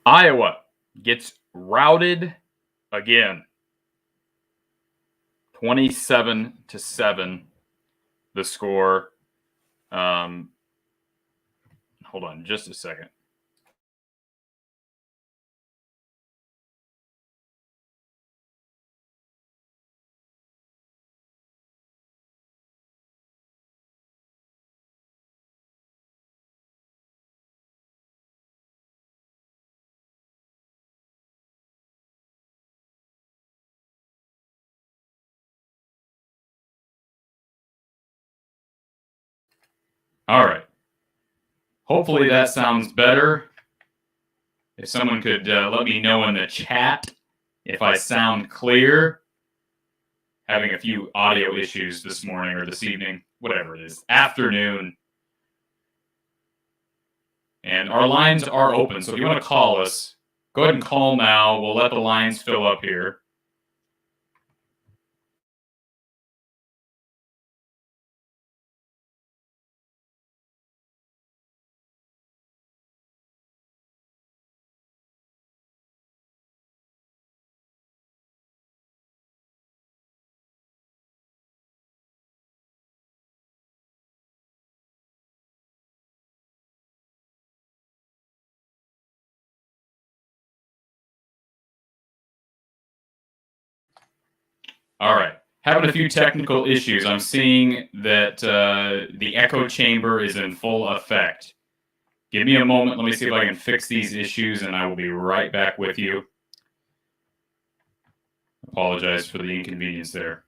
Iowa gets routed again. 27-7, the score. Hold on just a second. All right. Hopefully that sounds better. If someone could let me know in the chat if I sound clear. Having a few audio issues this morning or this evening, whatever it is, afternoon. And our lines are open, so if you want to call us, go ahead and call now. We'll let the lines fill up here. All right. Having a few technical issues. I'm seeing that the echo chamber is in full effect. Give me a moment. Let me see if I can fix these issues, and I will be right back with you. Apologize for the inconvenience there.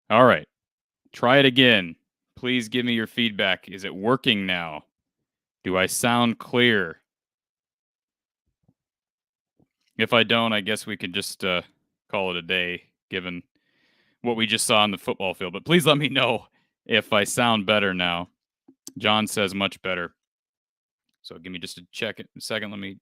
All right. Try it again. Please give me your feedback. Is it working now? Do I sound clear? If I don't, I guess we could just call it a day, given what we just saw on the football field. But please let me know if I sound better now. John says much better. So give me just a second. Let me.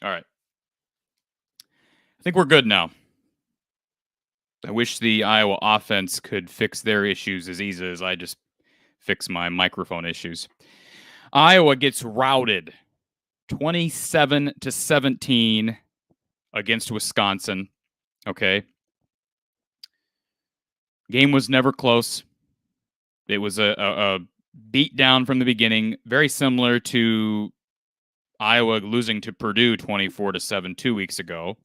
All right. I think we're good now. I wish the Iowa offense could fix their issues as easy as I just fix my microphone issues. Iowa gets routed 27-17 against Wisconsin. Okay. Game was never close. It was a beat down from the beginning, very similar to Iowa losing to Purdue 24-7 2 weeks ago.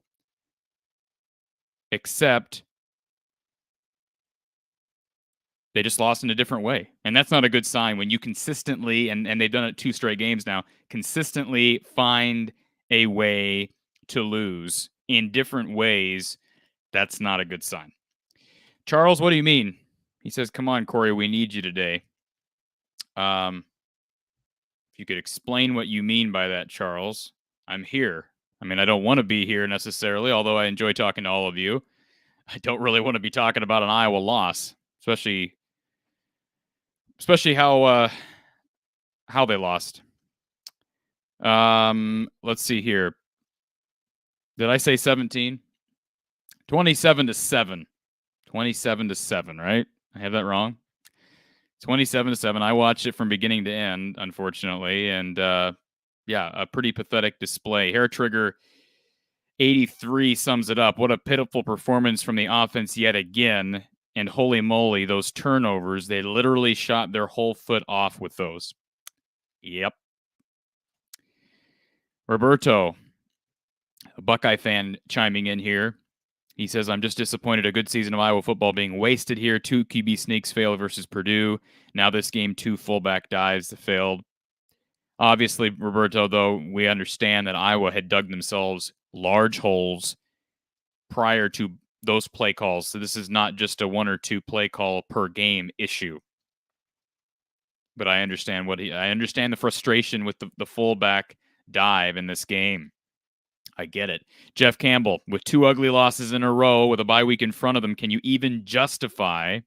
Except they just lost in a different way. And that's not a good sign when you consistently, and they've done it 2 straight games now, consistently find a way to lose in different ways. That's not a good sign. Charles, what do you mean? He says, come on, Cory, we need you today. If you could explain what you mean by that, Charles, I'm here. I mean, I don't want to be here necessarily, although I enjoy talking to all of you. I don't really want to be talking about an Iowa loss, especially how they lost. Let's see here. Did I say 17? 27-7. 27-7, right? I have that wrong. 27-7. I watched it from beginning to end, unfortunately, and yeah, a pretty pathetic display. Hair Trigger 83 sums it up. What a pitiful performance from the offense yet again. And holy moly, those turnovers, they literally shot their whole foot off with those. Yep. Roberto, a Buckeye fan, chiming in here. He says, I'm just disappointed a good season of Iowa football being wasted here. 2 QB sneaks failed versus Purdue. Now this game, 2 fullback dives that failed. Obviously, Roberto, though, we understand that Iowa had dug themselves large holes prior to those play calls. So this is not just a 1 or 2 play call per game issue. But I understand I understand the frustration with the fullback dive in this game. I get it. Jeff Campbell, with 2 ugly losses in a row with a bye week in front of them, can you even justify,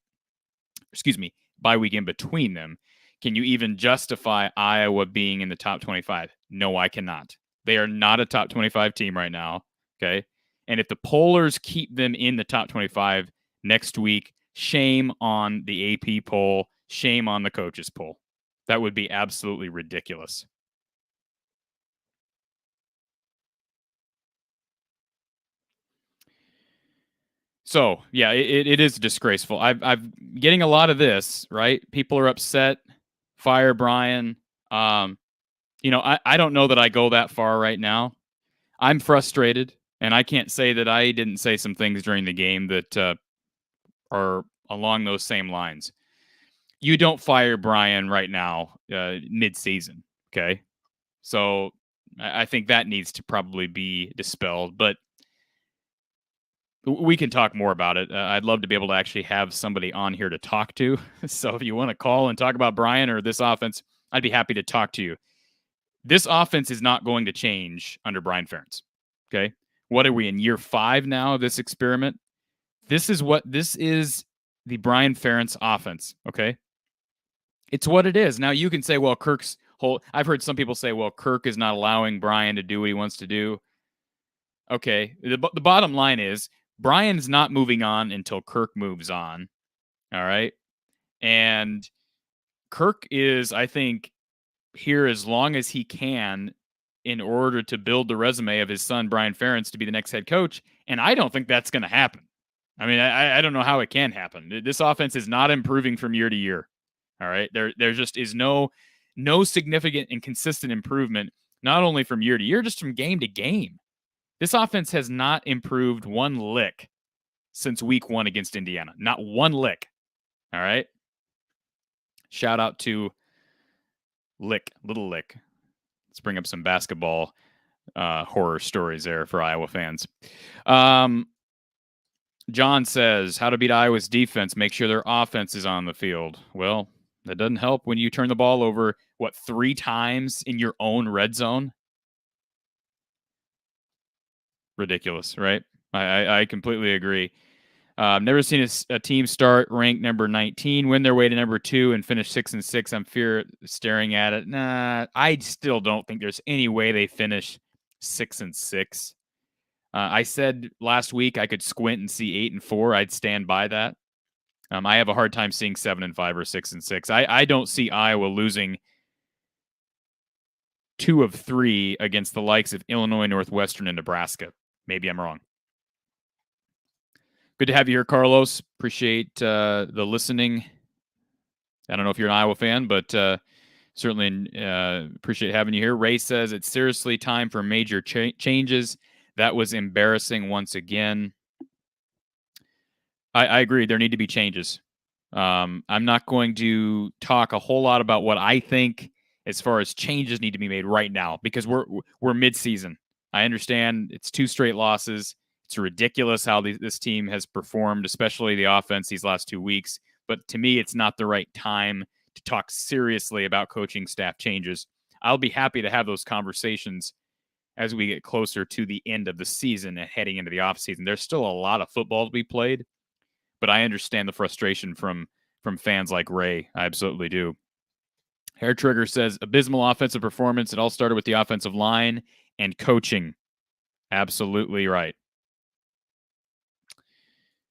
bye week in between them, can you even justify Iowa being in the top 25? No, I cannot. They are not a top 25 team right now, okay? And if the pollers keep them in the top 25 next week, shame on the AP poll, shame on the coaches poll. That would be absolutely ridiculous. So yeah, it is disgraceful. I've getting a lot of this, right? People are upset. Fire Brian. I don't know that I go that far right now. I'm frustrated, and I can't say that I didn't say some things during the game that are along those same lines. You don't fire Brian right now, mid-season, okay? So I think that needs to probably be dispelled, but we can talk more about it. I'd love to be able to actually have somebody on here to talk to. So if you want to call and talk about Brian or this offense, I'd be happy to talk to you. This offense is not going to change under Brian Ferentz. Okay. What are we in year 5 now of this experiment? This is the Brian Ferentz offense. Okay. It's what it is. Now you can say, well, I've heard some people say, well, Kirk is not allowing Brian to do what he wants to do. Okay. The bottom line is Brian's not moving on until Kirk moves on. All right. And Kirk is, I think, here as long as he can in order to build the resume of his son, Brian Ferentz, to be the next head coach. And I don't think that's going to happen. I mean, I don't know how it can happen. This offense is not improving from year to year. All right. There just is no significant and consistent improvement, not only from year to year, just from game to game. This offense has not improved one lick since week 1 against Indiana. Not one lick. All right. Shout out to Little Lick. Let's bring up some basketball horror stories there for Iowa fans. John says, how to beat Iowa's defense, make sure their offense is on the field. Well, that doesn't help when you turn the ball over, 3 times in your own red zone? Ridiculous, right? I completely agree. Never seen a team start ranked number 19, win their way to number 2, and finish 6-6. I'm staring at it. Nah, I still don't think there's any way they finish 6-6. I said last week I could squint and see 8-4. I'd stand by that. I have a hard time seeing 7-5 or 6-6. I don't see Iowa losing 2 of 3 against the likes of Illinois, Northwestern, and Nebraska. Maybe I'm wrong. Good to have you here, Carlos. Appreciate the listening. I don't know if you're an Iowa fan, but certainly appreciate having you here. Ray says it's seriously time for major changes. That was embarrassing once again. I agree. There need to be changes. I'm not going to talk a whole lot about what I think as far as changes need to be made right now because we're mid-season. I understand it's 2 straight losses. It's ridiculous how this team has performed, especially the offense these last 2 weeks. But to me, it's not the right time to talk seriously about coaching staff changes. I'll be happy to have those conversations as we get closer to the end of the season and heading into the offseason. There's still a lot of football to be played, but I understand the frustration from fans like Ray. I absolutely do. Hair Trigger says, abysmal offensive performance. It all started with the offensive line and coaching. Absolutely right.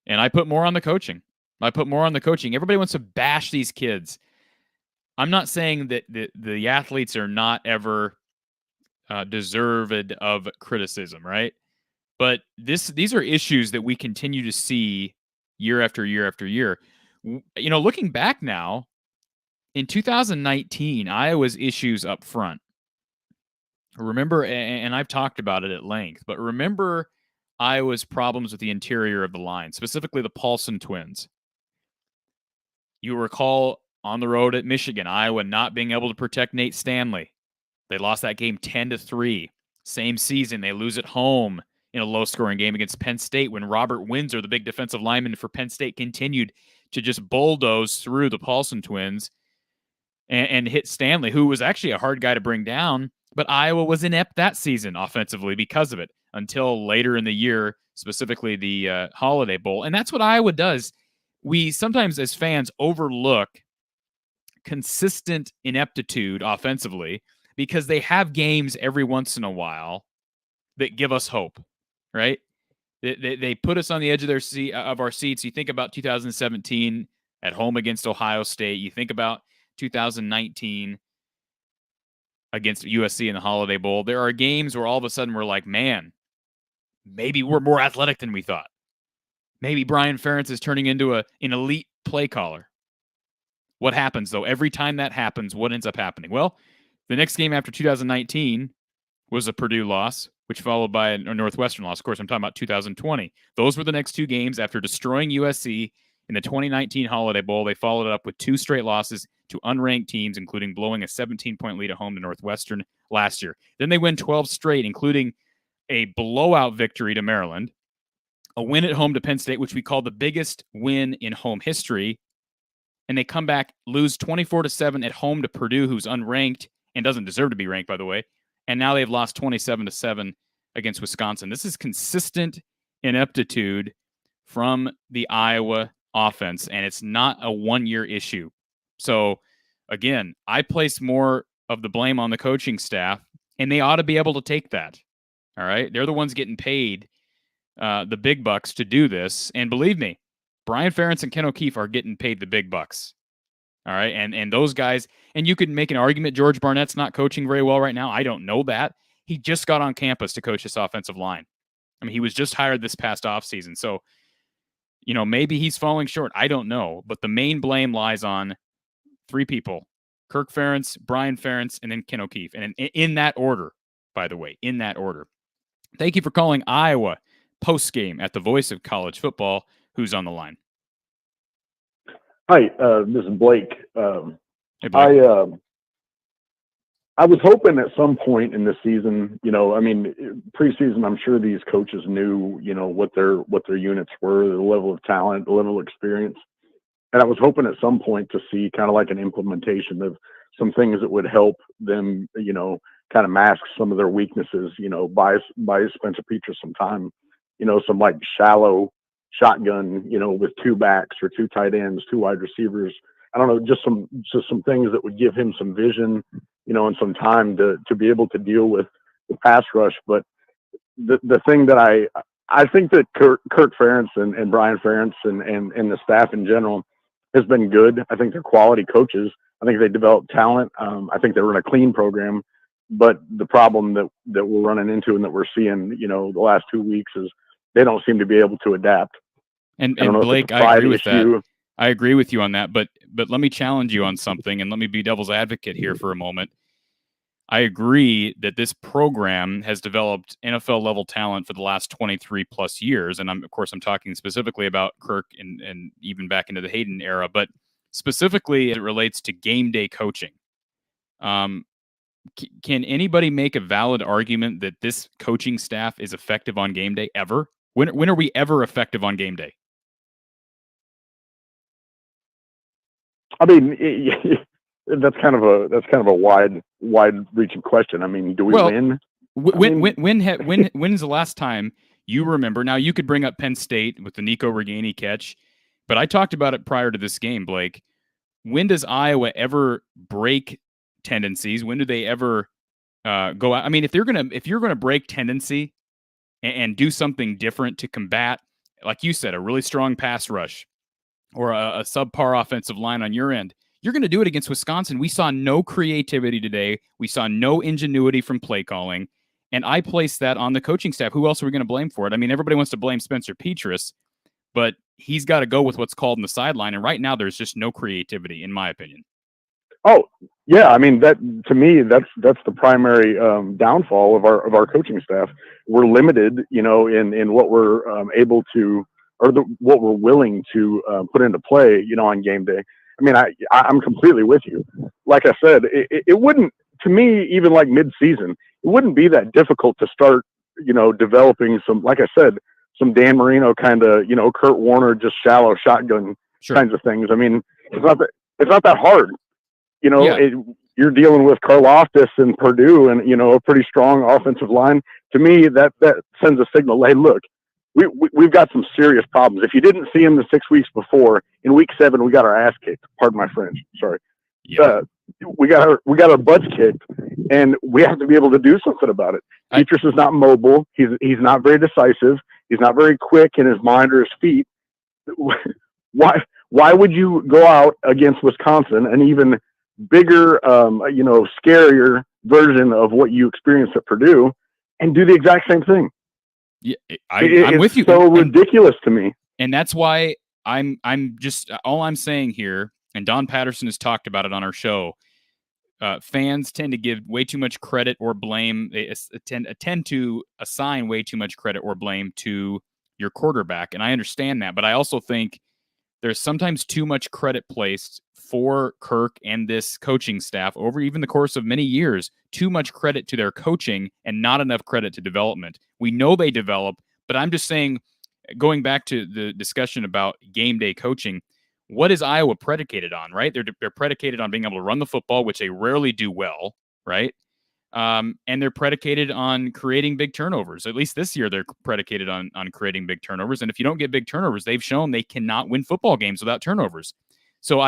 And I put more on the coaching. Everybody wants to bash these kids. I'm not saying that the athletes are not ever deserved of criticism, right? But these are issues that we continue to see year after year after year. Looking back now, in 2019, Iowa's issues up front. Remember, and I've talked about it at length, but remember Iowa's problems with the interior of the line, specifically the Paulson twins. You recall on the road at Michigan, Iowa not being able to protect Nate Stanley. They lost that game 10-3. Same season, they lose at home in a low-scoring game against Penn State when Robert Windsor, the big defensive lineman for Penn State, continued to just bulldoze through the Paulson twins and hit Stanley, who was actually a hard guy to bring down. But Iowa was inept that season offensively because of it until later in the year, specifically the Holiday Bowl. And that's what Iowa does. We sometimes, as fans, overlook consistent ineptitude offensively because they have games every once in a while that give us hope, right? They put us on the edge of our seats. You think about 2017 at home against Ohio State. You think about 2019 against USC in the Holiday Bowl. There are games where all of a sudden we're like, man, maybe we're more athletic than we thought. Maybe Brian Ferentz is turning into an elite play caller. What happens, though? Every time that happens, what ends up happening? Well, the next game after 2019 was a Purdue loss, which followed by a Northwestern loss. Of course, I'm talking about 2020. Those were the next two games after destroying USC in the 2019 Holiday Bowl. They followed it up with two straight losses to unranked teams, including blowing a 17-point lead at home to Northwestern last year. Then they win 12 straight, including a blowout victory to Maryland, a win at home to Penn State, which we call the biggest win in home history. And they come back, lose 24-7 at home to Purdue, who's unranked and doesn't deserve to be ranked, by the way. And now they've lost 27-7 against Wisconsin. This is consistent ineptitude from the Iowa offense, and it's not a one-year issue. So, again, I place more of the blame on the coaching staff, and they ought to be able to take that. All right? They're the ones getting paid the big bucks to do this. And believe me, Brian Ferentz and Ken O'Keefe are getting paid the big bucks. All right. And those guys, and you could make an argument George Barnett's not coaching very well right now. I don't know that. He just got on campus to coach this offensive line. I mean, he was just hired this past offseason. So, maybe he's falling short. I don't know. But the main blame lies on three people: Kirk Ferentz, Brian Ferentz, and then Ken O'Keefe. And in that order, by the way, in that order. Thank you for calling Iowa Postgame at the voice of college football. Who's on the line? Hi, this is Blake. Hey, Blake. I was hoping at some point in the season, preseason, I'm sure these coaches knew, what their units were, the level of talent, the level of experience. And I was hoping at some point to see kind of like an implementation of some things that would help them, kind of mask some of their weaknesses, buy Spencer Petras some time, some like shallow shotgun, with two backs or two tight ends, two wide receivers. I don't know, just some things that would give him some vision, and some time to be able to deal with the pass rush. But the thing that I think that Kirk Ferentz and Brian Ferentz and the staff in general has been good. I think they're quality coaches. I think they develop talent. I think they run a clean program. But the problem that we're running into and that we're seeing, the last 2 weeks is they don't seem to be able to adapt. And Blake, I agree with that. I agree with you on that. But let me challenge you on something, and let me be devil's advocate here for a moment. I agree that this program has developed NFL-level talent for the last 23 plus years. And of course, I'm talking specifically about Kirk and even back into the Hayden era. But specifically, it relates to game day coaching. Can anybody make a valid argument that this coaching staff is effective on game day ever? When are we ever effective on game day? I mean, that's kind of a wide-reaching question. I mean, do we win? When's the last time you remember? Now, you could bring up Penn State with the Nico Reganey catch, but I talked about it prior to this game, Blake. When does Iowa ever break tendencies? When do they ever go out? I mean, if you're gonna break tendency and do something different to combat, like you said, a really strong pass rush or a subpar offensive line on your end, you're going to do it against Wisconsin. We saw no creativity today. We saw no ingenuity from play calling. And I place that on the coaching staff. Who else are we going to blame for it? I mean, everybody wants to blame Spencer Petras, but he's got to go with what's called in the sideline. And right now, there's just no creativity, in my opinion. Oh, yeah. I mean, that to me, that's the primary downfall of our coaching staff. We're limited, in what we're able to, or what we're willing to put into play, on game day. I mean, I'm completely with you. Like I said, it wouldn't, to me, even like mid-season, it wouldn't be that difficult to start, developing some, like I said, some Dan Marino kind of, Kurt Warner, just shallow shotgun kinds of things. I mean, it's not that hard. You're dealing with Karlaftis and Purdue and, a pretty strong offensive line. To me, that sends a signal. Hey, look, we've got some serious problems. If you didn't see him the 6 weeks before, in week 7, we got our ass kicked. Pardon my French. Sorry. Yeah. We got our butts kicked, and we have to be able to do something about it. Petras is not mobile. He's not very decisive. He's not very quick in his mind or his feet. Why would you go out against Wisconsin, an even bigger, scarier version of what you experienced at Purdue, and do the exact same thing? Yeah, I'm with you. It's so ridiculous to me. And that's why I'm just, all I'm saying here, and Don Patterson has talked about it on our show, fans tend to give way too much credit or blame. They tend to assign way too much credit or blame to your quarterback. And I understand that, but I also think there's sometimes too much credit placed for Kirk and this coaching staff over even the course of many years. Too much credit to their coaching and not enough credit to development. We know they develop, but I'm just saying, going back to the discussion about game day coaching, what is Iowa predicated on, right? They're predicated on being able to run the football, which they rarely do well, right? And they're predicated on creating big turnovers. At least this year, they're predicated on creating big turnovers. And if you don't get big turnovers, they've shown they cannot win football games without turnovers. So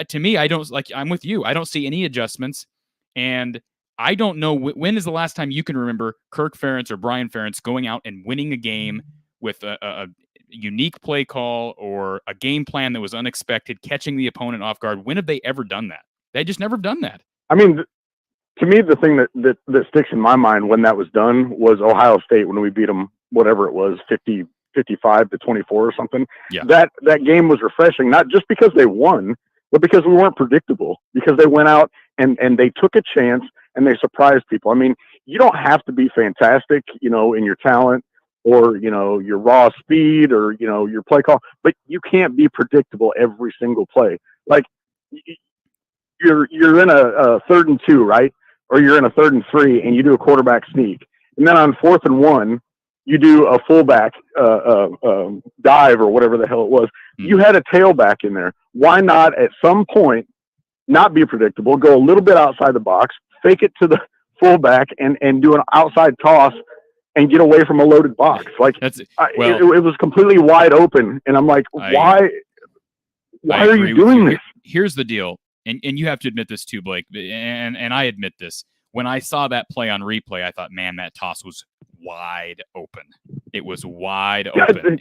to me, I don't, like, I'm with you. I don't see any adjustments. And I don't know when is the last time you can remember Kirk Ferentz or Brian Ferentz going out and winning a game with a unique play call or a game plan that was unexpected, catching the opponent off guard. When have they ever done that? They just never done that. I mean, to me, the thing that sticks in my mind when that was done was Ohio State, when we beat them, whatever it was, 55 to 24 or something. Yeah. That game was refreshing, not just because they won, but because we weren't predictable, because they went out and they took a chance and they surprised people. I mean, you don't have to be fantastic, in your talent or, your raw speed or, your play call, but you can't be predictable every single play. Like, you're in a 3rd and 2, right? Or you're in a 3rd and 3 and you do a quarterback sneak. And then on 4th and 1, you do a fullback dive or whatever the hell it was. You had a tailback in there. Why not at some point not be predictable, go a little bit outside the box, fake it to the fullback and do an outside toss and get away from a loaded box? Like, it was completely wide open. And I'm like, why are you doing this? Here's the deal. And you have to admit this too, Blake, and I admit this. When I saw that play on replay, I thought, man, that toss was wide open. It was wide open.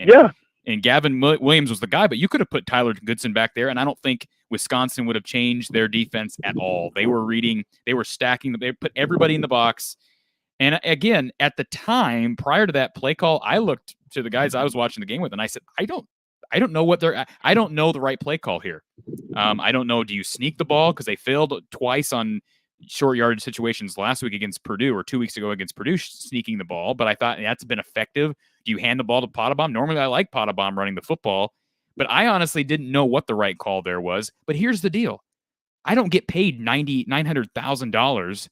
And Gavin Williams was the guy, but you could have put Tyler Goodson back there, and I don't think Wisconsin would have changed their defense at all. They were stacking, they put everybody in the box. And again, at the time, prior to that play call, I looked to the guys I was watching the game with, and I said, I don't know I don't know the right play call here. I don't know. Do you sneak the ball? Because they failed twice on short yardage situations last week against Purdue, or 2 weeks ago against Purdue, sneaking the ball. But I thought that's been effective. Do you hand the ball to Pottebaum? Normally I like Pottebaum running the football, but I honestly didn't know what the right call there was. But here's the deal. I don't get paid $900,000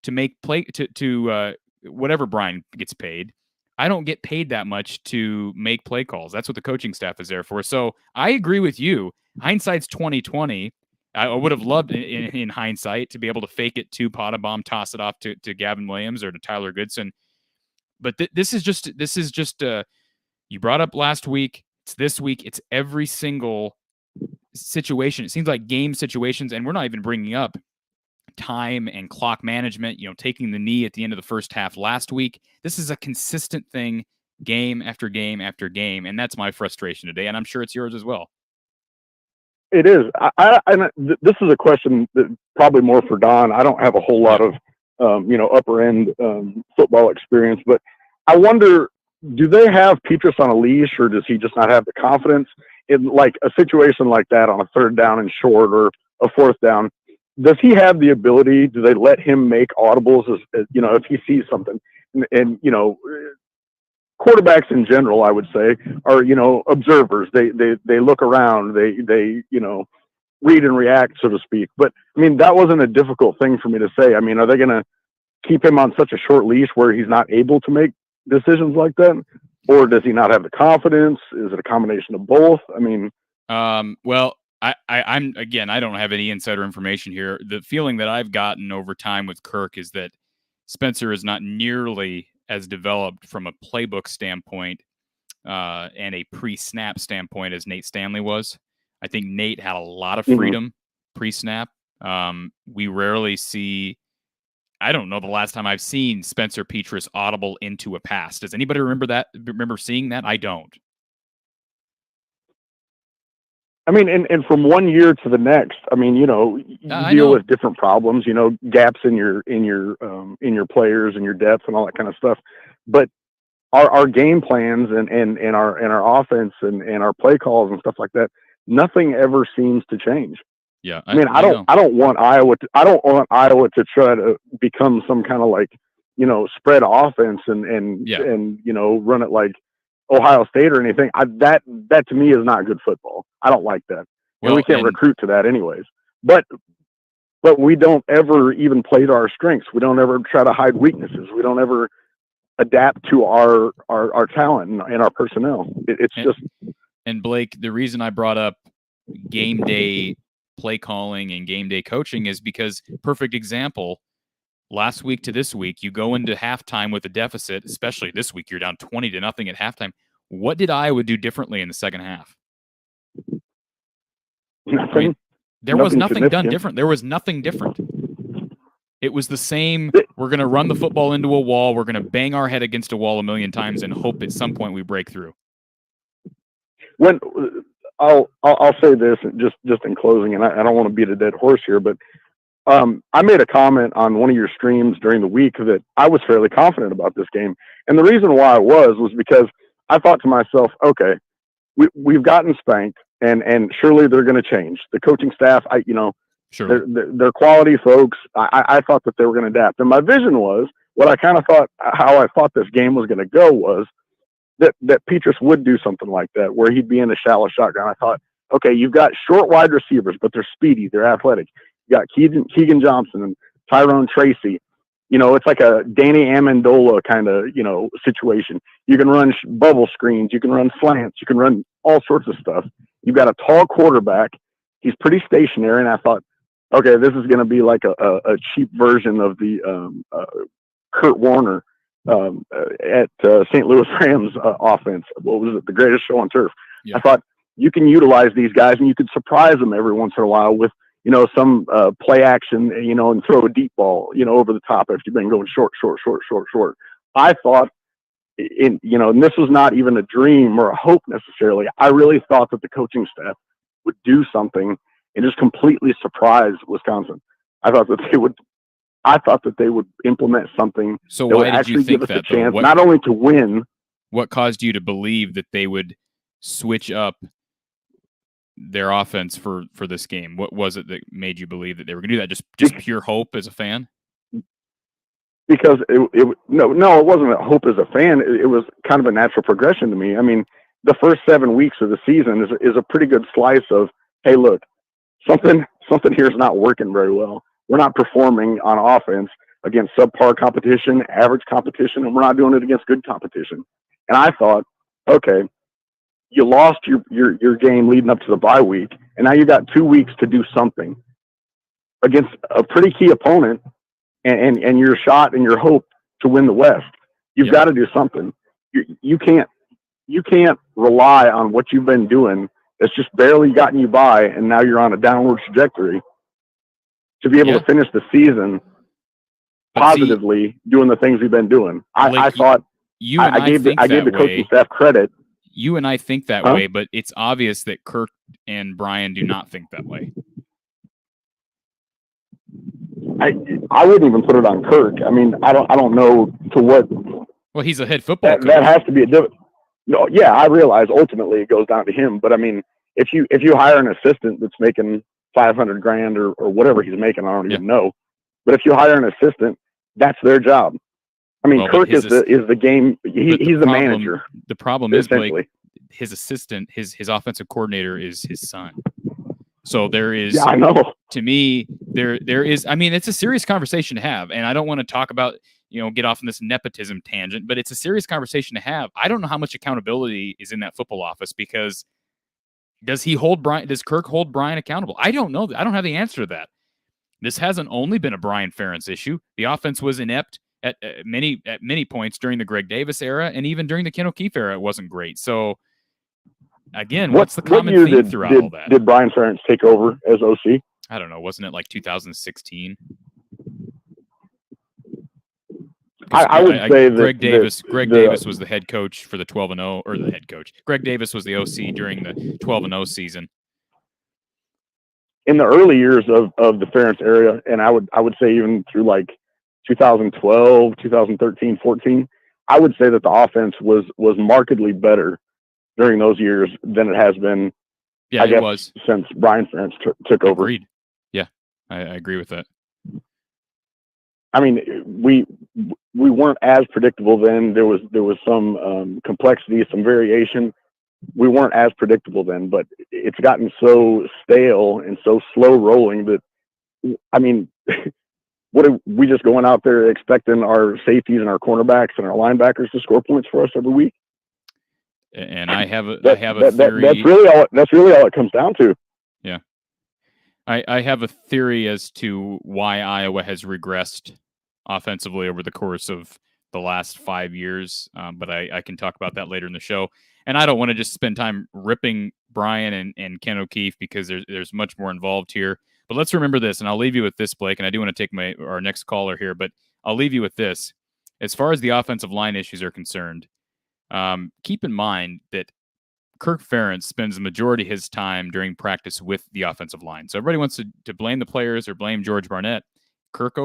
to make play to whatever Brian gets paid. I don't get paid that much to make play calls. That's what the coaching staff is there for. So I agree with you. Hindsight's 2020. I would have loved in hindsight to be able to fake it to Pottebaum, toss it off to Gavin Williams or to Tyler Goodson. But this is just you brought up last week. It's this week. It's every single situation. It seems like game situations, and we're not even bringing up time and clock management, taking the knee at the end of the first half last week. This is a consistent thing, game after game after game, and that's my frustration today, and I'm sure it's yours as well. It is. This is a question that probably more for Don. I don't have a whole lot of, upper end football experience, but I wonder, do they have Petrus on a leash, or does he just not have the confidence in like a situation like that on a third down and short or a fourth down? Does he have the ability? Do they let him make audibles as if he sees something? And quarterbacks in general, I would say, are observers. They look around. They read and react, so to speak. But I mean, that wasn't a difficult thing for me to say. I mean, are they going to keep him on such a short leash where he's not able to make decisions like that, or does he not have the confidence? Is it a combination of both? I mean, well, I'm again, I don't have any insider information here. The feeling that I've gotten over time with Kirk is that Spencer is not nearly as developed from a playbook standpoint and a pre-snap standpoint as Nate Stanley was. I think Nate had a lot of freedom pre-snap. We rarely see. I don't know the last time I've seen Spencer Petras audible into a pass. Does anybody remember that? Remember seeing that? I don't. I mean, and from one year to the next, I mean, you deal with different problems, gaps in your players and your depth and all that kind of stuff. But our game plans and our offense and our play calls and stuff like that, nothing ever seems to change. Yeah, I mean, I don't want Iowa to try to become some kind of like, spread offense and run it like Ohio State or anything. That to me is not good football. I don't like that. Well, and we can't recruit to that anyways. But we don't ever even play to our strengths. We don't ever try to hide weaknesses. We don't ever adapt to our talent and our personnel. And Blake, the reason I brought up game day play calling and game day coaching is because, perfect example, last week to this week, you go into halftime with a deficit, especially this week, you're down 20-0 at halftime. What did Iowa do differently in the second half? Nothing. I mean, there was nothing done different. There was nothing different. It was the same. We're going to run the football into a wall. We're going to bang our head against a wall a million times and hope at some point we break through. When I'll say this just in closing, and I don't want to beat a dead horse here, but I made a comment on one of your streams during the week that I was fairly confident about this game. And the reason why I was because I thought to myself, okay, we've gotten spanked and surely they're going to change. The coaching staff, sure, they're quality folks. I thought that they were going to adapt. And my vision was what I kind of thought, how I thought this game was going to go was that Petras would do something like that, where he'd be in a shallow shotgun. I thought, okay, you've got short wide receivers, but they're speedy. They're athletic. You got Keegan Johnson and Tyrone Tracy. It's like a Danny Amendola kind of, situation. You can run bubble screens. You can run slants. You can run all sorts of stuff. You've got a tall quarterback. He's pretty stationary. And I thought, okay, this is going to be like a cheap version of the Kurt Warner at St. Louis Rams offense. What was it? The greatest show on turf. Yeah. I thought you can utilize these guys and you could surprise them every once in a while with, some play action, and throw a deep ball, over the top if you've been going short. I thought and this was not even a dream or a hope necessarily. I really thought that the coaching staff would do something and just completely surprise Wisconsin. I thought that they would implement something that would actually give us a chance, not only to win. What caused you to believe that they would switch up their offense for this game? What was it that made you believe that they were going to do that? Just pure hope as a fan? Because it wasn't a hope as a fan. It was kind of a natural progression to me. I mean, the first 7 weeks of the season is a pretty good slice of, hey, look, something here is not working very well. We're not performing on offense against subpar competition, average competition, and we're not doing it against good competition. And I thought, okay, you lost your game leading up to the bye week, and now you got 2 weeks to do something against a pretty key opponent and your shot and your hope to win the West. You've got to do something. You can't rely on what you've been doing that's just barely gotten you by, and now you're on a downward trajectory to be able to finish the season positively doing the things we've been doing. I thought I gave the coaching staff credit. you and I think that Huh? way, but it's obvious that Kirk and Brian do not think that way. I wouldn't even put it on Kirk. I mean, I don't know to what. Well, he's a head football coach. That has to be a different. No, yeah, I realize ultimately it goes down to him. But I mean, if you hire an assistant that's making $500,000 or whatever he's making, I don't even know. But if you hire an assistant, that's their job. I mean, Kirk is the game. He's the manager. The problem is, Blake, his assistant, his offensive coordinator is his son. So there is, yeah, I know. To me, there is. I mean, it's a serious conversation to have, and I don't want to talk about, get off on this nepotism tangent, but it's a serious conversation to have. I don't know how much accountability is in that football office, because does Kirk hold Brian accountable? I don't know. I don't have the answer to that. This hasn't only been a Brian Ferentz issue. The offense was inept at many points during the Greg Davis era, and even during the Ken O'Keefe era, it wasn't great. So, again, what's the common theme throughout all that? Did Brian Ferentz take over as OC? I don't know. Wasn't it like 2016? I would say that Greg Davis was the head coach for the 12-0, or the head coach. Greg Davis was the OC during the 12-0 season. In the early years of the Ferentz era, and I would say even through like 2012, 2013, 14, I would say that the offense was markedly better during those years than it has been. Yeah, I guess, it was since Brian Ferentz took over. Agreed. Yeah, I agree with that. I mean, we weren't as predictable then. There was some complexity, some variation. We weren't as predictable then, but it's gotten so stale and so slow rolling that, I mean, what are we just going out there expecting our safeties and our cornerbacks and our linebackers to score points for us every week? And I have a theory. That's really all it comes down to. Yeah. I have a theory as to why Iowa has regressed offensively over the course of the last 5 years, but I can talk about that later in the show. And I don't want to just spend time ripping Brian and Ken O'Keefe, because there's much more involved here. But let's remember this, and I'll leave you with this, Blake, and I do want to take our next caller here, but I'll leave you with this. As far as the offensive line issues are concerned, keep in mind that Kirk Ferentz spends the majority of his time during practice with the offensive line. So everybody wants to blame the players or blame George Barnett. Kirk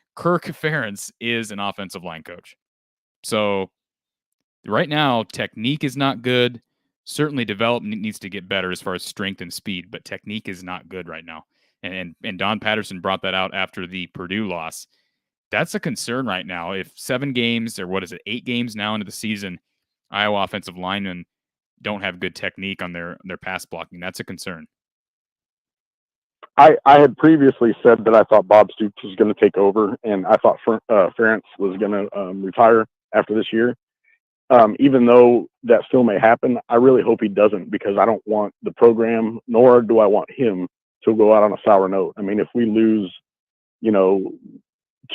Ferentz is an offensive line coach. So right now, technique is not good. Certainly development needs to get better as far as strength and speed, but technique is not good right now. And Don Patterson brought that out after the Purdue loss. That's a concern right now. If 7 games, or 8 games now into the season, Iowa offensive linemen don't have good technique on their pass blocking, that's a concern. I had previously said that I thought Bob Stoops was going to take over, and I thought Ferentz was going to retire after this year. Even though that still may happen, I really hope he doesn't, because I don't want the program, nor do I want him, to go out on a sour note. I mean, if we lose, 2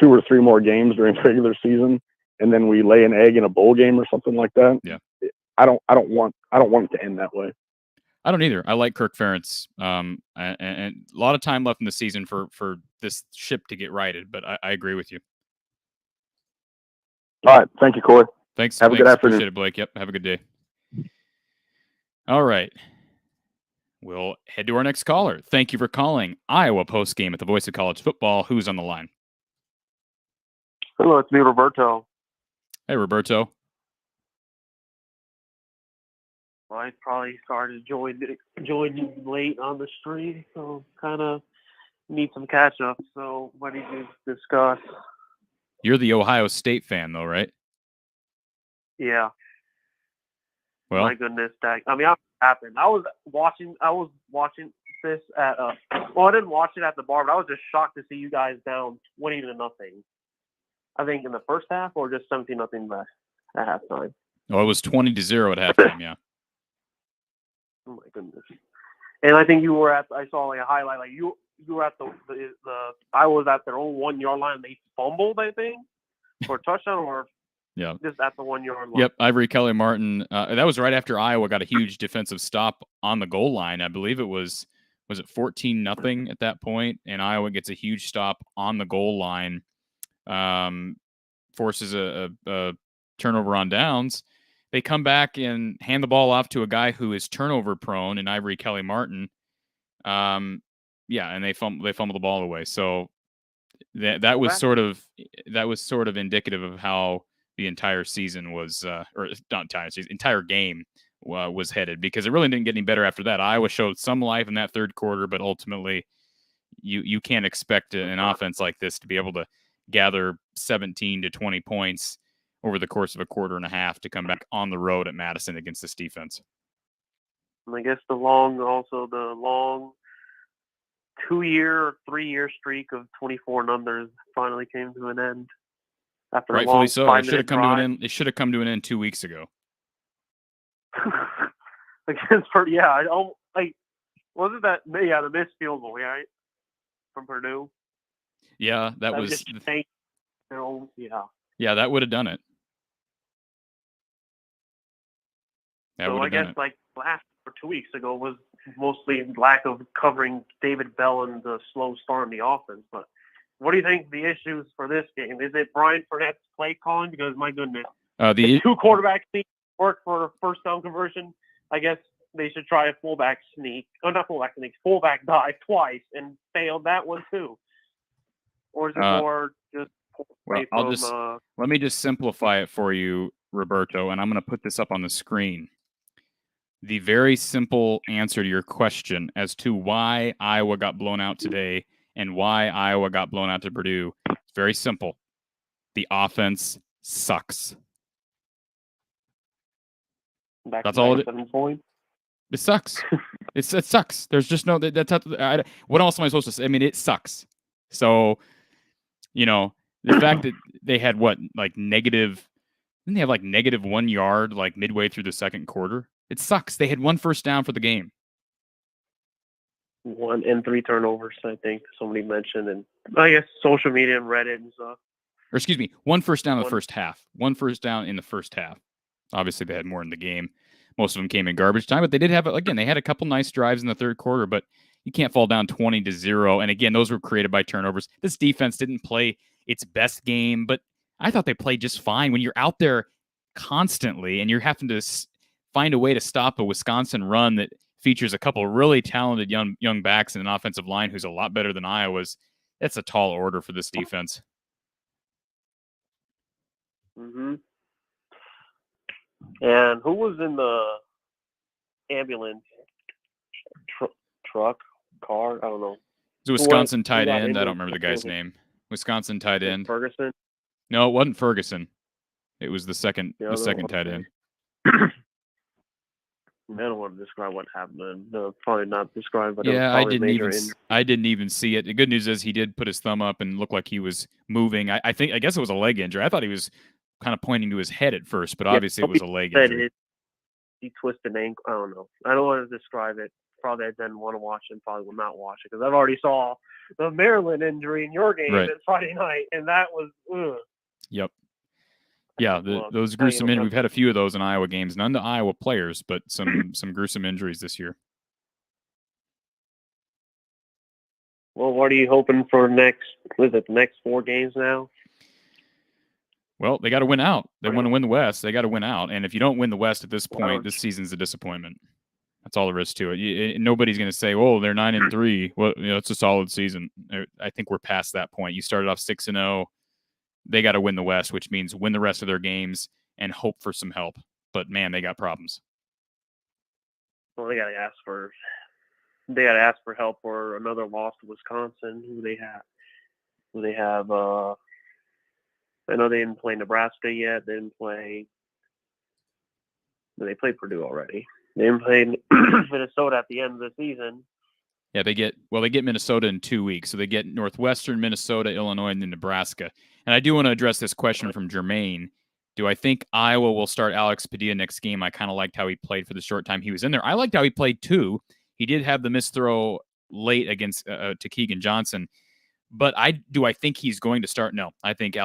or 3 more games during the regular season, and then we lay an egg in a bowl game or something like that, yeah, I don't want it to end that way. I don't either. I like Kirk Ferentz, and a lot of time left in the season for this ship to get righted. But I agree with you. All right, thank you, Cory. Thanks. Have a good afternoon. Appreciate it, Blake. Yep. Have a good day. All right. We'll head to our next caller. Thank you for calling Iowa Postgame at the Voice of College Football. Who's on the line? Hello, it's me, Roberto. Hey, Roberto. Well, I probably started joining late on the stream, so kind of need some catch up. So what did you discuss? You're the Ohio State fan, though, right? Yeah. Well, my goodness, I'm happened. I was watching this at I didn't watch it at the bar, but I was just shocked to see you guys down 20-0. I think in the first half, or just 17-0 left at halftime. Oh, it was 20-0 at halftime. Yeah. Oh my goodness. And I think you were I saw like a highlight, like you were at the I was at their own 1 yard line. They fumbled, I think, for a touchdown, or yeah, just at the 1 yard line. Yep, Ivory Kelly Martin. That was right after Iowa got a huge defensive stop on the goal line. I believe it was it 14-0 at that point, and Iowa gets a huge stop on the goal line, forces a turnover on downs. they come back and hand the ball off to a guy who is turnover prone in Ivory Kelly Martin. And they fumble the ball away. So that was sort of indicative of how the entire season was, or not entire season, entire game was headed, because it really didn't get any better after that. Iowa showed some life in that third quarter, but ultimately you can't expect an offense like this to be able to gather 17 to 20 points over the course of a quarter and a half to come back on the road at Madison against this defense. And I guess the long 2-year or 3-year streak of 24-0 finally came to an end. After Rightfully a long so. It should have come to an end. It should have come to an end 2 weeks ago. Against Purdue, yeah. Wasn't that the missed field goal, right, from Purdue? Yeah, that was. Just Yeah, that would have done it. So I guess last or 2 weeks ago was mostly lack of covering David Bell and the slow start in the offense. But what do you think the issues for this game? Is it Brian Furnette's play calling? Because my goodness, the 2 quarterback sneak work for first down conversion. I guess they should try a fullback sneak. Oh, not fullback sneak, fullback dive twice and failed that one too. Or is it more just? Well, let me just simplify it for you, Roberto, and I'm going to put this up on the screen. The very simple answer to your question as to why Iowa got blown out today and why Iowa got blown out to Purdue, it's very simple. The offense sucks. That's all it is. It sucks. It sucks. There's just no. What else am I supposed to say? I mean, it sucks. So, the fact that they had negative 1 yard midway through the second quarter. It sucks. They had 1 first down for the game. 1 and 3 turnovers, I think somebody mentioned, and I guess social media and Reddit and stuff. Or excuse me, 1 first down in the first half. 1 first down in the first half. Obviously, they had more in the game. Most of them came in garbage time, but they did have, again, they had a couple nice drives in the third quarter, but you can't fall down 20-0. And again, those were created by turnovers. This defense didn't play its best game, but I thought they played just fine. When you're out there constantly and you're having to find a way to stop a Wisconsin run that features a couple really talented young backs and an offensive line who's a lot better than Iowa's, that's a tall order for this defense. Mm-hmm. And who was in the ambulance car? I don't know. It was a Wisconsin tight end. I don't remember the guy's name. Wisconsin tight end. Ferguson? No, it wasn't Ferguson. It was the second tight end. I don't want to describe what happened. No, probably not describe. But I didn't even see it. The good news is he did put his thumb up and looked like he was moving. I guess it was a leg injury. I thought he was kind of pointing to his head at first, but obviously it was a leg injury. He twisted an ankle. I don't know. I don't want to describe it. Probably I didn't want to watch it and probably will not watch it because I've already saw the Maryland injury in your game on Friday night, and that was ugh. Yep. Yeah, those gruesome injuries. We've had a few of those in Iowa games. None to Iowa players, but some gruesome injuries this year. Well, what are you hoping for next? Was it the next 4 games now? Well, they got to win out. They want to win the West. They got to win out. And if you don't win the West at this point, this season's a disappointment. That's all there is to it. Nobody's going to say, "Oh, they're 9-3." Well, it's a solid season. I think we're past that point. You started off 6-0. They got to win the West, which means win the rest of their games and hope for some help. But man, they got problems. Well, they got to ask for help or another loss to Wisconsin. Who they have? I know they didn't play Nebraska yet. They played Purdue already. They didn't play Minnesota at the end of the season. Yeah, they get Minnesota in 2 weeks. So they get Northwestern, Minnesota, Illinois, and then Nebraska. And I do want to address this question from Jermaine. Do I think Iowa will start Alex Padilla next game? I kind of liked how he played for the short time he was in there. I liked how he played too. He did have the missed throw late against to Keegan Johnson. But I think he's going to start? No, I think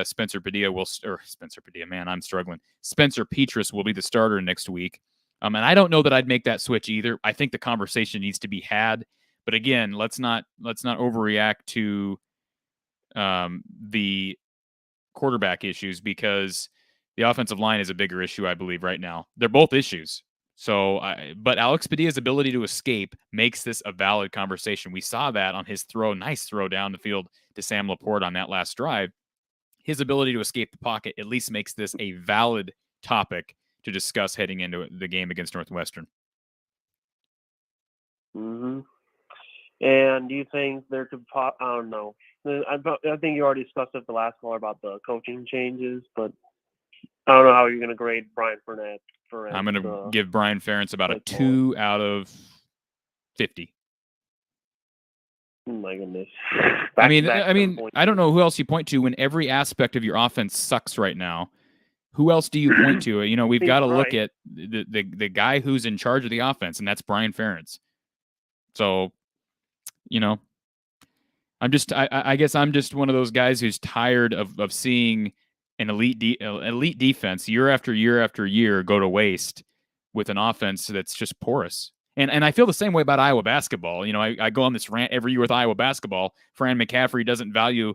Spencer Padilla will, or Spencer Padilla, man, I'm struggling. Spencer Petras will be the starter next week. And I don't know that I'd make that switch either. I think the conversation needs to be had. But again, let's not overreact to the quarterback issues because The offensive line is a bigger issue, I believe, right now. They're both issues. So, but Alex Padilla's ability to escape makes this a valid conversation. We saw that on his nice throw down the field to Sam Laporte on that last drive. His ability to escape the pocket at least makes this a valid topic to discuss heading into the game against Northwestern. Mm-hmm. And do you think there could I don't know. I think you already discussed it the last caller about the coaching changes, but I don't know how you're going to grade Brian Ferentz. I'm going to give Brian Ferentz about a 2 out of 50. Oh my goodness. I mean, I don't know who else you point to when every aspect of your offense sucks right now. Who else do you point to? You know, we've got to look at the guy who's in charge of the offense, and that's Brian Ferentz. So, you know, I guess I'm just one of those guys who's tired of seeing an elite defense year after year after year go to waste with an offense that's just porous. And I feel the same way about Iowa basketball. You know, I go on this rant every year with Iowa basketball. Fran McCaffrey doesn't value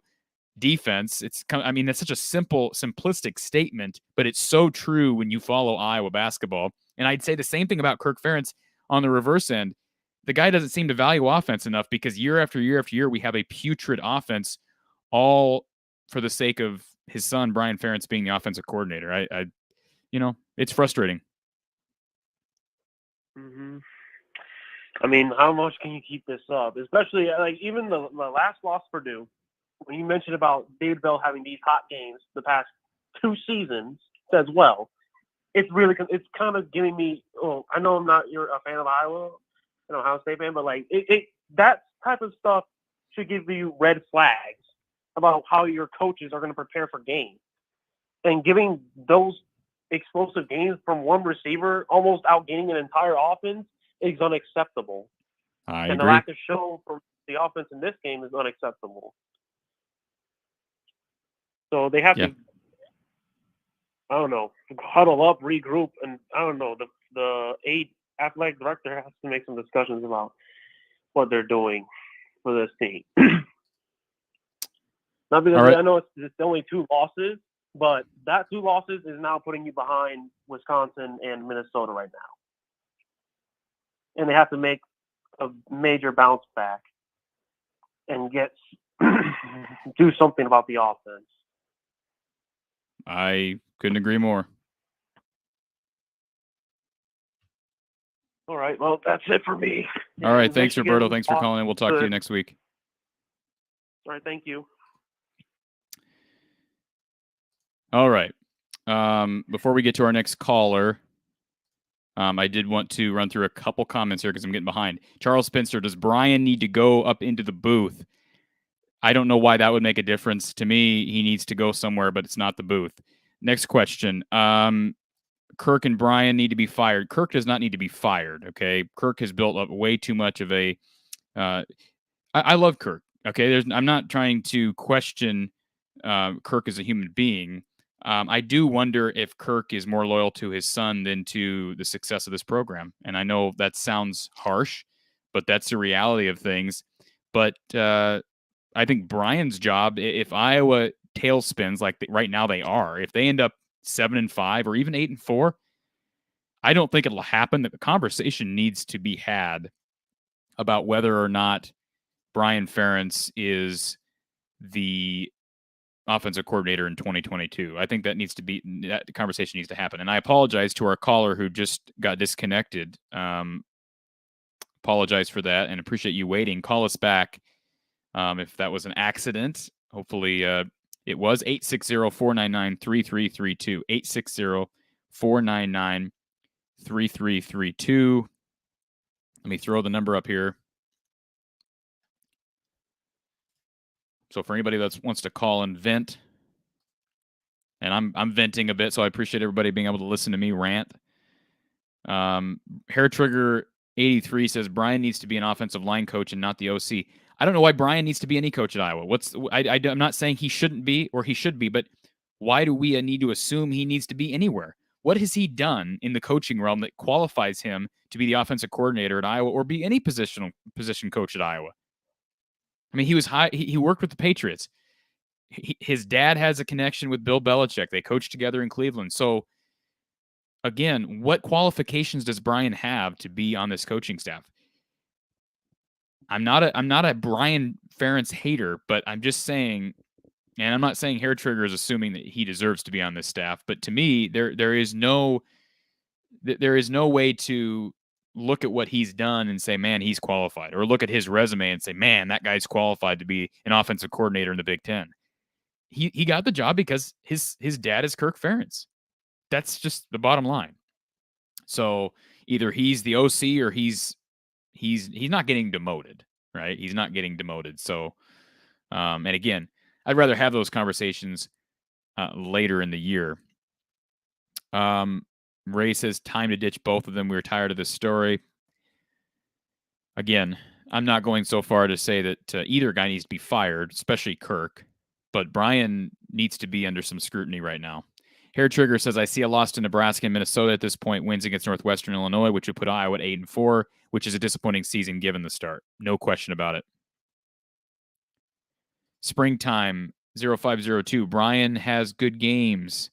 defense. It's such a simplistic statement, but it's so true when you follow Iowa basketball. And I'd say the same thing about Kirk Ferentz on the reverse end. The guy doesn't seem to value offense enough because year after year after year, we have a putrid offense, all for the sake of his son, Brian Ferentz, being the offensive coordinator. It's frustrating. Mm-hmm. I mean, how much can you keep this up? Especially, like, even the last loss for Purdue, when you mentioned about David Bell having these hot games the past 2 seasons as well, it's kind of giving me, I know you're a fan of Iowa, an Ohio State fan, but like that type of stuff should give you red flags about how your coaches are going to prepare for games. And giving those explosive games from one receiver, almost outgaining an entire offense, is unacceptable. I agree. The lack of show from the offense in this game is unacceptable. So they have to, I don't know, huddle up, regroup, and I don't know, the athletic director has to make some discussions about what they're doing for this team. Not because I know it's only 2 losses, but that 2 losses is now putting you behind Wisconsin and Minnesota right now. And they have to make a major bounce back and do something about the offense. I couldn't agree more. All right. Well, that's it for me. All right. Thanks, Roberto. Thanks for calling in. We'll talk to you next week. All right. Thank you. All right. Before we get to our next caller, I did want to run through a couple comments here because I'm getting behind. Charles Spencer, does Brian need to go up into the booth? I don't know why that would make a difference. To me, he needs to go somewhere, but it's not the booth. Next question. Kirk and Brian need to be fired. Kirk does not need to be fired, okay? Kirk has built up way too much of a I love Kirk, okay? I'm not trying to question Kirk as a human being. I do wonder if Kirk is more loyal to his son than to the success of this program. And I know that sounds harsh, but that's the reality of things. But I think Brian's job, if Iowa tailspins like right now they are, if they end up 7-5 or even 8-4, I don't think it'll happen. That the conversation needs to be had about whether or not Brian Ferentz is the offensive coordinator in 2022. I think that conversation needs to happen. And I apologize to our caller who just got disconnected. Apologize for that and appreciate you waiting. Call us back if that was an accident. Hopefully it was 860-499-3332. 860-499-3332. Let me throw the number up here. So for anybody that wants to call and vent, and I'm venting a bit, so I appreciate everybody being able to listen to me rant. Hair Trigger 83 says Brian needs to be an offensive line coach and not the OC. I don't know why Brian needs to be any coach at Iowa. I'm not saying he shouldn't be or he should be, but why do we need to assume he needs to be anywhere? What has he done in the coaching realm that qualifies him to be the offensive coordinator at Iowa or be any position coach at Iowa? I mean, he was high. He worked with the Patriots. his dad has a connection with Bill Belichick. They coached together in Cleveland. So again, what qualifications does Brian have to be on this coaching staff? I'm not a Brian Ferentz hater, but I'm just saying, and I'm not saying Hair Trigger is assuming that he deserves to be on this staff, but to me, there is no way to look at what he's done and say, man, he's qualified, or look at his resume and say, man, that guy's qualified to be an offensive coordinator in the Big Ten. He got the job because his dad is Kirk Ferentz. That's just the bottom line. So either he's the OC or he's not getting demoted, right? He's not getting demoted. So, and again, I'd rather have those conversations later in the year. Ray says, time to ditch both of them. We were tired of this story. Again, I'm not going so far to say that either guy needs to be fired, especially Kirk, but Brian needs to be under some scrutiny right now. Hair Trigger says, I see a loss to Nebraska and Minnesota at this point, wins against Northwestern Illinois, which would put Iowa at 8-4, which is a disappointing season given the start. No question about it. Springtime 0502, Brian has good games.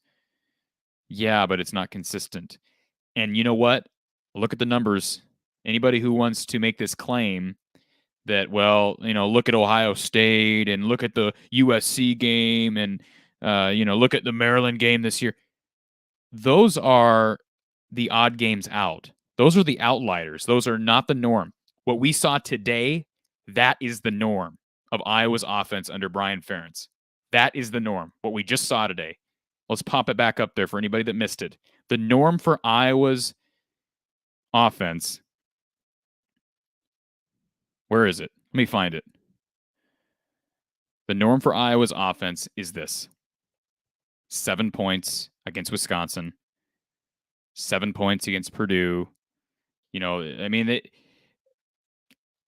Yeah, but it's not consistent. And you know what? Look at the numbers. Anybody who wants to make this claim that, well, look at Ohio State and look at the USC game and, look at the Maryland game this year. Those are the odd games out. Those are the outliers. Those are not the norm. What we saw today, that is the norm of Iowa's offense under Brian Ferentz. That is the norm. What we just saw today. Let's pop it back up there for anybody that missed it. The norm for Iowa's offense. Where is it? Let me find it. The norm for Iowa's offense is this. 7 points against Wisconsin. 7 points against Purdue.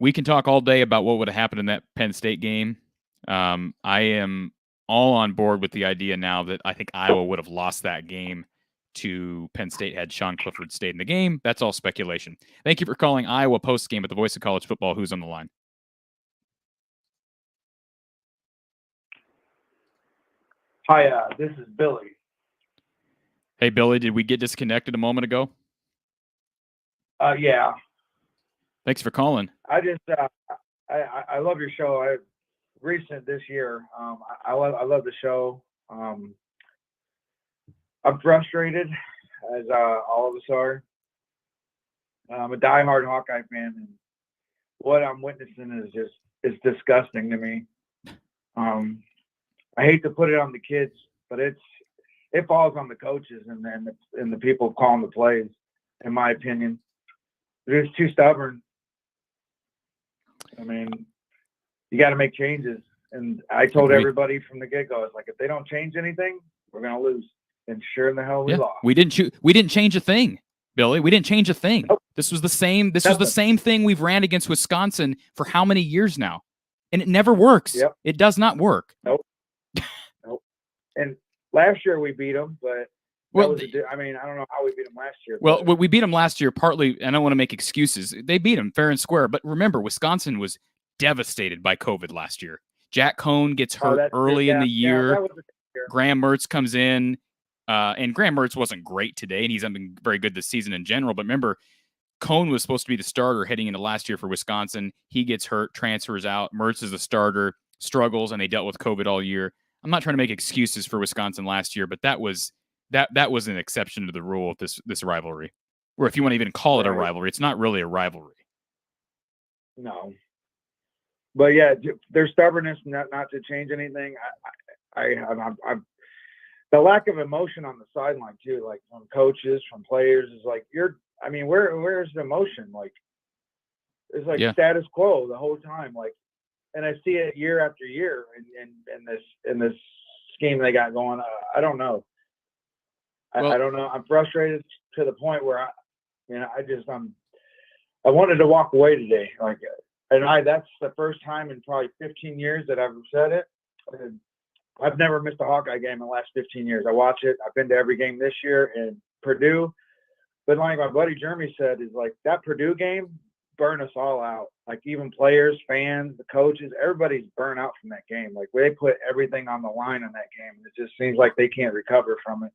We can talk all day about what would have happened in that Penn State game. I am all on board with the idea now that I think Iowa would have lost that game to Penn State had Sean Clifford stayed in the game. That's all speculation. Thank you for calling Iowa Postgame at the Voice of College Football. Who's on the line? Hi, this is Billy. Hey, Billy, did we get disconnected a moment ago? Yeah. Thanks for calling. I just, I love your show. Recent this year. I love the show. I'm frustrated, as all of us are. I'm a diehard Hawkeye fan, and what I'm witnessing is disgusting to me. I hate to put it on the kids, but it falls on the coaches and the people calling the plays, in my opinion. They're just too stubborn. I mean, you got to make changes. And I told everybody from the get-go, it's like, if they don't change anything, we're going to lose. And sure in the hell we lost. We didn't change a thing, Billy. We didn't change a thing. Nope. This was the same. This was the same thing we've ran against Wisconsin for how many years now? And it never works. Yep. It does not work. Nope. Nope. And last year we beat them, but I don't know how we beat them last year. Well, we beat them last year partly, and I don't want to make excuses. They beat them fair and square. But remember, Wisconsin was devastated by COVID last year. Jack Cohn gets hurt early in the year. Graham Mertz comes in, and Graham Mertz wasn't great today, and he's not been very good this season in general. But remember, Cohn was supposed to be the starter heading into last year for Wisconsin. He gets hurt, transfers out. Mertz is the starter, struggles, and they dealt with COVID all year. I'm not trying to make excuses for Wisconsin last year, but that was an exception to the rule of this rivalry. Or if you want to even call it a rivalry, it's not really a rivalry. No. But yeah, their stubbornness not to change anything. I'm the lack of emotion on the sideline too, like from coaches, from players, is like where's the emotion? Like it's like status quo the whole time. Like, and I see it year after year in this scheme they got going. I don't know. I don't know. I'm frustrated to the point where I wanted to walk away today. Like, that's the first time in probably 15 years that I've said it. I've never missed a Hawkeye game in the last 15 years. I watch it. I've been to every game this year in Purdue. But like my buddy Jeremy said, is like that Purdue game, burn us all out. Like even players, fans, the coaches, everybody's burnt out from that game. Like they put everything on the line in that game. It just seems like they can't recover from it.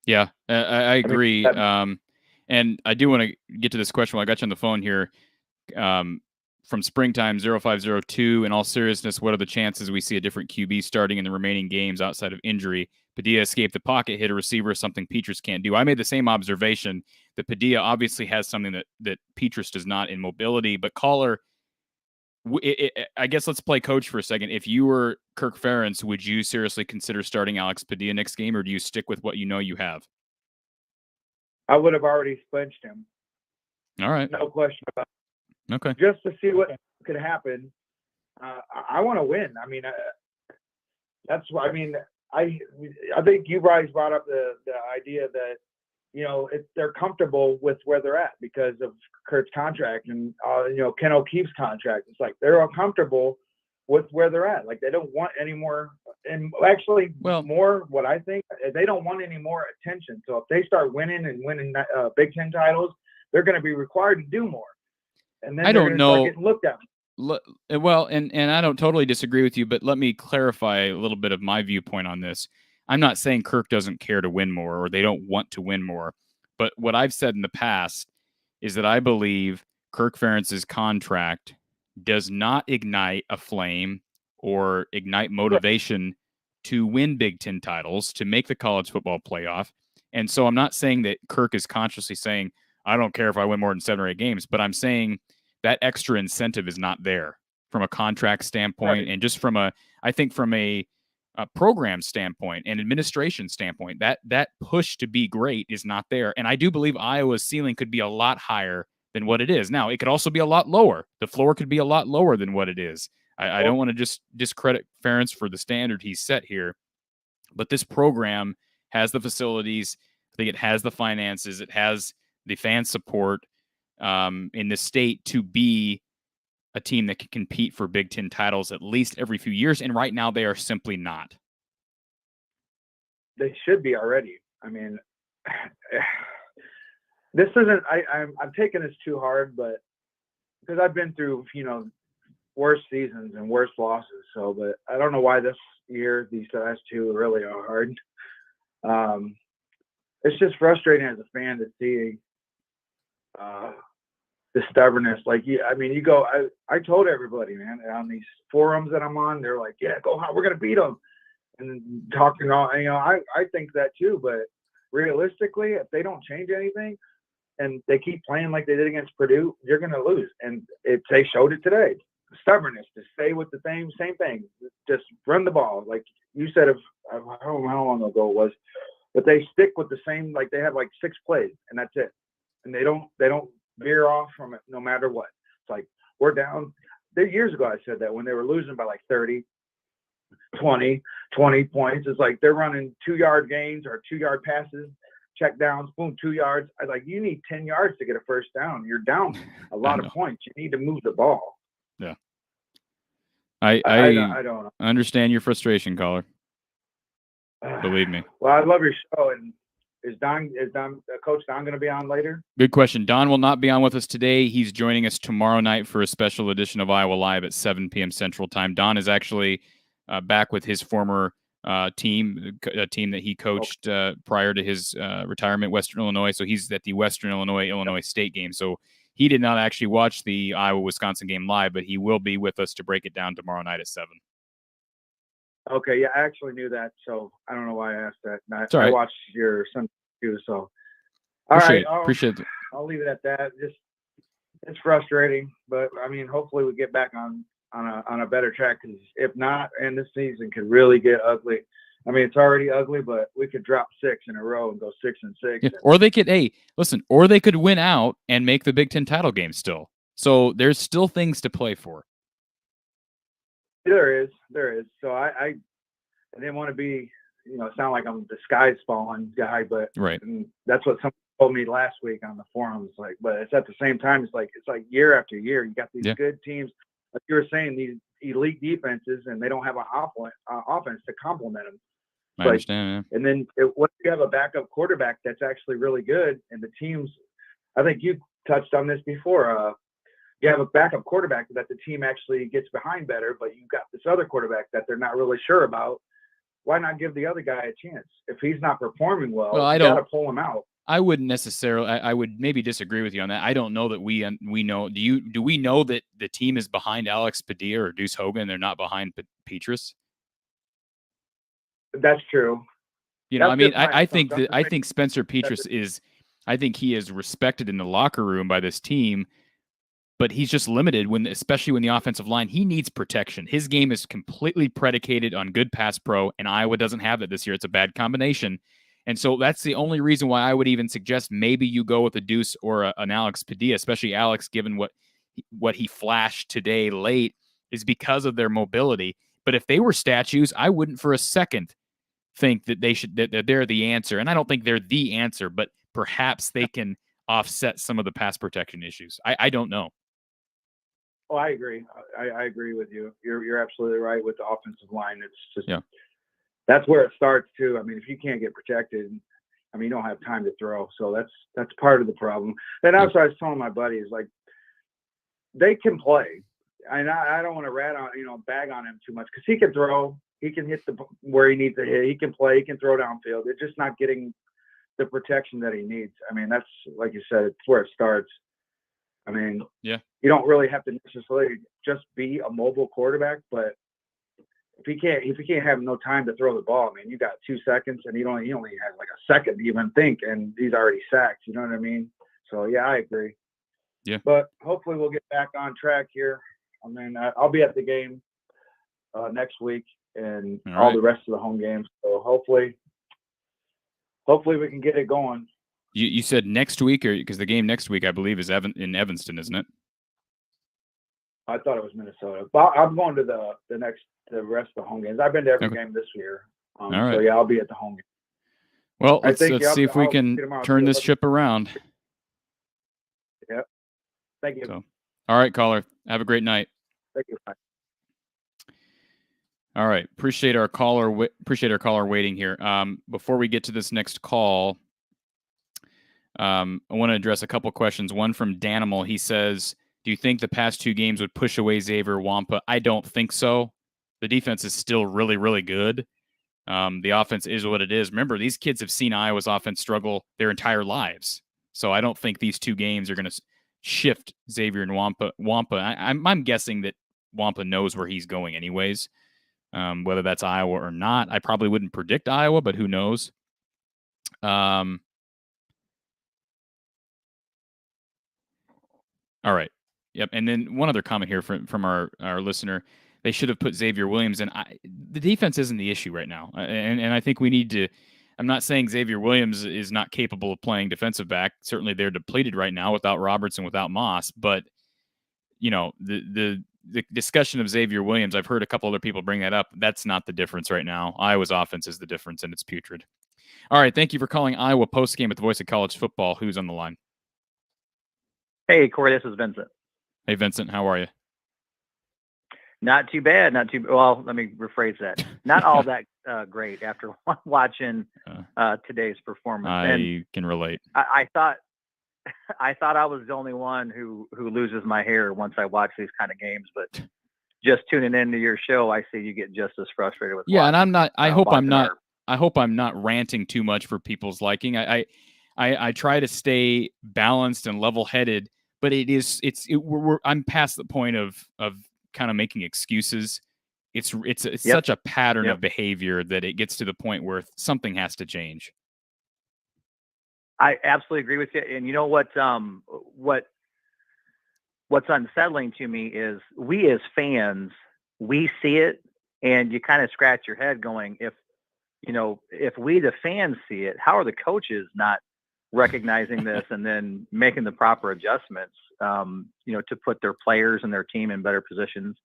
Yeah, I agree. mean, And I do want to get to this question while I got you on the phone here. From Springtime 0502, in all seriousness, what are the chances we see a different QB starting in the remaining games outside of injury? Padilla escaped the pocket, hit a receiver, something Petrus can't do. I made the same observation that Padilla obviously has something that Petrus does not in mobility. But caller, I guess let's play coach for a second. If you were Kirk Ferentz, would you seriously consider starting Alex Padilla next game, or do you stick with what you know you have? I would have already benched him. All right. No question about it. Okay. Just to see what could happen. I want to win. I mean, that's why. I mean, I think you guys brought up the idea that, you know, they're comfortable with where they're at because of Kurt's contract and, you know, Ken O'Keefe's contract. It's like they're uncomfortable with where they're at. Like they don't want any more. And actually, more what I think, they don't want any more attention. So if they start winning Big Ten titles, they're going to be required to do more. And then I don't know. start getting looked at. Well, and I don't totally disagree with you, but let me clarify a little bit of my viewpoint on this. I'm not saying Kirk doesn't care to win more or they don't want to win more, but what I've said in the past is that I believe Kirk Ferentz's contract does not ignite a flame or ignite motivation to win Big Ten titles, to make the college football playoff. And so I'm not saying that Kirk is consciously saying, I don't care if I win more than 7 or 8 games, but I'm saying that extra incentive is not there from a contract standpoint, and just from a program standpoint and administration standpoint, that push to be great is not there. And I do believe Iowa's ceiling could be a lot higher than what it is. Now, it could also be a lot lower. The floor could be a lot lower than what it is. I don't want to just discredit Ferentz for the standard he's set here, but this program has the facilities. I think it has the finances. It has the fan support in the state to be a team that can compete for Big Ten titles at least every few years. And right now they are simply not. They should be already. I mean, this isn't, I'm taking this too hard, but because I've been through, you know, worse seasons and worse losses. So, but I don't know why this year, these last two really are hard. It's just frustrating as a fan to see the stubbornness. Like, I mean, you go, I told everybody, man, on these forums that I'm on, they're like, yeah, go hard, we're going to beat them. And talking all, you know, I think that too, but realistically, if they don't change anything and they keep playing like they did against Purdue, you're going to lose. And they showed it today. Stubbornness to stay with the same thing. Just run the ball. Like you said, I don't know how long ago it was, but they stick with the same, like they have like 6 plays and that's it. And they don't veer off from it no matter what. It's like, we're down. Years ago, I said that when they were losing by like 30, 20 points, it's like they're running 2-yard gains or 2-yard passes, check downs, boom, 2 yards. I was like, you need 10 yards to get a first down. You're down a lot of points. You need to move the ball. Yeah. I don't know. I understand your frustration, caller. Believe me. Well, I love your show. And is Coach Don going to be on later? Good question. Don will not be on with us today. He's joining us tomorrow night for a special edition of Iowa Live at 7 p.m. Central Time. Don is actually back with his former team, a team that he coached prior to his retirement, Western Illinois. So he's at the Western Illinois State game. So he did not actually watch the Iowa-Wisconsin game live, but he will be with us to break it down tomorrow night at 7. Okay, yeah, I actually knew that, so I don't know why I asked that. I watched your son too, so appreciate it. I'll leave it at that. It's frustrating, but I mean, hopefully we get back on a better track. Because if not, and this season could really get ugly. I mean, it's already ugly, but we could drop 6 in a row and go 6-6. Yeah. Or they could, or they could win out and make the Big Ten title game still. So there's still things to play for. There is. So I didn't want to be, sound like I'm the sky's falling guy, but right. That's what someone told me last week on the forums. Like, but it's at the same time, it's like year after year, you got these good teams, like you were saying, these elite defenses, and they don't have an offense to complement them. I understand. Yeah. And then what if you have a backup quarterback that's actually really good, and the teams, I think you touched on this before. You have a backup quarterback that the team actually gets behind better, but you've got this other quarterback that they're not really sure about. Why not give the other guy a chance? If he's not performing well, you got to pull him out. I wouldn't necessarily. I would maybe disagree with you on that. I don't know that we know. Do we know that the team is behind Alex Padilla or Deuce Hogan? They're not behind Petrus. That's true. You know, I mean, I think Spencer Petrus is. I think he is respected in the locker room by this team, but he's just limited especially when the offensive line. He needs protection. His game is completely predicated on good pass pro, and Iowa doesn't have that this year. It's a bad combination. And so that's the only reason why I would even suggest maybe you go with a Deuce or an Alex Padilla, especially Alex, given what he flashed today late, is because of their mobility. But if they were statues, I wouldn't for a second think that that they're the answer. And I don't think they're the answer, but perhaps they can offset some of the pass protection issues. I don't know. Oh, I agree. I agree with you. You're absolutely right with the offensive line. It's just that's where it starts too. I mean, if you can't get protected, I mean, you don't have time to throw. So that's part of the problem. And also, I was telling my buddies, like, they can play. And I don't want to bag on him too much because he can throw. He can hit where he needs to hit. He can play. He can throw downfield. It's just not getting the protection that he needs. I mean, that's, like you said, it's where it starts. I mean, you don't really have to necessarily just be a mobile quarterback, but if he can't have no time to throw the ball, I mean, you got 2 seconds and he only has like a second to even think, and he's already sacked. You know what I mean? So yeah, I agree. Yeah. But hopefully we'll get back on track here. I mean, I'll be at the game next week and all the rest of the home games. So hopefully we can get it going. You said next week, or because the game next week I believe is in Evanston, isn't it? I thought it was Minnesota. But I'm going to the rest of the home games. I've been to every game this year. All right. So yeah, I'll be at the home game. Well, let's see if we can turn this ship around. Yep. Thank you. So, all right, caller. Have a great night. Thank you. Bye. All right. Appreciate our caller waiting here. Before we get to this next call, I want to address a couple questions. One from Danimal. He says, do you think the past 2 games would push away Xavier Wampa? I don't think so. The defense is still really, really good. The offense is what it is. Remember, these kids have seen Iowa's offense struggle their entire lives. So I don't think these 2 games are going to shift Xavier and Wampa. I'm guessing that Wampa knows where he's going anyways, whether that's Iowa or not. I probably wouldn't predict Iowa, but who knows? All right. Yep. And then one other comment here from our listener. They should have put Xavier Williams in. The defense isn't the issue right now. And I think we need to – I'm not saying Xavier Williams is not capable of playing defensive back. Certainly they're depleted right now without Roberts and without Moss. But, you know, the discussion of Xavier Williams, I've heard a couple other people bring that up. That's not the difference right now. Iowa's offense is the difference, and it's putrid. All right. Thank you for calling Iowa Postgame at the Voice of College Football. Who's on the line? Hey, Cory, this is Vincent. Hey, Vincent, how are you? Not too bad. Well, let me rephrase that. Not all that great after watching today's performance. I can relate. I thought I was the only one who loses my hair once I watch these kind of games, but just tuning into your show, I see you get just as frustrated with. Yeah, and I'm not. I hope I'm not ranting too much for people's liking. I try to stay balanced and level-headed. But I'm past the point of kind of making excuses. It's such a pattern of behavior that it gets to the point where something has to change. I absolutely agree with you. And you know what's unsettling to me is we as fans, we see it and you kind of scratch your head going, if we the fans see it, how are the coaches not recognizing this and then making the proper adjustments, to put their players and their team in better positions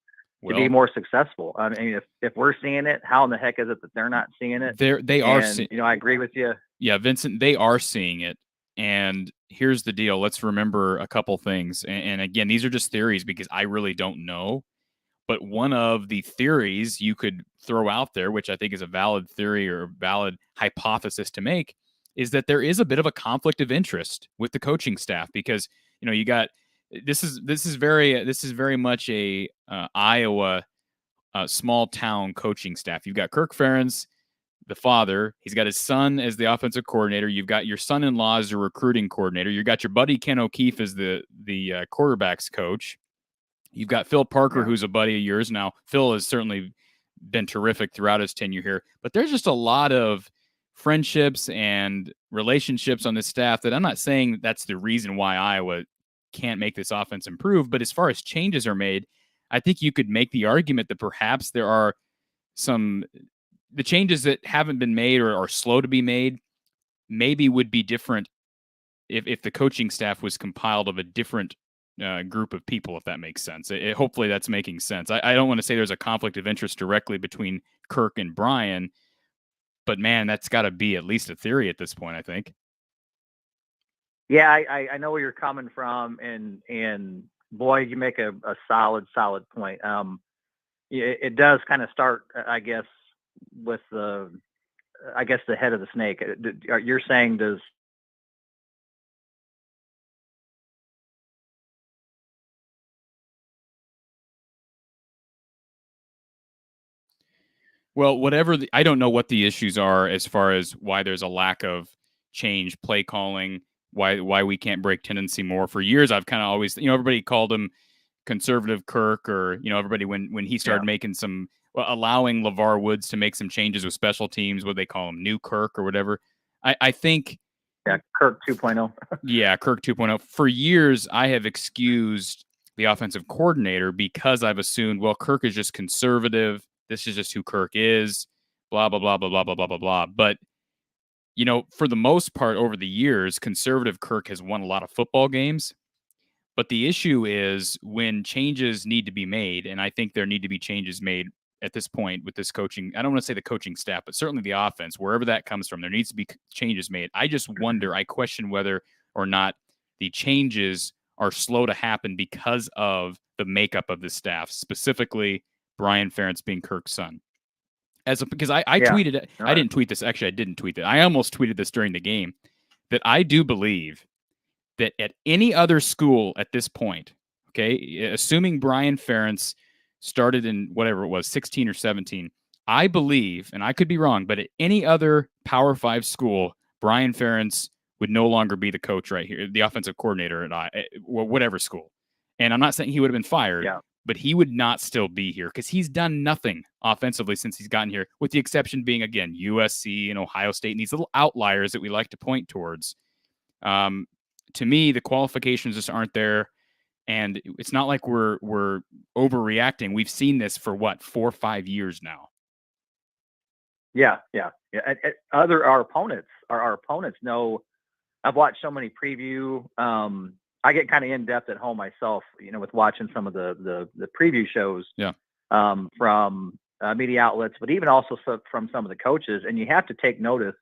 to be more successful? I mean, if we're seeing it, how in the heck is it that they're not seeing it? They are seeing. I agree with you. Yeah, Vincent, they are seeing it. And here's the deal. Let's remember a couple things. And again, these are just theories because I really don't know. But one of the theories you could throw out there, which I think is a valid theory or a valid hypothesis to make, is that there is a bit of a conflict of interest with the coaching staff because you got this is very much a Iowa small town coaching staff. You've got Kirk Ferentz, the father. He's got his son as the offensive coordinator. You've got your son-in-law as the recruiting coordinator. You've got your buddy Ken O'Keefe as the quarterbacks coach. You've got Phil Parker, who's a buddy of yours. Now, Phil has certainly been terrific throughout his tenure here, but there's just a lot of friendships and relationships on this staff that I'm not saying that's the reason why Iowa can't make this offense improve. But as far as changes are made, I think you could make the argument that perhaps there are the changes that haven't been made or are slow to be made maybe would be different if the coaching staff was compiled of a different group of people, if that makes sense. Hopefully that's making sense. I don't want to say there's a conflict of interest directly between Kirk and Brian, but man, that's got to be at least a theory at this point, I think. Yeah, I know where you're coming from, and boy, you make a solid point. It does kind of start, I guess, with the head of the snake. You're saying does Well, I don't know what the issues are as far as why there's a lack of change, play calling, why we can't break tendency more. For years, I've kind of always, everybody called him conservative Kirk, or everybody when he started making allowing LeVar Woods to make some changes with special teams, what they call him, new Kirk or whatever. I think Kirk 2.0. Yeah, Kirk 2.0. For years, I have excused the offensive coordinator because I've assumed, well, Kirk is just conservative. This is just who Kirk is, blah, blah, blah, blah, blah, blah, blah, blah, blah. But, for the most part over the years, conservative Kirk has won a lot of football games. But the issue is when changes need to be made, and I think there need to be changes made at this point with this coaching. I don't want to say the coaching staff, but certainly the offense, wherever that comes from, there needs to be changes made. I just wonder, I question whether or not the changes are slow to happen because of the makeup of the staff, specifically Brian Ferentz being Kirk's son. Because I tweeted it. I didn't tweet this. Actually, I didn't tweet it. I almost tweeted this during the game, that I do believe that at any other school at this point, okay, assuming Brian Ferentz started in whatever it was, 16 or 17, I believe, and I could be wrong, but at any other Power 5 school, Brian Ferentz would no longer be the coach right here, the offensive coordinator at whatever school. And I'm not saying he would have been fired, but he would not still be here because he's done nothing offensively since he's gotten here, with the exception being, again, USC and Ohio State and these little outliers that we like to point towards. To me, the qualifications just aren't there. And it's not like we're overreacting. We've seen this for 4 or 5 years now. Yeah. Our opponents know. I've watched so many preview. I get kind of in depth at home myself, with watching some of the preview shows. Yeah. From media outlets, but even also from some of the coaches. And you have to take notice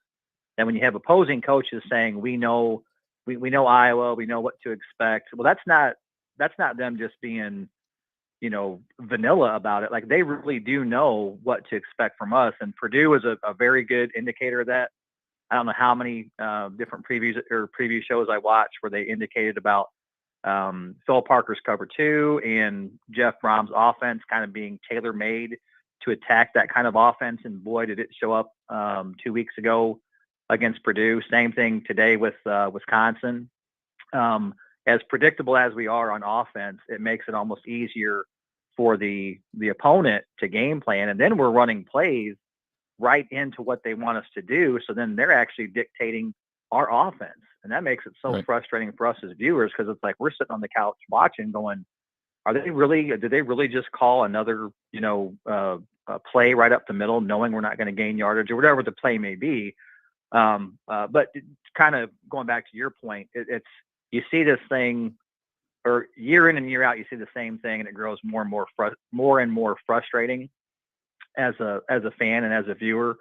that when you have opposing coaches saying, we know Iowa, we know what to expect. Well, that's not them just being, vanilla about it. Like, they really do know what to expect from us. And Purdue is a very good indicator of that. I don't know how many different preview shows I watched where they indicated about Phil Parker's cover 2 and Jeff Brom's offense kind of being tailor-made to attack that kind of offense. And boy, did it show up 2 weeks ago against Purdue. Same thing today with Wisconsin. As predictable as we are on offense, it makes it almost easier for the opponent to game plan. And then we're running plays right into what they want us to do. So then they're actually dictating our offense. And that makes it so frustrating for us as viewers, because it's like we're sitting on the couch watching going, did they really just call another, play right up the middle, knowing we're not going to gain yardage or whatever the play may be. But kind of going back to your point, it's you see this thing, or year in and year out, you see the same thing, and it grows more and more frustrating as a fan and as a viewer.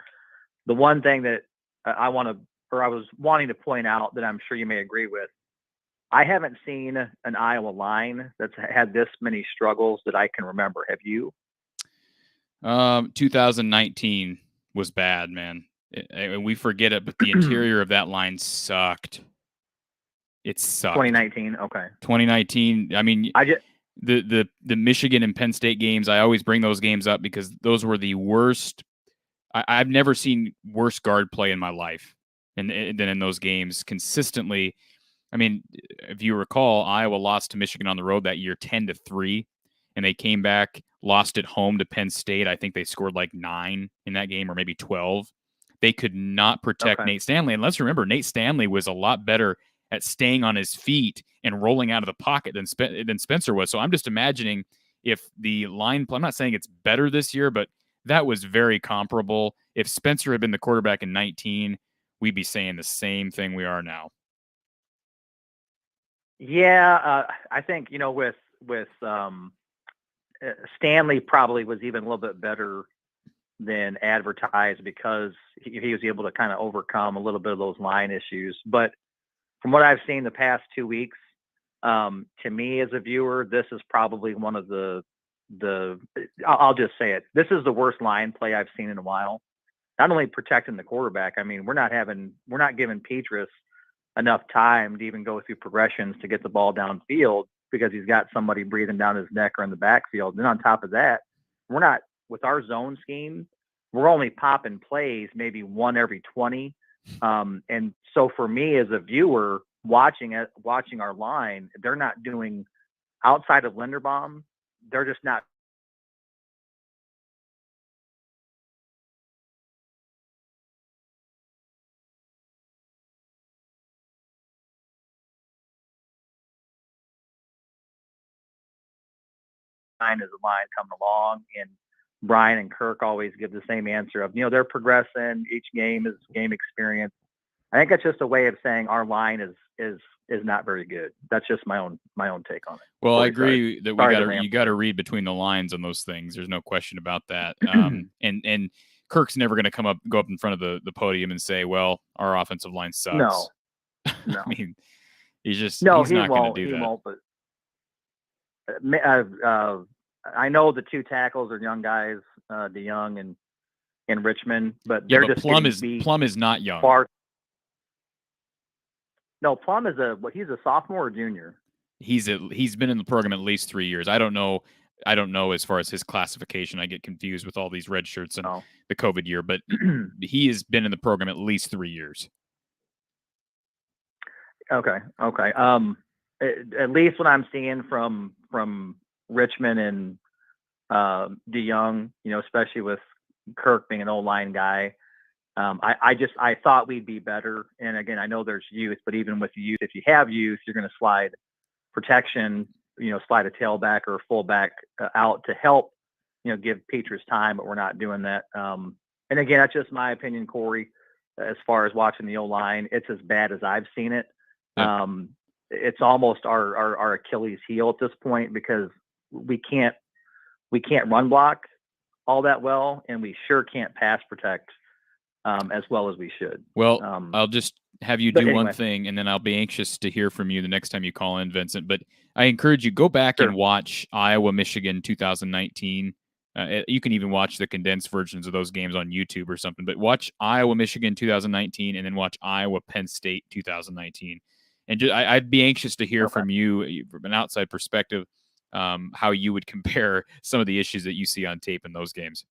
The one thing that I was wanting to point out that I'm sure you may agree with, I haven't seen an Iowa line that's had this many struggles that I can remember. Have you? 2019 was bad, man. We forget it, but the interior of that line sucked. It sucked. 2019. Okay. 2019. I mean, the Michigan and Penn State games, I always bring those games up because those were the worst. I've never seen worse guard play in my life than in those games consistently. I mean, if you recall, Iowa lost to Michigan on the road that year 10-3, and they came back, lost at home to Penn State. I think they scored like 9 in that game or maybe 12. They could not protect Nate Stanley. And let's remember, Nate Stanley was a lot better at staying on his feet and rolling out of the pocket than Spencer was. So I'm just imagining if the line play, I'm not saying it's better this year, but that was very comparable. If Spencer had been the quarterback in 19, we'd be saying the same thing we are now. Yeah, I think, with Stanley probably was even a little bit better than advertised because he was able to kind of overcome a little bit of those line issues. But from what I've seen the past 2 weeks, to me as a viewer, this is probably one of I'll just say it. This is the worst line play I've seen in a while. Not only protecting the quarterback, I mean, we're not giving Petrus enough time to even go through progressions to get the ball downfield because he's got somebody breathing down his neck or in the backfield. And on top of that, we're not, with our zone scheme, we're only popping plays maybe 1 every 20. And so for me as a viewer watching our line, they're not doing, outside of Linderbaum, they're just not. As a line coming along, and Brian and Kirk always give the same answer of, they're progressing. Each game is game experience. I think that's just a way of saying our line is not very good. That's just my own take on it. Well, I agree that you got to read between the lines on those things. There's no question about that. And Kirk's never going to go up in front of the podium and say, "Well, our offensive line sucks." No. I mean, he's not going to do that. He won't. But I know the 2 tackles are young guys, DeYoung and Richmond, but they're just Plum is not young. No, Plum is he's a sophomore or junior. He's been in the program at least 3 years. I don't know as far as his classification. I get confused with all these red shirts and the COVID year, but he has been in the program at least 3 years. Okay. At least what I'm seeing from Richmond and DeYoung, especially with Kirk being an O-line guy, I thought we'd be better. And again, I know there's youth, but even with youth, if you have youth, you're going to slide protection, slide a tailback or a fullback out to help, give Petrus time, but we're not doing that. And again, that's just my opinion, Cory, as far as watching the O-line. It's as bad as I've seen it. Yeah. It's almost our Achilles heel at this point because we can't run block all that well, and we sure can't pass protect as well as we should. Well, I'll just have you do one thing, and then I'll be anxious to hear from you the next time you call in, Vincent. But I encourage you, go back and watch Iowa, Michigan 2019. You can even watch the condensed versions of those games on YouTube or something. But watch Iowa, Michigan 2019, and then watch Iowa, Penn State 2019. And I'd be anxious to hear from you from an outside perspective how you would compare some of the issues that you see on tape in those games.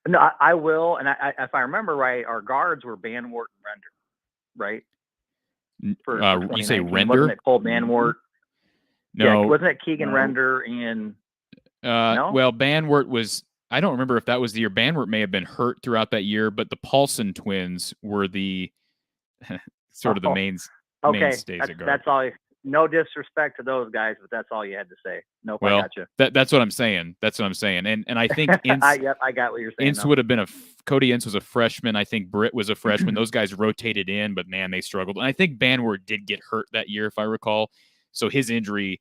No, I will. And if I remember right, our guards were Banwart and Render, right? You say Render? Wasn't it Cole Banwart? No. Yeah, wasn't it Keegan Render and no? Well, Banwart was, I don't remember if that was the year. Banwart may have been hurt throughout that year, but the Paulson twins were the sort of the mainstays at guard. That's all. No disrespect to those guys, but that's all you had to say. Nope, well, I got you. That's what I'm saying. And I think Yep, I got what you're saying. Ince would have been Cody Ince was a freshman. I think Britt was a freshman. Those guys rotated in, but man, they struggled. And I think Banwart did get hurt that year, if I recall. So his injury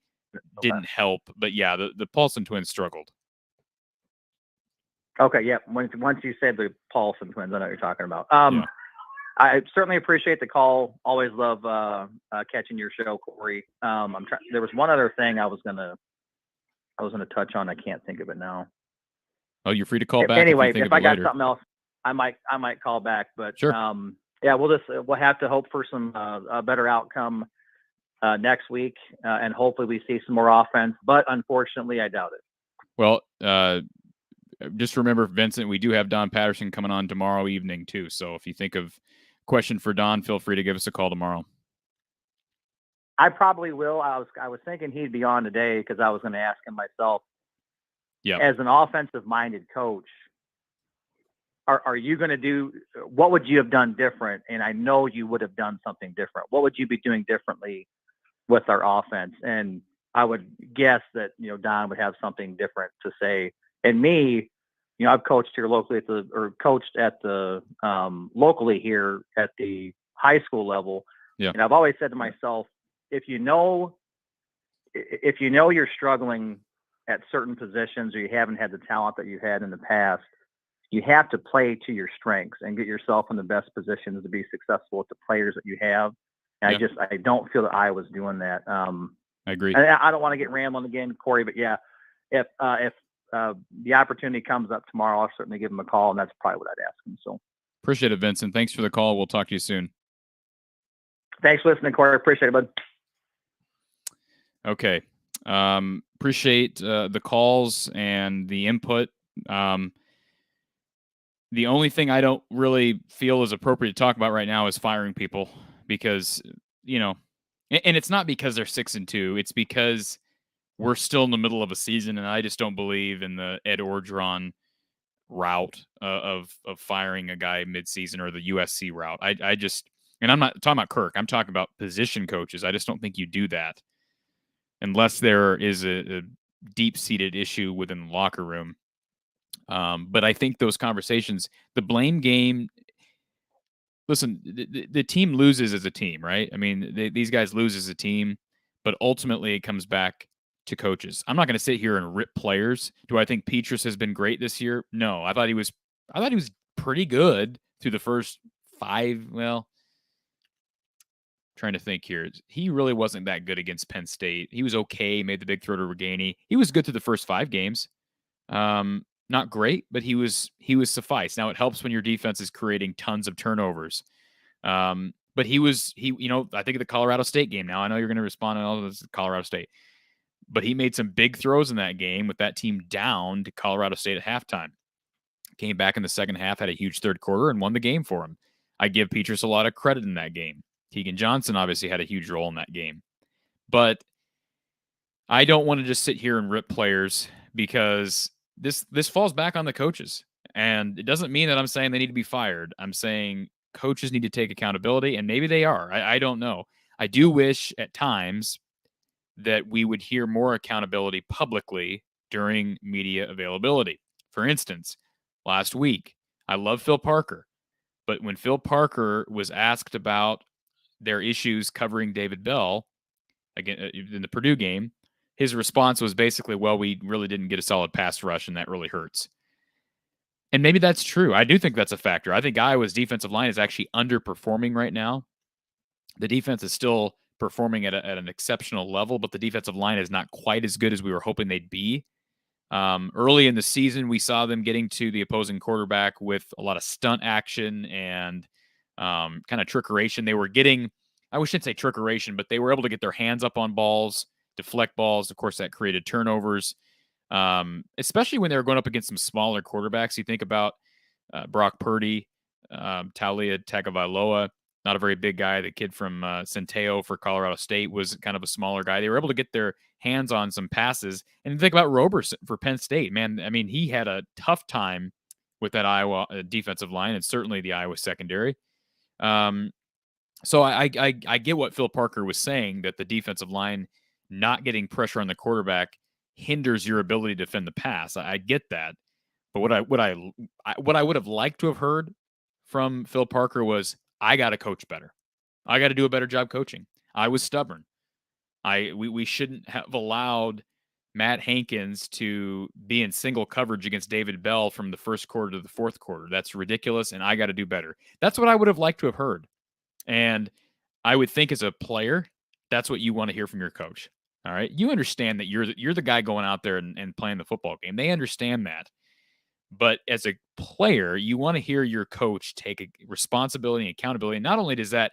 didn't help. But yeah, the Paulson twins struggled. Okay, yeah. Once you said the Paulson twins, I know what you're talking about. I certainly appreciate the call. Always love catching your show, Cory. There was one other thing I was gonna touch on. I can't think of it now. Oh, you're free to call back. Anyway, if I got something else, I might call back. But sure. Yeah, we'll have to hope for some a better outcome next week, and hopefully we see some more offense. But unfortunately, I doubt it. Well, just remember, Vincent, we do have Don Patterson coming on tomorrow evening too. So if you think of a question for Don, feel free to give us a call tomorrow. I probably will. I was thinking he'd be on today because I was going to ask him myself. Yeah. As an offensive-minded coach, are you going to do? What would you have done different? And I know you would have done something different. What would you be doing differently with our offense? And I would guess that Don would have something different to say. And me, I've coached here locally locally here at the high school level. Yeah. And I've always said to myself, if you know you're struggling at certain positions or you haven't had the talent that you had in the past, you have to play to your strengths and get yourself in the best positions to be successful with the players that you have. And Yeah. I don't feel that I was doing that. I agree. I don't want to get rambling again, Cory, but yeah, if the opportunity comes up tomorrow, I'll certainly give him a call, and that's probably what I'd ask him. So appreciate it, Vincent. Thanks for the call. We'll talk to you soon. Thanks for listening, Cory. Appreciate it, bud. Okay. Appreciate the calls and the input. The only thing I don't really feel is appropriate to talk about right now is firing people because, and it's not because they're 6-2. It's because we're still in the middle of a season, and I just don't believe in the Ed Orgeron route of firing a guy midseason or the USC route. I just, and I'm not talking about Kirk. I'm talking about position coaches. I just don't think you do that unless there is a deep-seated issue within the locker room. But I think those conversations, the blame game, listen, the team loses as a team, right? I mean, these guys lose as a team, but ultimately it comes back to coaches. I'm not going to sit here and rip players. Do I think Petrus has been great this year? No, I thought he was pretty good through the first 5. Well, trying to think here. He really wasn't that good against Penn State. He was okay, made the big throw to Reganey. He was good through the first 5 games. Not great, but he was suffice. Now it helps when your defense is creating tons of turnovers. But he I think of the Colorado State game. Now I know you're going to respond to all this Colorado State, but he made some big throws in that game with that team down to Colorado State at halftime. Came back in the second half, had a huge third quarter, and won the game for him. I give Petrus a lot of credit in that game. Keegan Johnson obviously had a huge role in that game. But I don't want to just sit here and rip players because this falls back on the coaches. And it doesn't mean that I'm saying they need to be fired. I'm saying coaches need to take accountability, and maybe they are. I don't know. I do wish at times that we would hear more accountability publicly during media availability. For instance, last week, I love Phil Parker, but when Phil Parker was asked about their issues covering David Bell again in the Purdue game, his response was basically, well, we really didn't get a solid pass rush, and that really hurts. And maybe that's true. I do think that's a factor. I think Iowa's defensive line is actually underperforming right now. The defense is still performing at an exceptional level, but the defensive line is not quite as good as we were hoping they'd be. Early in the season, we saw them getting to the opposing quarterback with a lot of stunt action and kind of trickeration. They were getting, I shouldn't say trickeration, but they were able to get their hands up on balls, deflect balls. Of course, that created turnovers, especially when they were going up against some smaller quarterbacks. You think about Brock Purdy, Taulia Tagovailoa, not a very big guy. The kid from Centeo for Colorado State was kind of a smaller guy. They were able to get their hands on some passes. And think about Roberson for Penn State. Man, I mean, he had a tough time with that Iowa defensive line and certainly the Iowa secondary. So I get what Phil Parker was saying, that the defensive line not getting pressure on the quarterback hinders your ability to defend the pass. I get that. But what I would have liked to have heard from Phil Parker was, I got to coach better. I got to do a better job coaching. I was stubborn. We shouldn't have allowed Matt Hankins to be in single coverage against David Bell from the first quarter to the fourth quarter. That's ridiculous, and I got to do better. That's what I would have liked to have heard. And I would think as a player, that's what you want to hear from your coach. All right. You understand that you're the guy going out there and playing the football game. They understand that. But as a player, you want to hear your coach take a responsibility and accountability. And not only does that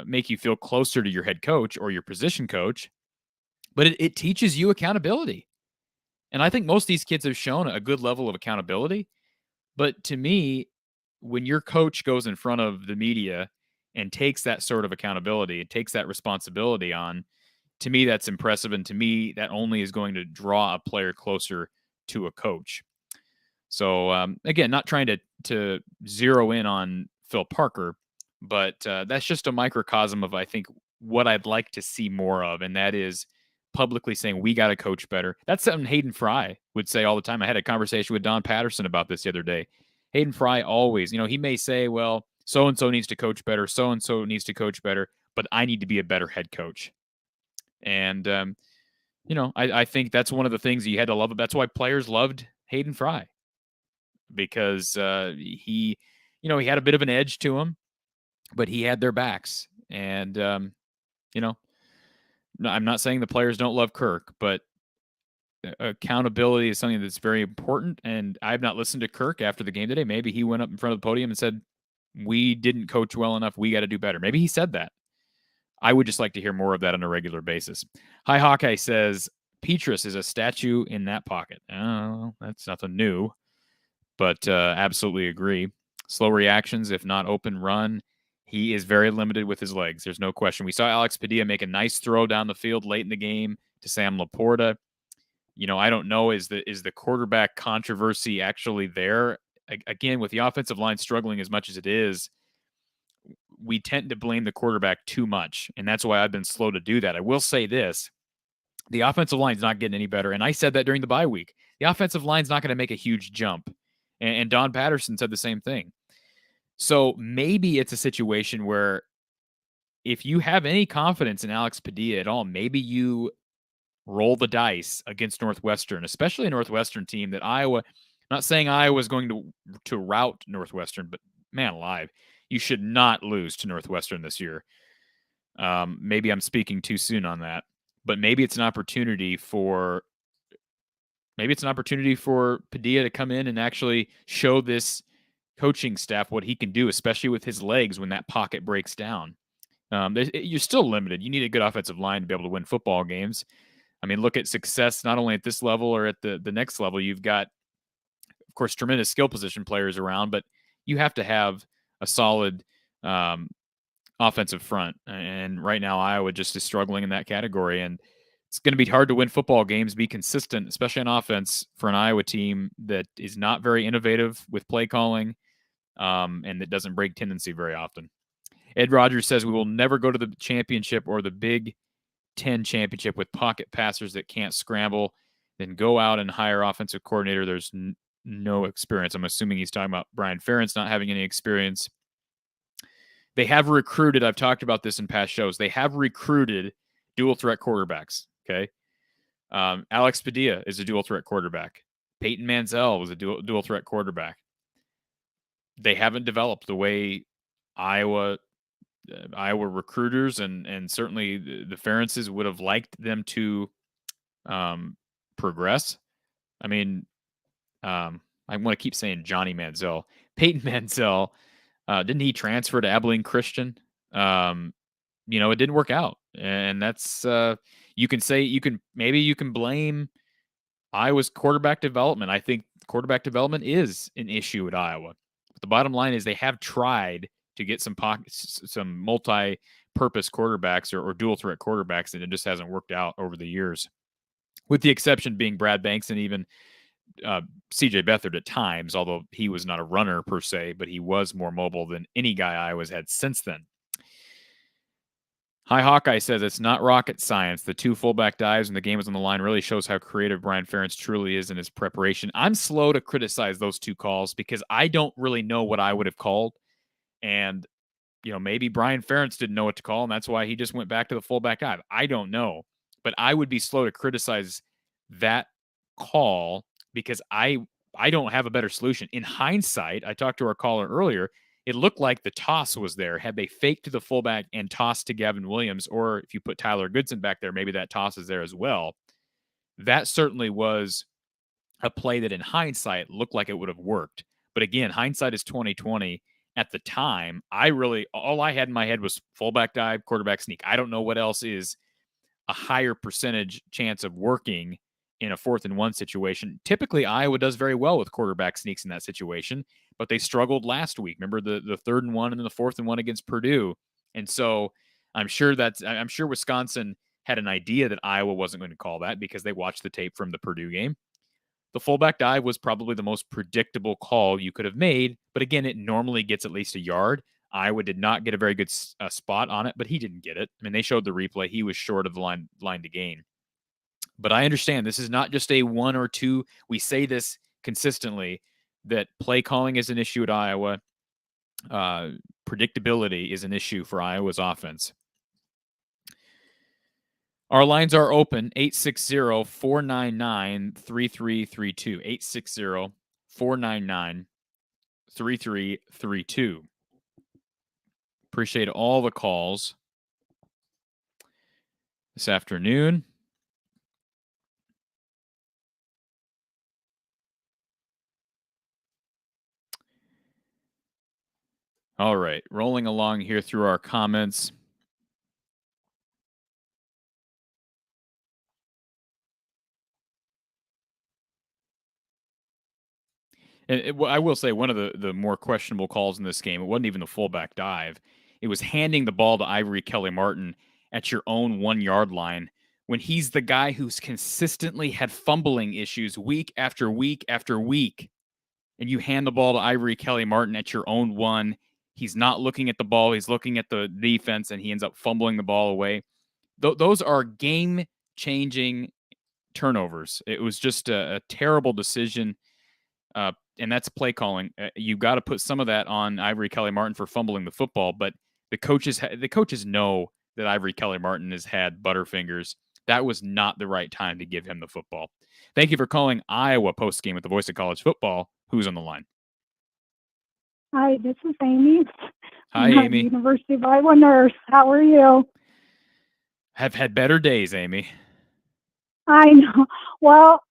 make you feel closer to your head coach or your position coach, but it teaches you accountability. And I think most of these kids have shown a good level of accountability. But to me, when your coach goes in front of the media and takes that sort of accountability, it takes that responsibility on, to me, that's impressive. And to me, that only is going to draw a player closer to a coach. So again, not trying to zero in on Phil Parker, but that's just a microcosm of, I think, what I'd like to see more of, and that is publicly saying we got to coach better. That's something Hayden Fry would say all the time. I had a conversation with Don Patterson about this the other day. Hayden Fry always, he may say, well, so and so needs to coach better, so and so needs to coach better, but I need to be a better head coach. And I think that's one of the things you had to love. That's why players loved Hayden Fry. Because he had a bit of an edge to him, but he had their backs. And, I'm not saying the players don't love Kirk, but accountability is something that's very important. And I've not listened to Kirk after the game today. Maybe he went up in front of the podium and said, we didn't coach well enough. We got to do better. Maybe he said that. I would just like to hear more of that on a regular basis. Hi Hawkeye says, Petrus is a statue in that pocket. Oh, that's nothing new. But absolutely agree. Slow reactions, if not open run. He is very limited with his legs. There's no question. We saw Alex Padilla make a nice throw down the field late in the game to Sam Laporta. I don't know, is the quarterback controversy actually there? Again, with the offensive line struggling as much as it is, we tend to blame the quarterback too much, and that's why I've been slow to do that. I will say this. The offensive line's not getting any better, and I said that during the bye week. The offensive line's not going to make a huge jump. And Don Patterson said the same thing. So maybe it's a situation where if you have any confidence in Alex Padilla at all, maybe you roll the dice against Northwestern, especially a Northwestern team that Iowa, I'm not saying Iowa's going to rout Northwestern, but man alive, you should not lose to Northwestern this year. Maybe I'm speaking too soon on that, but maybe it's an opportunity for Padilla to come in and actually show this coaching staff what he can do, especially with his legs when that pocket breaks down. You're still limited. You need a good offensive line to be able to win football games. I mean, look at success not only at this level or at the next level. You've got, of course, tremendous skill position players around, but you have to have a solid offensive front. And right now, Iowa just is struggling in that category. And it's going to be hard to win football games, be consistent, especially on offense for an Iowa team that is not very innovative with play calling and that doesn't break tendency very often. Ed Rogers says we will never go to the championship or the Big Ten championship with pocket passers that can't scramble, then go out and hire offensive coordinator. There's no experience. I'm assuming he's talking about Brian Ferentz not having any experience. They have recruited, I've talked about this in past shows, they have recruited dual threat quarterbacks. Okay. Alex Padilla is a dual threat quarterback. Peyton Manziel was a dual threat quarterback. They haven't developed the way Iowa recruiters and certainly the Ferentzes would have liked them to progress. I mean, I want to keep saying Johnny Manziel. Peyton Manziel, didn't he transfer to Abilene Christian? It didn't work out. And that's you can blame Iowa's quarterback development. I think quarterback development is an issue at Iowa. But the bottom line is they have tried to get some multi-purpose quarterbacks or dual threat quarterbacks, and it just hasn't worked out over the years. With the exception being Brad Banks and even C.J. Beathard at times, although he was not a runner per se, but he was more mobile than any guy Iowa's had since then. Hi Hawkeye says it's not rocket science. The 2 fullback dives when the game was on the line really shows how creative Brian Ferentz truly is in his preparation. I'm slow to criticize those 2 calls because I don't really know what I would have called. And, maybe Brian Ferentz didn't know what to call, and that's why he just went back to the fullback dive. I don't know. But I would be slow to criticize that call because I don't have a better solution. In hindsight, I talked to our caller earlier, it looked like the toss was there. Had they faked to the fullback and tossed to Gavin Williams, or if you put Tyler Goodson back there, maybe that toss is there as well. That certainly was a play that in hindsight looked like it would have worked. But again, hindsight is 2020. At the time, all I had in my head was fullback dive, quarterback sneak. I don't know what else is a higher percentage chance of working in a 4th and 1 situation. Typically, Iowa does very well with quarterback sneaks in that situation, but they struggled last week. Remember the 3rd and 1 and then the 4th and 1 against Purdue. And so I'm sure Wisconsin had an idea that Iowa wasn't going to call that because they watched the tape from the Purdue game. The fullback dive was probably the most predictable call you could have made, but again, it normally gets at least a yard. Iowa did not get a very good spot on it, but he didn't get it. I mean, they showed the replay. He was short of the line to gain. But I understand this is not just a 1 or 2. We say this consistently, that play calling is an issue at Iowa. Predictability is an issue for Iowa's offense. Our lines are open, 860-499-3332. 860-499-3332. Appreciate all the calls this afternoon. All right, rolling along here through our comments. And I will say one of the more questionable calls in this game, it wasn't even the fullback dive. It was handing the ball to Ivory Kelly-Martin at your own 1-yard line when he's the guy who's consistently had fumbling issues week after week after week. And you hand the ball to Ivory Kelly-Martin at your own 1. He's not looking at the ball. He's looking at the defense, and he ends up fumbling the ball away. Those are game-changing turnovers. It was just a terrible decision. And that's play calling. You got to put some of that on Ivory Kelly-Martin for fumbling the football, but the coaches know that Ivory Kelly-Martin has had butterfingers. That was not the right time to give him the football. Thank you for calling Iowa Postgame with the voice of college football. Who's on the line? Hi, this is Amy. Hi, I'm Amy. University of Iowa nurse. How are you? Have had better days, Amy. I know. Well,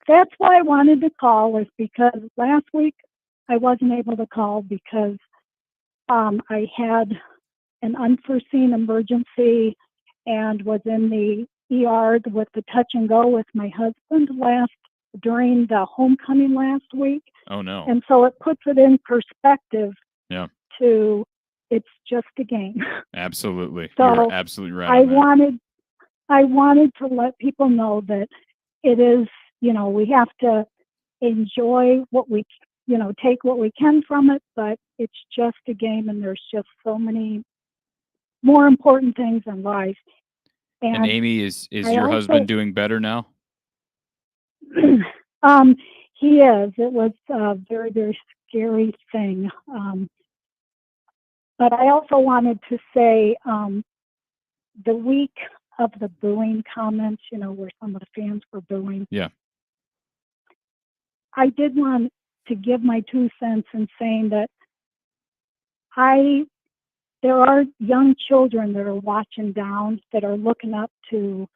that's why I wanted to call, was because last week I wasn't able to call because I had an unforeseen emergency and was in the ER with the touch and go with my husband during the homecoming last week. Oh, no. And so it puts it in perspective. Yeah. To it's just a game. Absolutely. So you're absolutely right. I wanted to let people know that it is, we have to enjoy what we, take what we can from it, but it's just a game and there's just so many more important things in life. And Amy, is your husband doing better now? He is. It was a very, very scary thing. But I also wanted to say the week of the booing comments, where some of the fans were booing. Yeah. I did want to give my 2 cents in saying that there are young children that are watching down, that are looking up to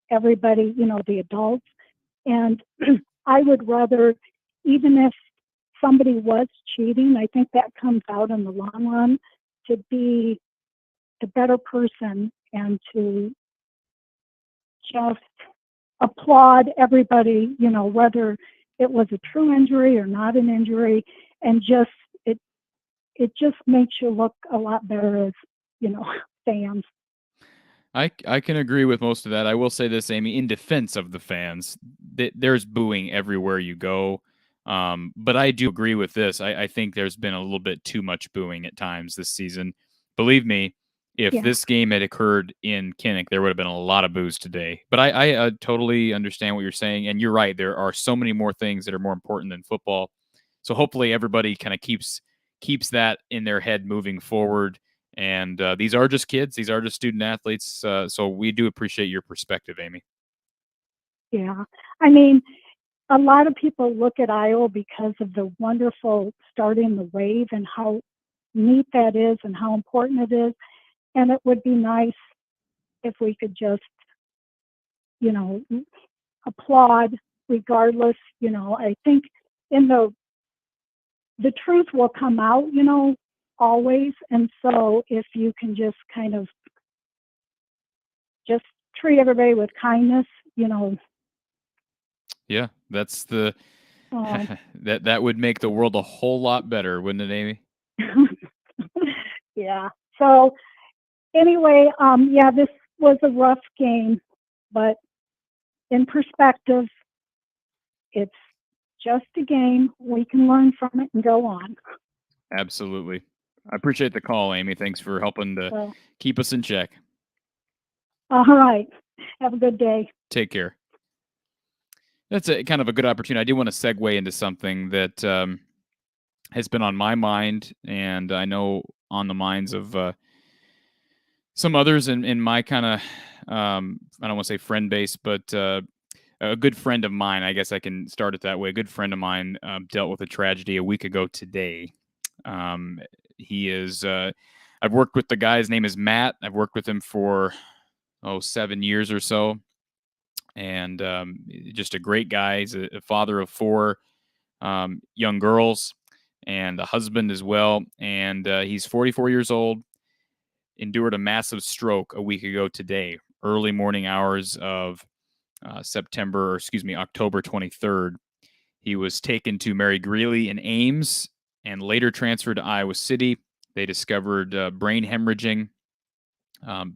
everybody, the adults. And I would rather, even if somebody was cheating, I think that comes out in the long run, to be a better person and to just applaud everybody, whether it was a true injury or not an injury, and it just makes you look a lot better as, fans. I can agree with most of that. I will say this, Amy, in defense of the fans, there's booing everywhere you go. But I do agree with this. I think there's been a little bit too much booing at times this season. Believe me, if this game had occurred in Kinnick, there would have been a lot of boos today. But I totally understand what you're saying. And you're right. There are so many more things that are more important than football. So hopefully everybody kind of keeps that in their head moving forward. And these are just kids. These are just student athletes. So we do appreciate your perspective, Amy. Yeah. I mean, a lot of people look at Iowa because of the wonderful starting the wave and how neat that is and how important it is. And it would be nice if we could just, applaud regardless, I think in the truth will come out, always. And so if you can just kind of just treat everybody with kindness, Yeah, that's the um, that would make the world a whole lot better, wouldn't it, Amy? yeah. So anyway, yeah, this was a rough game, but in perspective, it's just a game. We can learn from it and go on. Absolutely. I appreciate the call, Amy. Thanks for helping to So, keep us in check. all right. Have a good day. Take care. That's a kind of a good opportunity. I do want to segue into something that has been on my mind, and I know on the minds of some others in my kind of, I don't want to say friend base, but a good friend of mine, I guess I can start it that way. A good friend of mine dealt with a tragedy a week ago today. He is, I've worked with the guy. His name is Matt. I've worked with him for, 7 years or so. And just a great guy. He's a father of 4 young girls and a husband as well. And he's 44 years old, endured a massive stroke a week ago today, early morning hours of October 23rd. He was taken to Mary Greeley in Ames and later transferred to Iowa City. They discovered brain hemorrhaging.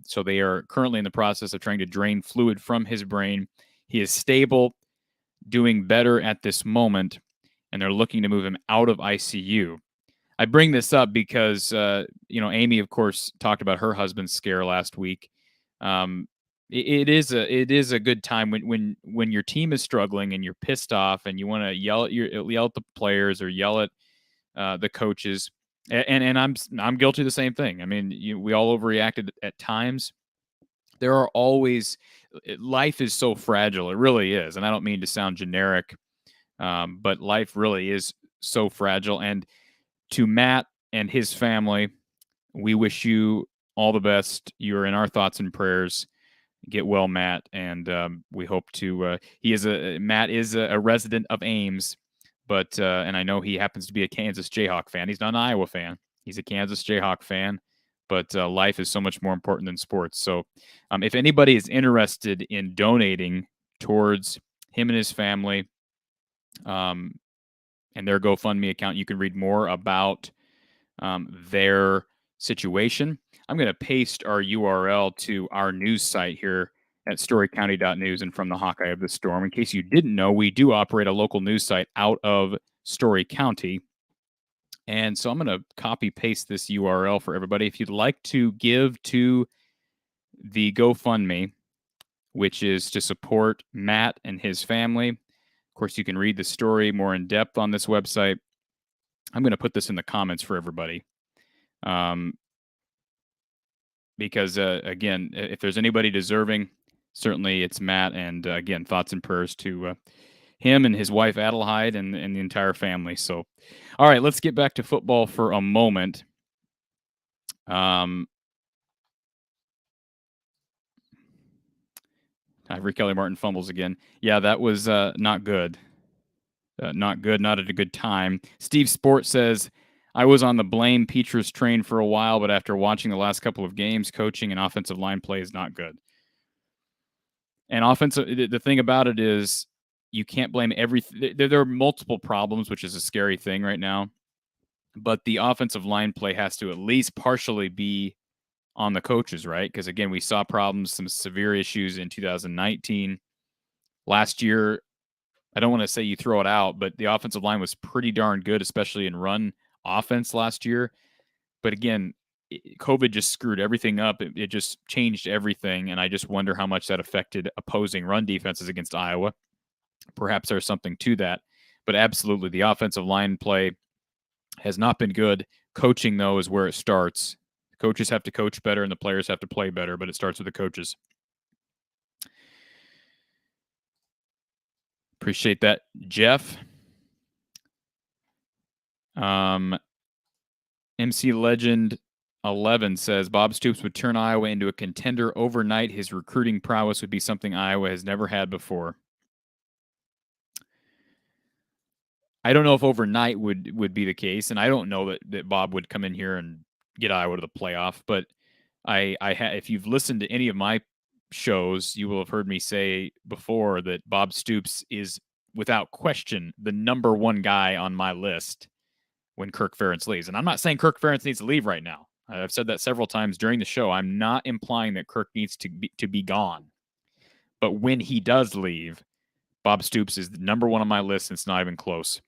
So they are currently in the process of trying to drain fluid from his brain. He is stable, doing better at this moment, and they're looking to move him out of ICU. I bring this up because, Amy, of course, talked about her husband's scare last week. It is a good time when your team is struggling and you're pissed off and you want to yell at the players or yell at the coaches. And I'm guilty of the same thing. I mean, we all overreacted at times. There are always, life is so fragile. It really is. And I don't mean to sound generic, but life really is so fragile. And to Matt and his family, we wish you all the best. You're in our thoughts and prayers. Get well, Matt. And we hope to, Matt is a resident of Ames, but, and I know he happens to be a Kansas Jayhawk fan. He's not an Iowa fan. He's a Kansas Jayhawk fan. But life is so much more important than sports. So if anybody is interested in donating towards him and his family and their GoFundMe account, you can read more about their situation. I'm going to paste our URL to our news site here at storycounty.news and From the Hawkeye of the Storm. In case you didn't know, we do operate a local news site out of Story County. And so I'm going to copy paste this URL for everybody. If you'd like to give to the GoFundMe, which is to support Matt and his family, of course, you can read the story more in depth on this website. I'm going to put this in the comments for everybody. Because, again, if there's anybody deserving, certainly it's Matt. And, again, thoughts and prayers to him and his wife Adelheid and the entire family. So, all right, let's get back to football for a moment. Ivory Kelly Martin fumbles again. Yeah, that was not good. Not good, not at a good time. Steve Sport says, I was on the blame Petrus train for a while, but after watching the last couple of games, coaching and offensive line play is not good. And the thing about it is you can't blame everything. There are multiple problems, which is a scary thing right now. But the offensive line play has to at least partially be on the coaches, right? Because, again, we saw problems, some severe issues in 2019. Last year, I don't want to say you throw it out, but the offensive line was pretty darn good, especially in run offense last year. But, again, COVID just screwed everything up. It just changed everything, and I just wonder how much that affected opposing run defenses against Iowa. Perhaps there's something to that. But absolutely, the offensive line play has not been good. Coaching, though, is where it starts. Coaches have to coach better, and the players have to play better, but it starts with the coaches. Appreciate that, Jeff. MC Legend 11 says, Bob Stoops would turn Iowa into a contender overnight. His recruiting prowess would be something Iowa has never had before. I don't know if overnight would be the case, and I don't know that Bob would come in here and get Iowa to the playoff. But if you've listened to any of my shows, you will have heard me say before that Bob Stoops is without question the number one guy on my list when Kirk Ferentz leaves. And I'm not saying Kirk Ferentz needs to leave right now. I've said that several times during the show. I'm not implying that Kirk needs to be gone. But when he does leave, Bob Stoops is the number one on my list, and it's not even close.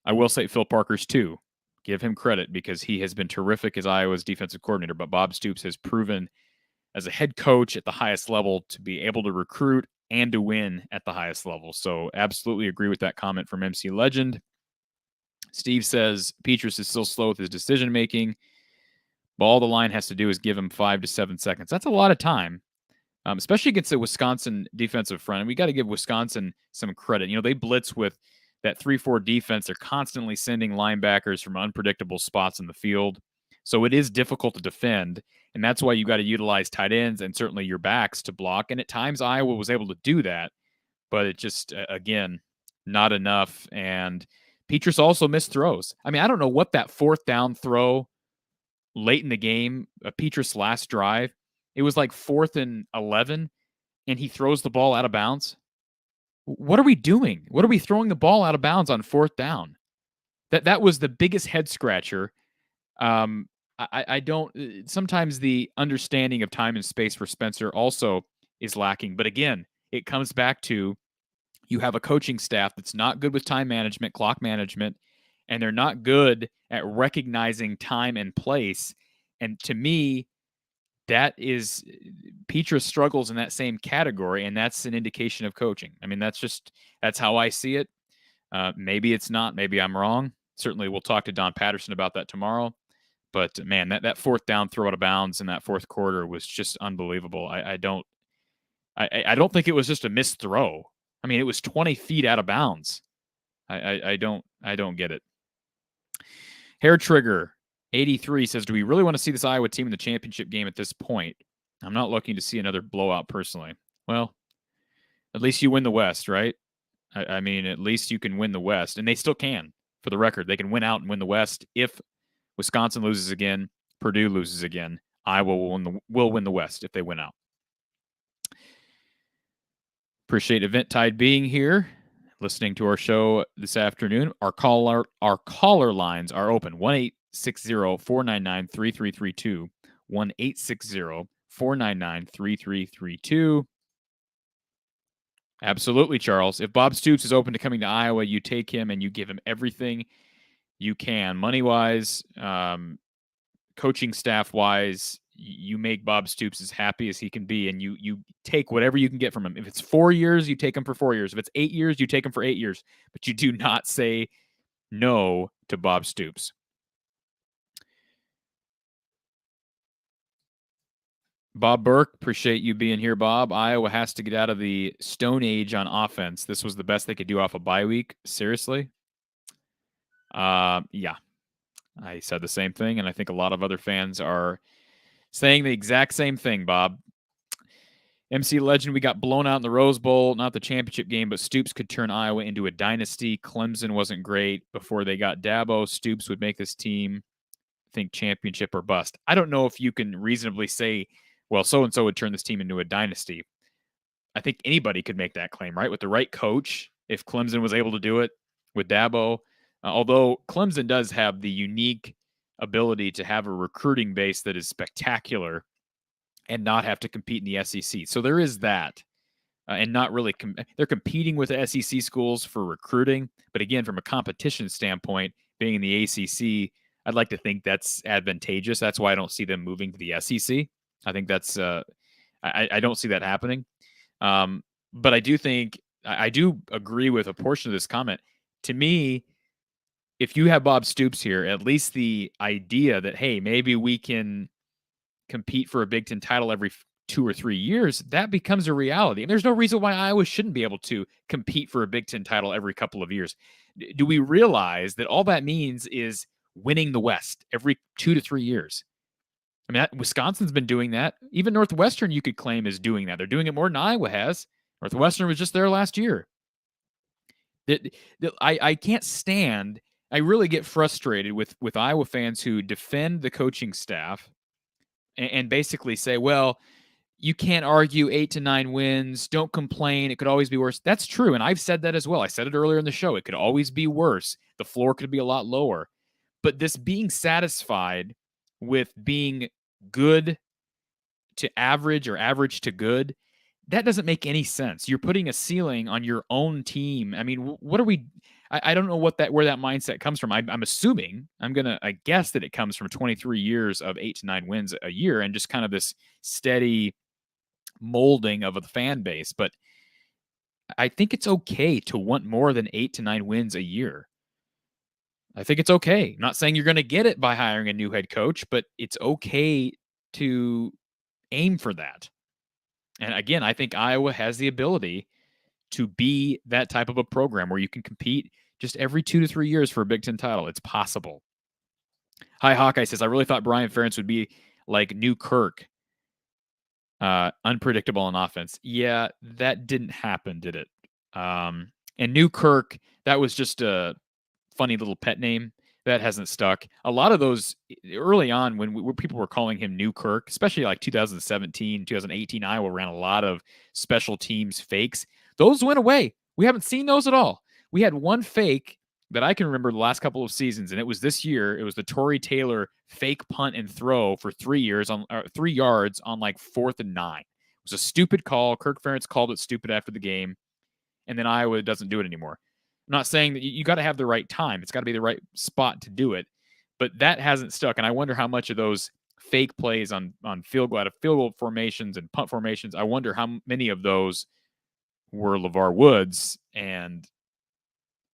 I will say Phil Parker's too. Give him credit because he has been terrific as Iowa's defensive coordinator, but Bob Stoops has proven as a head coach at the highest level to be able to recruit and to win at the highest level. So absolutely agree with that comment from MC Legend. Steve says Petrus is still slow with his decision-making, but all the line has to do is give him 5 to 7 seconds. That's a lot of time, especially against the Wisconsin defensive front. And we got to give Wisconsin some credit. They blitz with that 3-4 defense. They're constantly sending linebackers from unpredictable spots in the field. So it is difficult to defend, and that's why you got to utilize tight ends and certainly your backs to block. And at times Iowa was able to do that, but it just, again, not enough. And Petrus also missed throws. I mean, I don't know what that 4th down throw late in the game, Petrus' last drive, it was like 4th and 11, and he throws the ball out of bounds. What are we doing? What are we throwing the ball out of bounds on 4th down? That was the biggest head scratcher. I don't. Sometimes the understanding of time and space for Spencer also is lacking. But again, it comes back to you have a coaching staff that's not good with time management, clock management, and they're not good at recognizing time and place. And to me, that is Petrus struggles in that same category, and that's an indication of coaching. I mean, that's how I see it. Maybe it's not. Maybe I'm wrong. Certainly, we'll talk to Don Patterson about that tomorrow. But man, that 4th down throw out of bounds in that 4th quarter was just unbelievable. I don't think it was just a missed throw. I mean, it was 20 feet out of bounds. I don't get it. Hair Trigger 83 says, "Do we really want to see this Iowa team in the championship game at this point? I'm not looking to see another blowout personally." Well, at least you win the West, right? I mean, at least you can win the West, and they still can. For the record, they can win out and win the West if Wisconsin loses again, Purdue loses again. Iowa will win the West if they win out. Appreciate Event Tide being here, listening to our show this afternoon. Our caller lines are open. 1-860-499-3332. 1-860-499-3332. Absolutely, Charles. If Bob Stoops is open to coming to Iowa, you take him and you give him everything you can. Money-wise, coaching staff-wise, you make Bob Stoops as happy as he can be, and you take whatever you can get from him. If it's 4 years, you take him for 4 years. If it's 8 years, you take him for 8 years. But you do not say no to Bob Stoops. Bob Burke, appreciate you being here, Bob. Iowa has to get out of the Stone Age on offense. This was the best they could do off a bye week. Seriously? Yeah. I said the same thing, and I think a lot of other fans are saying the exact same thing, Bob. MC Legend, we got blown out in the Rose Bowl, not the championship game, but Stoops could turn Iowa into a dynasty. Clemson wasn't great before they got Dabo. Stoops would make this team think championship or bust. I don't know if you can reasonably say, well, so-and-so would turn this team into a dynasty. I think anybody could make that claim, right? With the right coach, if Clemson was able to do it with Dabo. Although Clemson does have the unique ability to have a recruiting base that is spectacular and not have to compete in the SEC. So there is that. And not really, they're competing with the SEC schools for recruiting. But again, from a competition standpoint, being in the ACC, I'd like to think that's advantageous. That's why I don't see them moving to the SEC. I think that's, I don't see that happening. But I do think, I do agree with a portion of this comment. To me, if you have Bob Stoops here, at least the idea that, hey, maybe we can compete for a Big Ten title every 2 or 3 years, that becomes a reality. And there's no reason why Iowa shouldn't be able to compete for a Big Ten title every couple of years. Do we realize that all that means is winning the West every 2 to 3 years? I mean, Wisconsin's been doing that. Even Northwestern, you could claim, is doing that. They're doing it more than Iowa has. Northwestern was just there last year. I can't stand. I really get frustrated with Iowa fans who defend the coaching staff and basically say, "Well, you can't argue 8 to 9 wins. Don't complain. It could always be worse." That's true, and I've said that as well. I said it earlier in the show. It could always be worse. The floor could be a lot lower. But this being satisfied with being good to average or average to good, that doesn't make any sense. You're putting a ceiling on your own team. I mean, what are we? I don't know where that mindset comes from. I'm assuming I guess that it comes from 23 years of 8 to 9 wins a year and just kind of this steady molding of a fan base. But I think it's okay to want more than 8 to 9 wins a year. I think it's okay. I'm not saying you're going to get it by hiring a new head coach, but it's okay to aim for that. And again, I think Iowa has the ability to be that type of a program where you can compete just every 2 to 3 years for a Big Ten title. It's possible. Hi Hawkeye says, I really thought Brian Ferentz would be like New Kirk, unpredictable on offense. Yeah, that didn't happen, did it? And New Kirk, that was just a funny little pet name. That hasn't stuck. A lot of those early on when people were calling him New Kirk, especially like 2017, 2018, Iowa ran a lot of special teams fakes. Those went away. We haven't seen those at all. We had one fake that I can remember the last couple of seasons, and it was this year. It was the Tory Taylor fake punt and throw for 3 yards on like 4th and 9. It was a stupid call. Kirk Ferentz called it stupid after the game, and then Iowa doesn't do it anymore. I'm not saying that you got to have the right time. It's got to be the right spot to do it. But that hasn't stuck. And I wonder how much of those fake plays on field goal formations and punt formations, I wonder how many of those were LeVar Woods. And,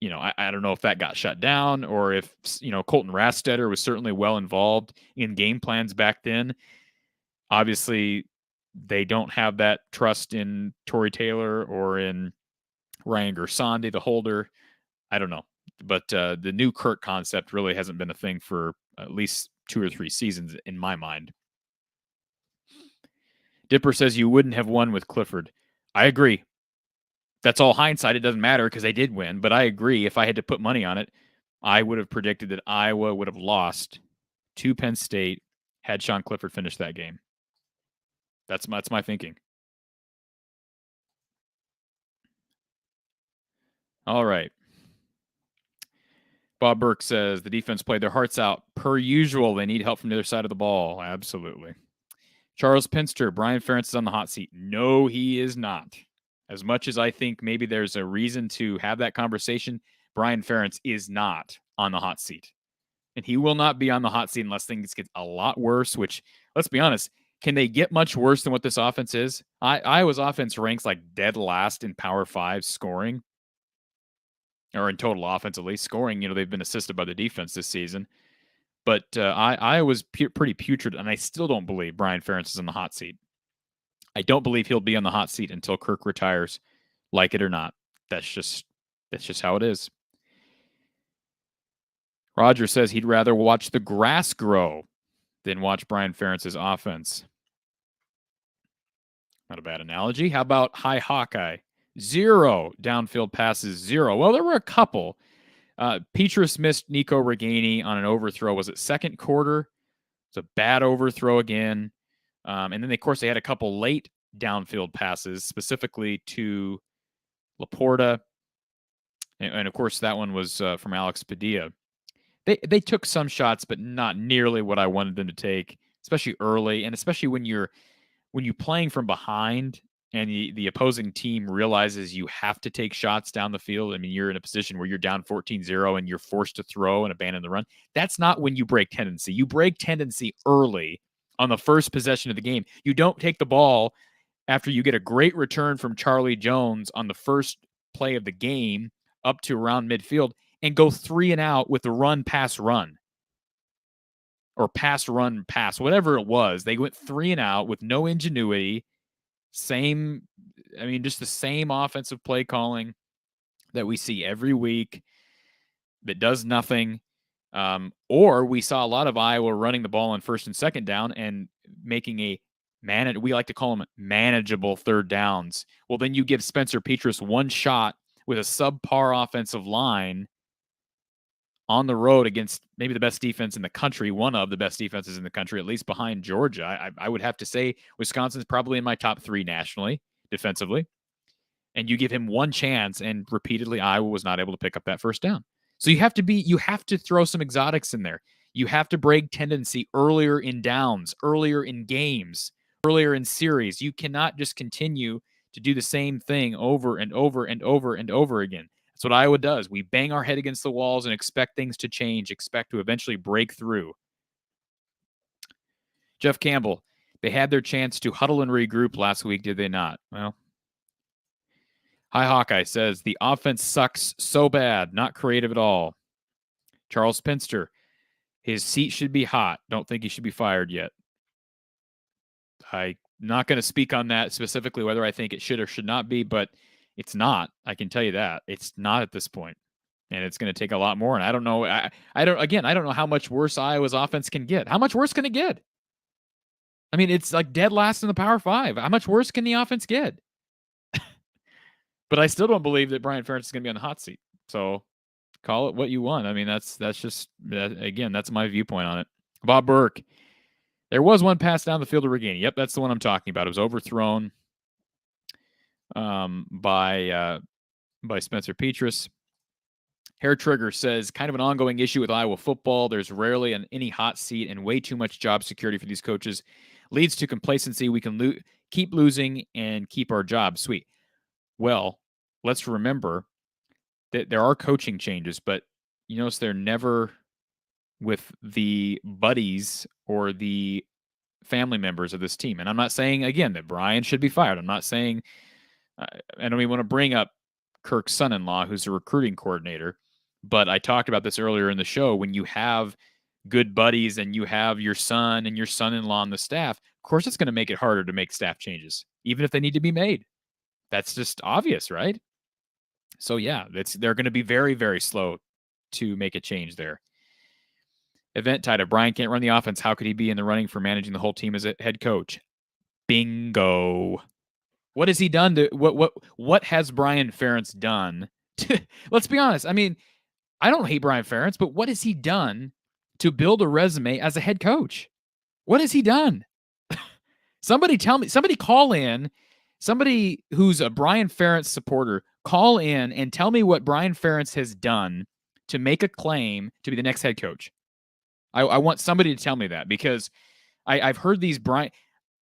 I don't know if that got shut down or if, Colton Rastetter was certainly well involved in game plans back then. Obviously, they don't have that trust in Tory Taylor or in Ryan Gersonde, the holder. I don't know. But the New Kirk concept really hasn't been a thing for at least 2 or 3 seasons in my mind. Dipper says you wouldn't have won with Clifford. I agree. That's all hindsight. It doesn't matter because they did win. But I agree. If I had to put money on it, I would have predicted that Iowa would have lost to Penn State had Sean Clifford finished that game. That's my thinking. All right. Bob Burke says the defense played their hearts out. Per usual, they need help from the other side of the ball. Absolutely. Charles Pinster, Brian Ferentz is on the hot seat. No, he is not. As much as I think maybe there's a reason to have that conversation, Brian Ferentz is not on the hot seat. And he will not be on the hot seat unless things get a lot worse, which, let's be honest, can they get much worse than what this offense is? Iowa's offense ranks like dead last in Power 5 scoring. Or in total offense, at least scoring. They've been assisted by the defense this season. But I was pretty putrid, and I still don't believe Brian Ferentz is on the hot seat. I don't believe he'll be on the hot seat until Kirk retires, like it or not. That's just how it is. Roger says he'd rather watch the grass grow than watch Brian Ferentz's offense. Not a bad analogy. How about High Hawkeye? 0 downfield passes, 0. Well, there were a couple. Petrus missed Nico Reganey on an overthrow. Was it second quarter? It's a bad overthrow again. And then, of course, they had a couple late downfield passes, specifically to Laporta. And of course, that one was from Alex Padilla. They took some shots, but not nearly what I wanted them to take, especially early, and especially when you're playing from behind and the opposing team realizes you have to take shots down the field. I mean, you're in a position where you're down 14-0 and you're forced to throw and abandon the run. That's not when you break tendency. You break tendency early on the first possession of the game. You don't take the ball after you get a great return from Charlie Jones on the first play of the game up to around midfield and go 3 and out with the run, pass, run. Or pass, run, pass, whatever it was. They went 3 and out with no ingenuity. Just the same offensive play calling that we see every week that does nothing. Or we saw a lot of Iowa running the ball on first and second down and making we like to call them manageable third downs. Well, then you give Spencer Petrus one shot with a subpar offensive line on the road against maybe the best defense in the country, one of the best defenses in the country, at least behind Georgia. I would have to say Wisconsin's probably in my top 3 nationally defensively. And you give him one chance, and repeatedly Iowa was not able to pick up that first down. So you have to throw some exotics in there. You have to break tendency earlier in downs, earlier in games, earlier in series. You cannot just continue to do the same thing over and over and over and over again. That's what Iowa does. We bang our head against the walls and expect things to change, expect to eventually break through. Jeff Campbell, they had their chance to huddle and regroup last week, did they not? Well, Hi Hawkeye says, the offense sucks so bad, not creative at all. Charles Pinster, his seat should be hot. Don't think he should be fired yet. I'm not going to speak on that specifically, whether I think it should or should not be, but it's not. I can tell you that. It's not at this point. And it's going to take a lot more. And I don't know. I don't know how much worse Iowa's offense can get. How much worse can it get? I mean, it's like dead last in the Power 5. How much worse can the offense get? But I still don't believe that Brian Ferentz is going to be on the hot seat. So call it what you want. I mean, that's just, again, that's my viewpoint on it. Bob Burke, there was one pass down the field to Reganey. Yep, that's the one I'm talking about. It was overthrown by Spencer Petras. Hair Trigger says, kind of an ongoing issue with Iowa football. There's rarely any hot seat and way too much job security for these coaches. Leads to complacency. We can keep losing and keep our jobs. Sweet. Well, let's remember that there are coaching changes, but you notice they're never with the buddies or the family members of this team. And I'm not saying, again, that Brian should be fired. I'm not saying, I don't even want to bring up Kirk's son-in-law, who's a recruiting coordinator, but I talked about this earlier in the show. When you have good buddies and you have your son and your son-in-law on the staff, of course it's going to make it harder to make staff changes, even if they need to be made. That's just obvious, right? So yeah, they're going to be very, very slow to make a change there. Event title, Brian can't run the offense. How could he be in the running for managing the whole team as a head coach? Bingo. What has he done to what has Brian Ferentz done? Let's be honest. I mean, I don't hate Brian Ferentz, but what has he done to build a resume as a head coach? What has he done? Somebody tell me, somebody call in. Somebody who's a Brian Ferentz supporter, call in and tell me what Brian Ferentz has done to make a claim to be the next head coach. I want somebody to tell me that, because I've heard these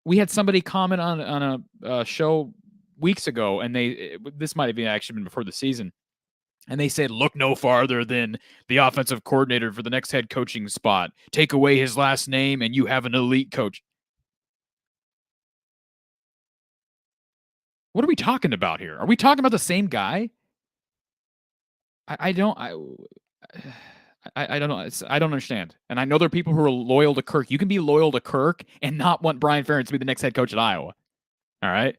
we had somebody comment on a show weeks ago, and this might have actually been before the season, and they said, look no farther than the offensive coordinator for the next head coaching spot. Take away his last name and you have an elite coach. What are we talking about here? Are we talking about the same guy? I don't know. I don't understand. And I know there are people who are loyal to Kirk. You can be loyal to Kirk and not want Brian Ferentz to be the next head coach at Iowa. All right?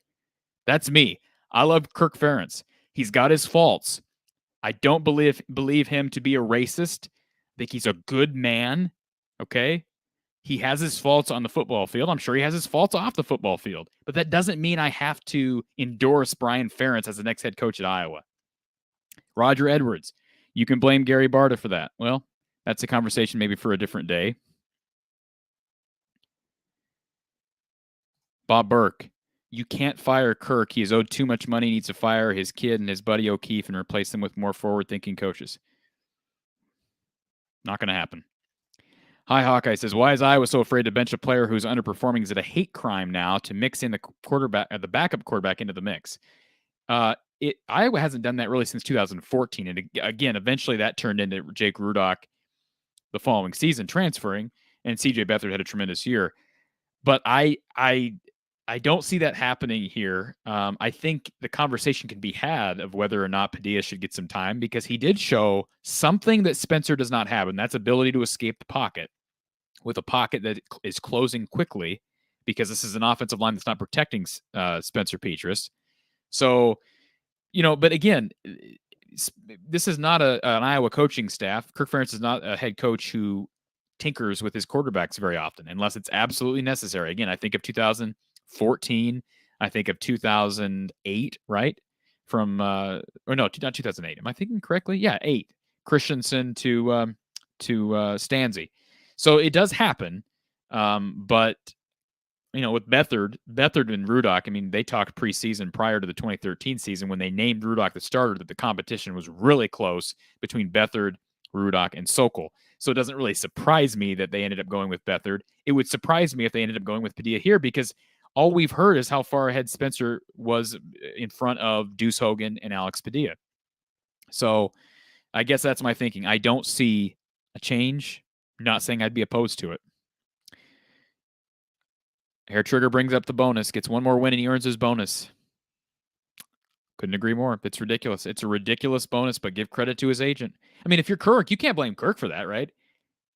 That's me. I love Kirk Ferentz. He's got his faults. I don't believe him to be a racist. I think he's a good man. Okay? He has his faults on the football field. I'm sure he has his faults off the football field. But that doesn't mean I have to endorse Brian Ferentz as the next head coach at Iowa. Roger Edwards, you can blame Gary Barta for that. Well, that's a conversation maybe for a different day. Bob Burke, you can't fire Kirk. He is owed too much money. He needs to fire his kid and his buddy O'Keefe and replace them with more forward-thinking coaches. Not going to happen. Hi Hawkeye says, why is Iowa so afraid to bench a player who's underperforming? Is it a hate crime now to mix in the backup quarterback into the mix? Iowa hasn't done that really since 2014. And again, eventually that turned into Jake Rudock the following season transferring, and CJ Beathard had a tremendous year. But I don't see that happening here. I think the conversation can be had of whether or not Padilla should get some time, because he did show something that Spencer does not have, and that's ability to escape the pocket, with a pocket that is closing quickly, because this is an offensive line that's not protecting Spencer Petras. So, but again, this is not an Iowa coaching staff. Kirk Ferentz is not a head coach who tinkers with his quarterbacks very often, unless it's absolutely necessary. Again, I think of 2014. I think of 2008, right? from or no, not 2008. Am I thinking correctly? Yeah, 8. Christensen to Stanzi. So it does happen, but with Beathard and Rudock, I mean, they talked preseason prior to the 2013 season when they named Rudock the starter that the competition was really close between Beathard, Rudock, and Sokol. So it doesn't really surprise me that they ended up going with Beathard. It would surprise me if they ended up going with Padilla here because all we've heard is how far ahead Spencer was in front of Deuce Hogan and Alex Padilla. So I guess that's my thinking. I don't see a change. I'm not saying I'd be opposed to it. Hair Trigger brings up the bonus, gets one more win, and he earns his bonus. Couldn't agree more. It's ridiculous. It's a ridiculous bonus, but give credit to his agent. I mean, if you're Kirk, you can't blame Kirk for that, right?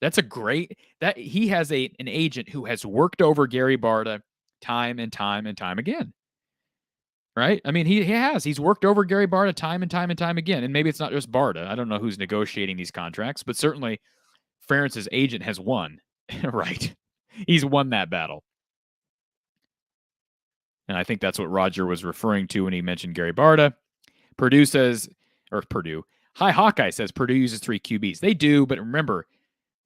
That's a great that he has an agent who has worked over Gary Barta time and time and time again. Right? I mean, he has. He's worked over Gary Barta time and time and time again. And maybe it's not just Barta. I don't know who's negotiating these contracts, but certainly Ferentz's agent has won. Right? He's won that battle. And I think that's what Roger was referring to when he mentioned Gary Barta. Hi Hawkeye says Purdue uses 3 QBs. They do, but remember,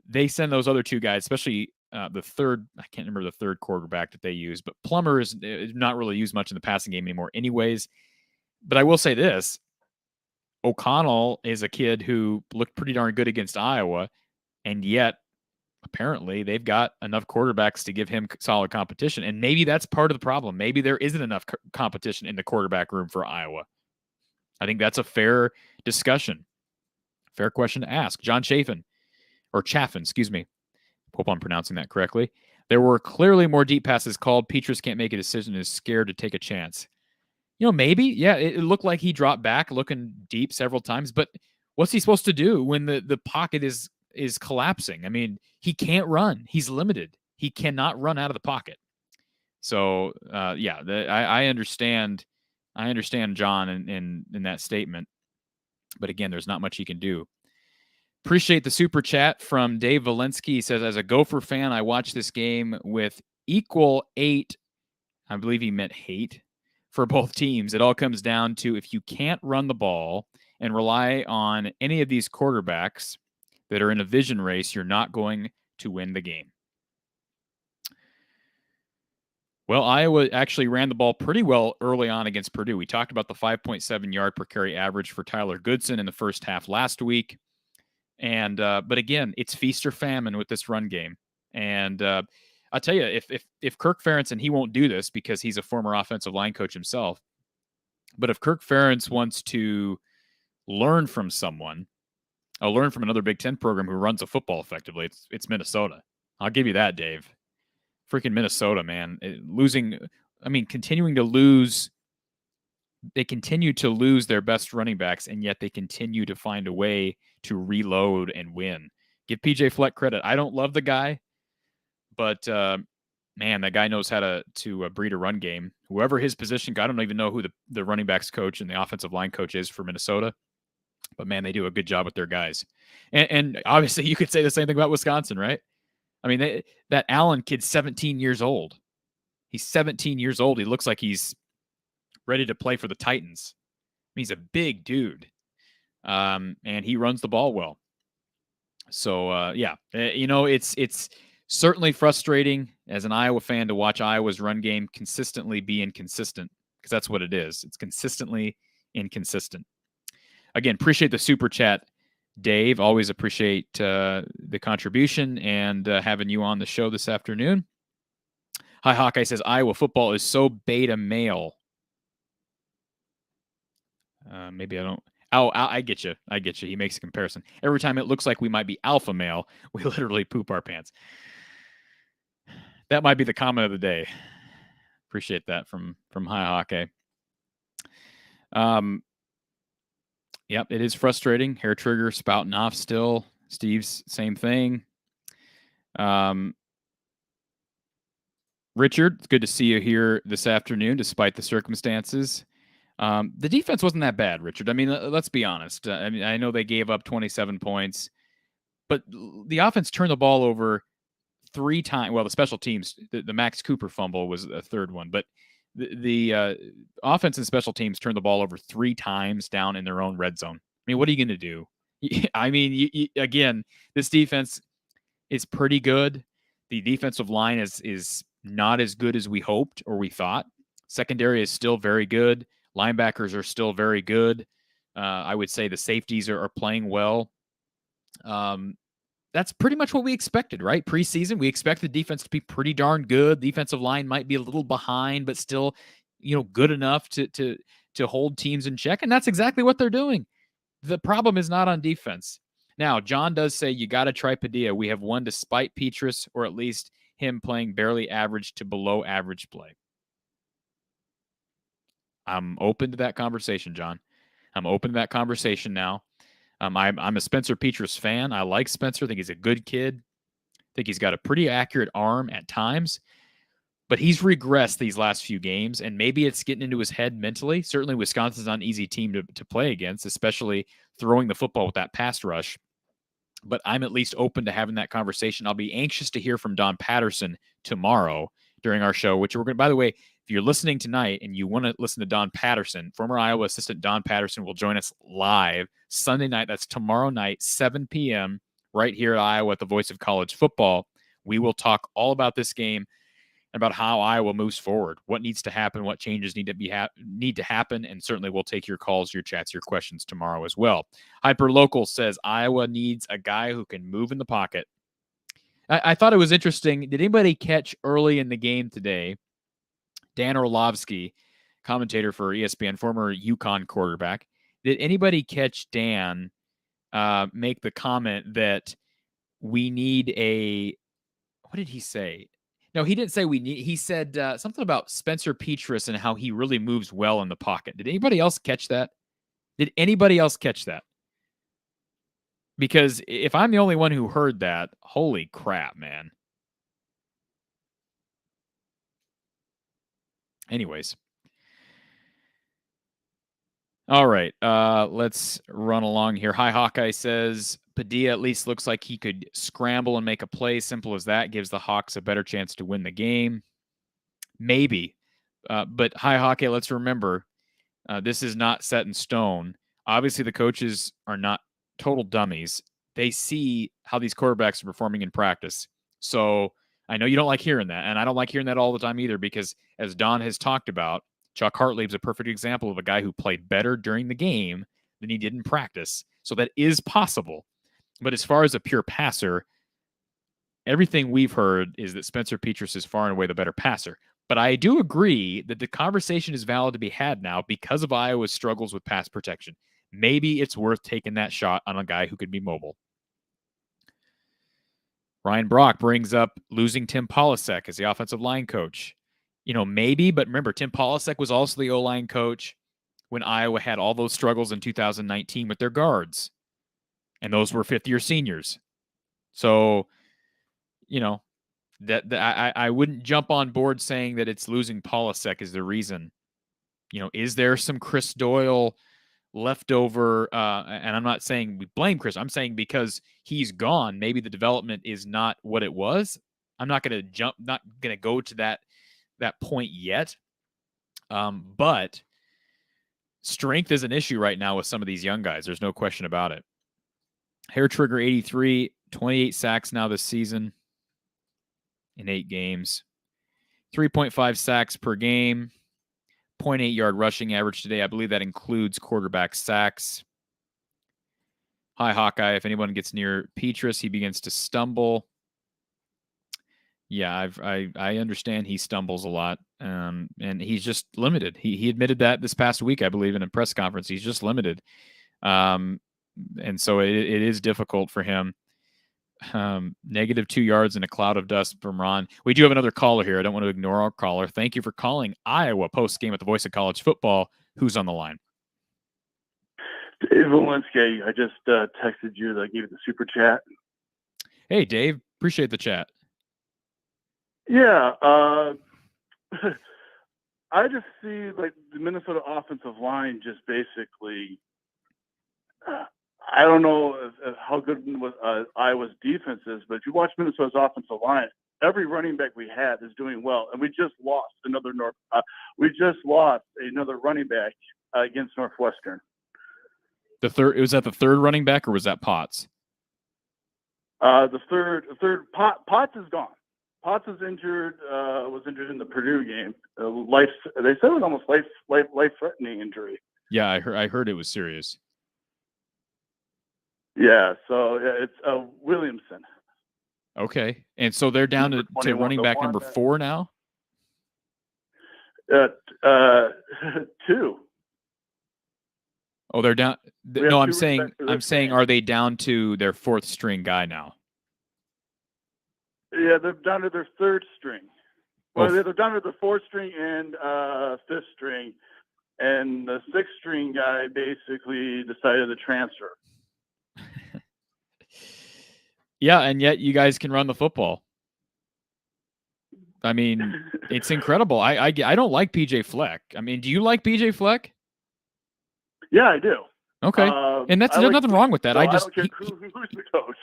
they send those other 2 guys, especially the third, I can't remember the third quarterback that they use, but Plummer is not really used much in the passing game anymore anyways. But I will say this, O'Connell is a kid who looked pretty darn good against Iowa, and yet apparently they've got enough quarterbacks to give him solid competition. And maybe that's part of the problem. Maybe there isn't enough competition in the quarterback room for Iowa. I think that's a fair discussion. Fair question to ask. John Chaffin, excuse me. Hope I'm pronouncing that correctly. There were clearly more deep passes called. Petrus can't make a decision and is scared to take a chance. Maybe. Yeah, it looked like he dropped back looking deep several times, but what's he supposed to do when the pocket is collapsing? I mean, he can't run. He's limited. He cannot run out of the pocket. So, I understand. I understand John in that statement. But again, there's not much he can do. Appreciate the super chat from Dave Valensky. He says, as a Gopher fan, I watched this game with equal 8. I believe he meant hate for both teams. It all comes down to if you can't run the ball and rely on any of these quarterbacks that are in a vision race, you're not going to win the game. Well, Iowa actually ran the ball pretty well early on against Purdue. We talked about the 5.7 yard per carry average for Tyler Goodson in the first half last week. And but again, it's feast or famine with this run game. And I'll tell you, if Kirk Ferentz, and he won't do this because he's a former offensive line coach himself, but if Kirk Ferentz wants to learn from someone, I'll learn from another Big Ten program who runs a football effectively. It's Minnesota. I'll give you that, Dave. Freaking Minnesota, man. Continuing to lose. They continue to lose their best running backs, and yet they continue to find a way to reload and win. Give PJ Fleck credit. I don't love the guy, but man, that guy knows how to breed a run game. Whoever his position, I don't even know who the running backs coach and the offensive line coach is for Minnesota. But, man, they do a good job with their guys. And obviously you could say the same thing about Wisconsin, right? I mean, that Allen kid's 17 years old. He's 17 years old. He looks like he's ready to play for the Titans. He's a big dude. And he runs the ball well. So, it's certainly frustrating as an Iowa fan to watch Iowa's run game consistently be inconsistent, because that's what it is. It's consistently inconsistent. Again, appreciate the super chat, Dave. Always appreciate the contribution and having you on the show this afternoon. Hi, Hawkeye says, Iowa football is so beta male. Maybe I don't. Oh, I get you. I get you. He makes a comparison. Every time it looks like we might be alpha male, we literally poop our pants. That might be the comment of the day. Appreciate that from Hi Hawkeye. Yep, it is frustrating. Hair Trigger spouting off still. Steve's same thing. Richard, it's good to see you here this afternoon, despite the circumstances. The defense wasn't that bad, Richard. I mean, let's be honest. I know they gave up 27 points, but the offense turned the ball over 3 times. Well, the special teams, the Max Cooper fumble was a third one, but the offense and special teams turned the ball over 3 times down in their own red zone. I mean, what are you going to do? I mean, again, this defense is pretty good. The defensive line is not as good as we hoped or we thought. Secondary is still very good. Linebackers are still very good. I would say the safeties are playing well. That's pretty much what we expected, right? Preseason, we expect the defense to be pretty darn good. The defensive line might be a little behind, but still, good enough to hold teams in check. And that's exactly what they're doing. The problem is not on defense. Now, John does say you got to try Padilla. We have won despite Petrus, or at least him playing barely average to below average play. I'm open to that conversation, John. I'm open to that conversation now. I'm a Spencer Petrus fan. I like Spencer. I think he's a good kid. I think he's got a pretty accurate arm at times, but he's regressed these last few games, and maybe it's getting into his head mentally. Certainly, Wisconsin's not an easy team to play against, especially throwing the football with that pass rush. But I'm at least open to having that conversation. I'll be anxious to hear from Don Patterson tomorrow during our show, which we're going to, by the way, if you're listening tonight and you want to listen to Don Patterson, former Iowa assistant Don Patterson will join us live Sunday night. That's tomorrow night, 7 p.m., right here at Iowa at the Voice of College Football. We will talk all about this game, about how Iowa moves forward, what needs to happen, what changes need to happen, and certainly we'll take your calls, your chats, your questions tomorrow as well. Hyperlocal says Iowa needs a guy who can move in the pocket. I thought it was interesting. Did anybody catch early in the game today, Dan Orlovsky, commentator for ESPN, former UConn quarterback, did anybody catch Dan make the comment that we need what did he say? No, he didn't say he said something about Spencer Petrus and how he really moves well in the pocket. Did anybody else catch that? Did anybody else catch that? Because if I'm the only one who heard that, holy crap, man. Anyways. All right, let's run along here. Hi, Hawkeye says, Padilla at least looks like he could scramble and make a play. Simple as that. Gives the Hawks a better chance to win the game. Maybe. But hi, Hawkeye, let's remember, this is not set in stone. Obviously, the coaches are not total dummies. They see how these quarterbacks are performing in practice. So I know you don't like hearing that, and I don't like hearing that all the time either, because as Don has talked about, Chuck Hartlieb's a perfect example of a guy who played better during the game than he did in practice. So that is possible. But as far as a pure passer, everything we've heard is that Spencer Petrus is far and away the better passer. But I do agree that the conversation is valid to be had now because of Iowa's struggles with pass protection. Maybe it's worth taking that shot on a guy who could be mobile. Ryan Brock brings up losing Tim Polasek as the offensive line coach. Maybe, but remember, Tim Polasek was also the O-line coach when Iowa had all those struggles in 2019 with their guards. And those were fifth-year seniors. So, I wouldn't jump on board saying that it's losing Polasek is the reason. Is there some Chris Doyle leftover? And I'm not saying we blame Chris. I'm saying because he's gone, maybe the development is not what it was. I'm not going to go to that point yet. But strength is an issue right now with some of these young guys. There's no question about it. Hair Trigger 83, 28 sacks now this season in 8 games. 3.5 sacks per game. 0.8 yard rushing average today. I believe that includes quarterback sacks. Hi, Hawkeye. If anyone gets near Petrus, he begins to stumble. Yeah, I understand he stumbles a lot, and he's just limited. He admitted that this past week, I believe, in a press conference. He's just limited, and so it is difficult for him. -2 yards in a cloud of dust from Ron. We do have another caller here. I don't want to ignore our caller. Thank you for calling Iowa Postgame at the Voice of College Football. Who's on the line? Dave Walensky. I just texted you that I gave you the super chat. Hey, Dave. Appreciate the chat. Yeah. I just see like the Minnesota offensive line just basically I don't know if how good Iowa's defense is, but if you watch Minnesota's offensive line, every running back we have is doing well, and we just lost another running back against Northwestern. Was that the third running back, or was that Potts? The third Potts is gone. Potts is injured. Was injured in the Purdue game. They said it was almost life-threatening injury. Yeah, I heard it was serious. Yeah, so it's Williamson. Okay, and so they're down to running back number 4 now. 2. Oh, they're down. No, I'm saying, game. are they down to their 4th string guy now? Yeah, they're down to their 3rd string. Well, they're down to the 4th string and 5th string, and the 6th string guy basically decided to transfer. Yeah, and yet you guys can run the football. I mean, it's incredible. I don't like PJ Fleck. I mean, do you like PJ Fleck? Yeah, I do. Okay, and there's nothing wrong with that. So I don't care who's the coach.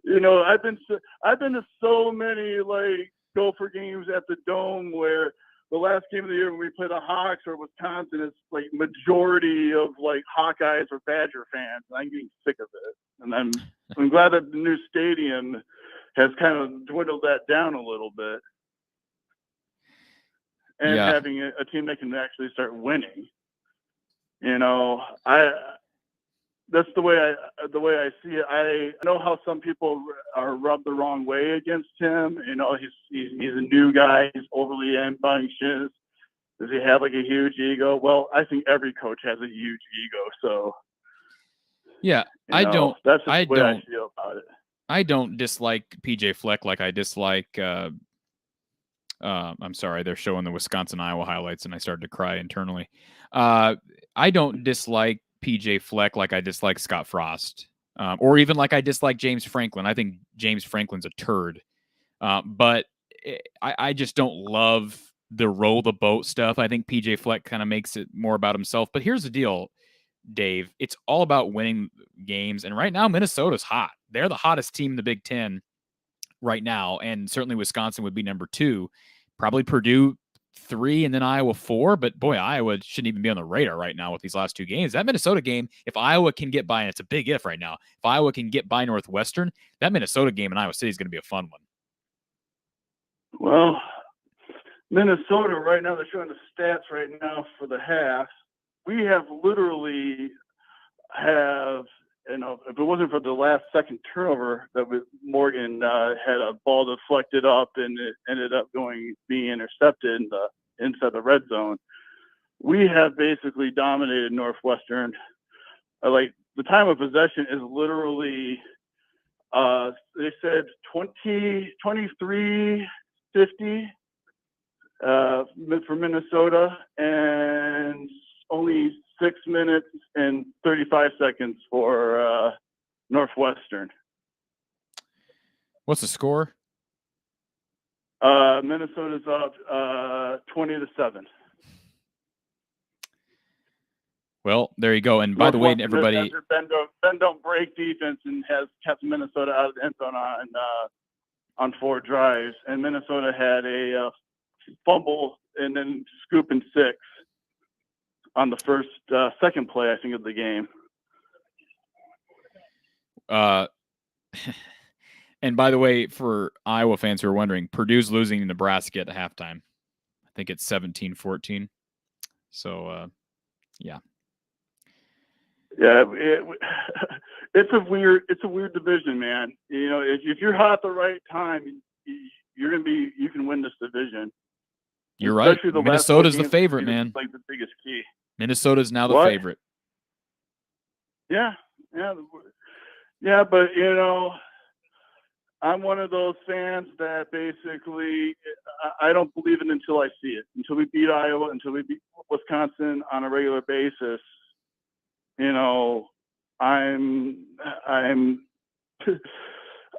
You know, I've been to so many like Gopher games at the Dome where the last game of the year when we play the Hawks or Wisconsin, it's like majority of like Hawkeyes or Badger fans. And I'm getting sick of it, and I'm glad that the new stadium has kind of dwindled that down a little bit, and having a team that can actually start winning. You know, that's the way I see it. I know how some people are rubbed the wrong way against him. You know, he's a new guy. He's overly rambunctious. Does he have like a huge ego? Well, I think every coach has a huge ego. So yeah, that's just the way I feel about it. I don't dislike PJ Fleck like I dislike. I'm sorry, they're showing the Wisconsin-Iowa highlights, and I started to cry internally. I don't dislike PJ Fleck like I dislike Scott Frost, or even like I dislike James Franklin. I think James Franklin's a turd, but I just don't love the roll the boat stuff. I think PJ Fleck kind of makes it more about himself. But here's the deal, Dave. It's all about winning games, and right now Minnesota's hot. They're the hottest team in the Big Ten right now, and certainly Wisconsin would be number 2, probably Purdue 3, and then Iowa 4. But boy, Iowa shouldn't even be on the radar right now with these last 2 games. That Minnesota game, if Iowa can get by, and it's a big if right now, if Iowa can get by Northwestern, that Minnesota game in Iowa City is going to be a fun one. Well, Minnesota right now, they're showing the stats right now for the half. We have literally if it wasn't for the last second turnover that Morgan had a ball deflected up and it ended up being intercepted inside the red zone, we have basically dominated Northwestern. Like the time of possession is literally, they said 23-50 for Minnesota, and only 6 minutes and 35 seconds for Northwestern. What's the score? Minnesota's up 20-7. Well, there you go. And by the way, everybody, Ben don't break defense and has kept Minnesota out of the end zone on 4 drives, and Minnesota had a fumble and then scoop and 6 on the second play, I think, of the game. And by the way, for Iowa fans who are wondering, Purdue's losing to Nebraska at halftime. I think it's 17-14. So, yeah. Yeah, it's a weird division, man. You know, if you're hot at the right time, you can win this division. You're right. Minnesota's the favorite, man. Like the biggest key. Minnesota's now the favorite. Yeah. But you know, I'm one of those fans that basically I don't believe it until I see it. Until we beat Iowa, until we beat Wisconsin on a regular basis. You know, I'm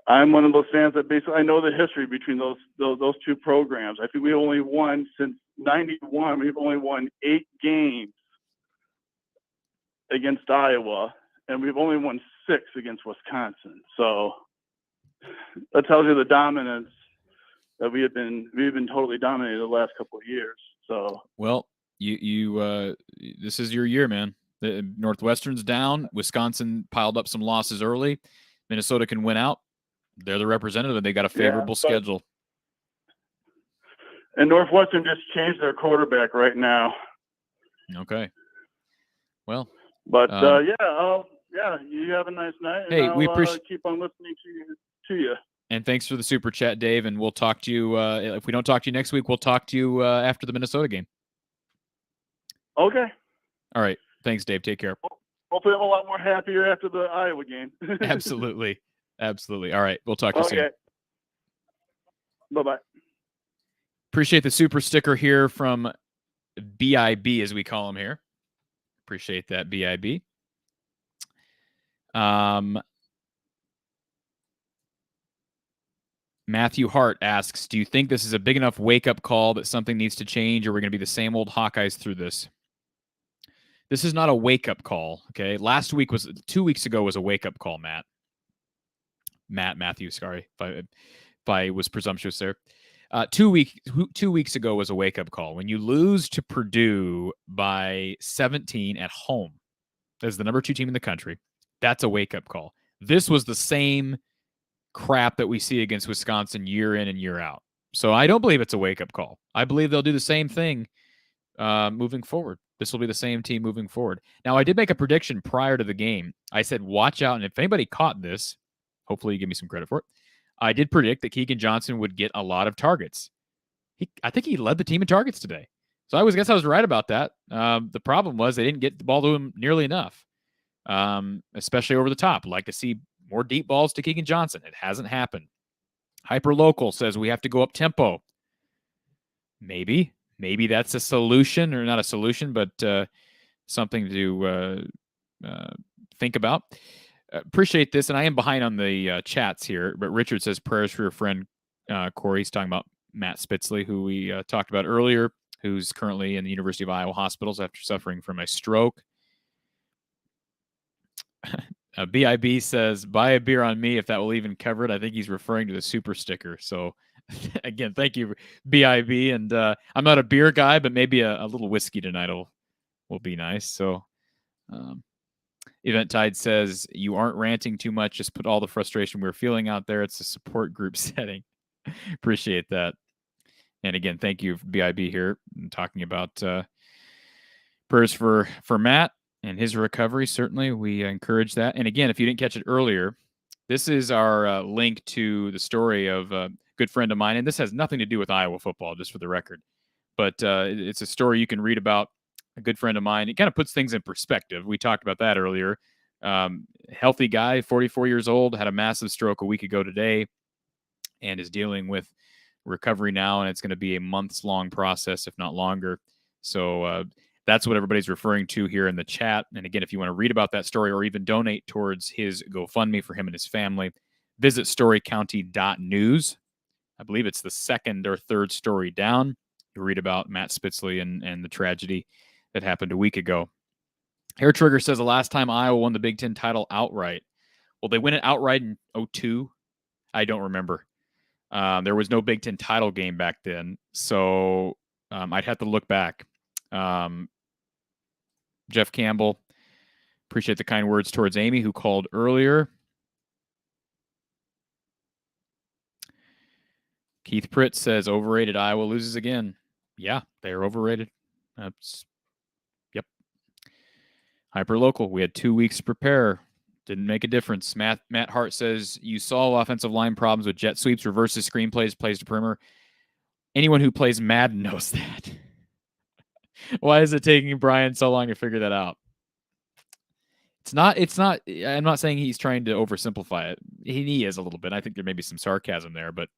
one of those fans that basically I know the history between those 2 programs. I think we only won since '91. We've only won 8 games against Iowa, and we've only won 6 against Wisconsin. So that tells you the dominance that we've been totally dominated the last couple of years. So well, you this is your year, man. The Northwestern's down. Wisconsin piled up some losses early. Minnesota can win out. They're the representative, and they got a favorable schedule. And Northwestern just changed their quarterback right now. Okay. Well, but you have a nice night. Hey, and we I'll appreciate keep on listening to you. And thanks for the super chat, Dave. And we'll talk to you. If we don't talk to you next week, we'll talk to you after the Minnesota game. Okay. All right. Thanks, Dave. Take care. Hopefully, I'm a lot more happier after the Iowa game. Absolutely. All right. We'll talk to you soon. Bye-bye. Appreciate the super sticker here from BIB, as we call him here. Appreciate that, BIB. Matthew Hart asks, do you think this is a big enough wake-up call that something needs to change, or we're going to be the same old Hawkeyes through this? This is not a wake-up call, okay? 2 weeks ago was a wake-up call, Matthew, sorry, if I was presumptuous there. 2 weeks ago was a wake-up call. When you lose to Purdue by 17 at home, as the number 2 team in the country, that's a wake-up call. This was the same crap that we see against Wisconsin year in and year out. So I don't believe it's a wake-up call. I believe they'll do the same thing moving forward. This will be the same team moving forward. Now, I did make a prediction prior to the game. I said, watch out, and if anybody caught this, hopefully you give me some credit for it. I did predict that Keegan Johnson would get a lot of targets. I think he led the team in targets today. So I guess I was right about that. The problem was they didn't get the ball to him nearly enough, especially over the top. I'd like to see more deep balls to Keegan Johnson. It hasn't happened. Hyperlocal says we have to go up tempo. Maybe that's a solution, or not a solution, but something to think about. Appreciate this, and I am behind on the chats here, but Richard says prayers for your friend Cory. He's talking about Matt Spitzley, who we talked about earlier, who's currently in the University of Iowa hospitals after suffering from a stroke. BIB says, buy a beer on me if that will even cover it. I think he's referring to the super sticker. So, again, thank you, BIB. And I'm not a beer guy, but maybe a little whiskey tonight will be nice. So, Event Tide says, you aren't ranting too much. Just put all the frustration we're feeling out there. It's a support group setting. Appreciate that. And again, thank you, BIB here, talking about prayers for Matt and his recovery. Certainly, we encourage that. And again, if you didn't catch it earlier, this is our link to the story of a good friend of mine. And this has nothing to do with Iowa football, just for the record. But it's a story you can read about a good friend of mine. It kind of puts things in perspective. We talked about that earlier. Healthy guy, 44 years old, had a massive stroke a week ago today and is dealing with recovery now. And it's going to be a months-long process, if not longer. So that's what everybody's referring to here in the chat. And again, if you want to read about that story or even donate towards his GoFundMe for him and his family, visit storycounty.news. I believe it's the second or third story down. You read about Matt Spitzley and the tragedy that happened a week ago. Hair Trigger says the last time Iowa won the Big Ten title outright. Well, they win it outright in 2002. I don't remember. There was no Big Ten title game back then. So I'd have to look back. Jeff Campbell, appreciate the kind words towards Amy, who called earlier. Keith Pritt says overrated. Iowa loses again. Yeah, they are overrated. Yep. Hyperlocal. We had 2 weeks to prepare. Didn't make a difference. Matt Hart says you solve offensive line problems with jet sweeps, reverses, screenplays, plays to perimeter. Anyone who plays Madden knows that. Why is it taking Brian so long to figure that out? It's not, I'm not saying he's trying to oversimplify it. He is a little bit. I think there may be some sarcasm there, but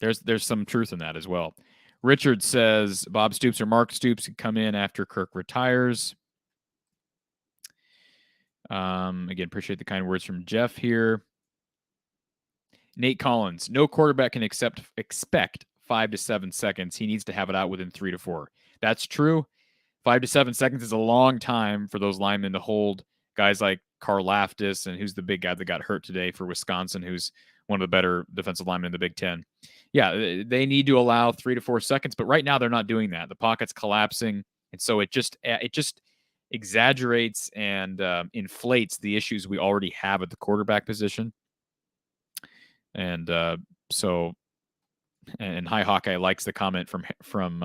there's some truth in that as well. Richard says Bob Stoops or Mark Stoops could come in after Kirk retires. Again, appreciate the kind words from Jeff here. Nate Collins, no quarterback can expect 5 to 7 seconds. He needs to have it out within 3 to 4. That's true. 5 to 7 seconds is a long time for those linemen to hold guys like Karlaftis, and who's the big guy that got hurt today for Wisconsin, who's one of the better defensive linemen in the Big Ten. Yeah, they need to allow 3 to 4 seconds, but right now they're not doing that. The pocket's collapsing, and so it just exaggerates and inflates the issues we already have at the quarterback position. And so, and High Hawkeye likes the comment from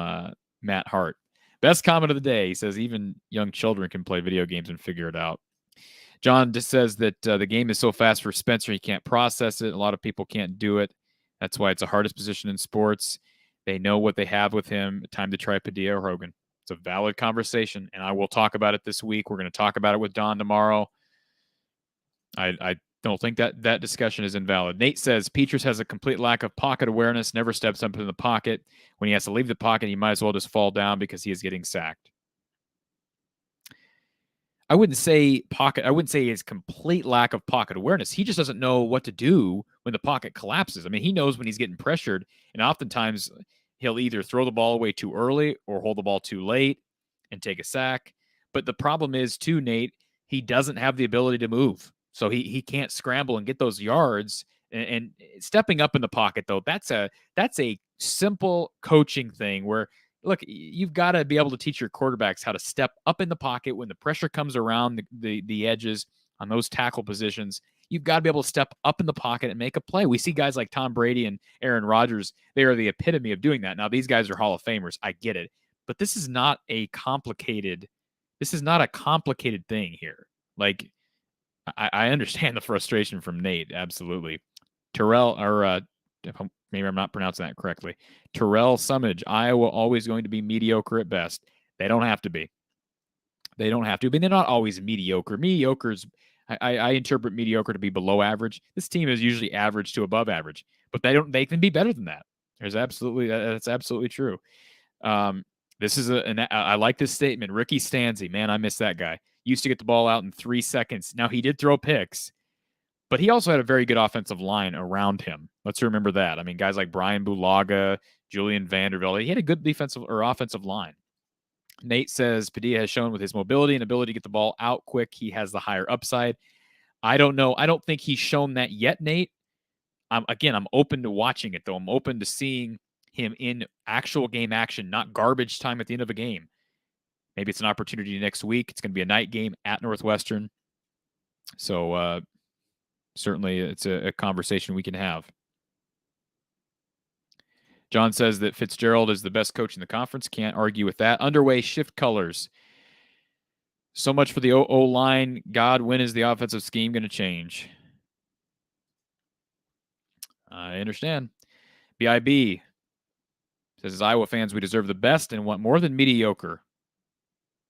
Matt Hart. Best comment of the day. He says even young children can play video games and figure it out. John just says that the game is so fast for Spencer, he can't process it. A lot of people can't do it. That's why it's the hardest position in sports. They know what they have with him. Time to try Padilla or Hogan. It's a valid conversation, and I will talk about it this week. We're going to talk about it with Don tomorrow. I don't think that discussion is invalid. Nate says Petras has a complete lack of pocket awareness, never steps up in the pocket. When he has to leave the pocket, he might as well just fall down because he is getting sacked. I wouldn't say his complete lack of pocket awareness. He just doesn't know what to do when the pocket collapses. I mean, he knows when he's getting pressured, and oftentimes he'll either throw the ball away too early or hold the ball too late and take a sack. But the problem is, too, Nate, he doesn't have the ability to move. So he can't scramble and get those yards. And stepping up in the pocket, though, that's a simple coaching thing where, look, you've got to be able to teach your quarterbacks how to step up in the pocket when the pressure comes around the edges on those tackle positions. You've got to be able to step up in the pocket and make a play. We see guys like Tom Brady and Aaron Rodgers. They are the epitome of doing that. Now, these guys are Hall of Famers. I get it. But this is not a complicated thing here. Like, I understand the frustration from Nate. Absolutely. Terrell, or maybe I'm not pronouncing that correctly. Terrell Summage, Iowa always going to be mediocre at best. They don't have to be. They don't have to. I mean, they're not always mediocre. Mediocre's, I interpret mediocre to be below average. This team is usually average to above average, but they can be better than that. That's absolutely true. This is I like this statement. Ricky Stanzi, man, I miss that guy. Used to get the ball out in 3 seconds. Now, he did throw picks, but he also had a very good offensive line around him. Let's remember that. I mean, guys like Brian Bulaga, Julian Vanderbilt, he had a good defensive or offensive line. Nate says Padilla has shown with his mobility and ability to get the ball out quick, he has the higher upside. I don't know. I don't think he's shown that yet, Nate. I'm open to watching it, though. I'm open to seeing him in actual game action, not garbage time at the end of a game. Maybe it's an opportunity next week. It's going to be a night game at Northwestern. So certainly it's a conversation we can have. John says that Fitzgerald is the best coach in the conference. Can't argue with that. Underway shift colors. So much for the O-line. God, when is the offensive scheme going to change? I understand. BIB says, as Iowa fans, we deserve the best and want more than mediocre.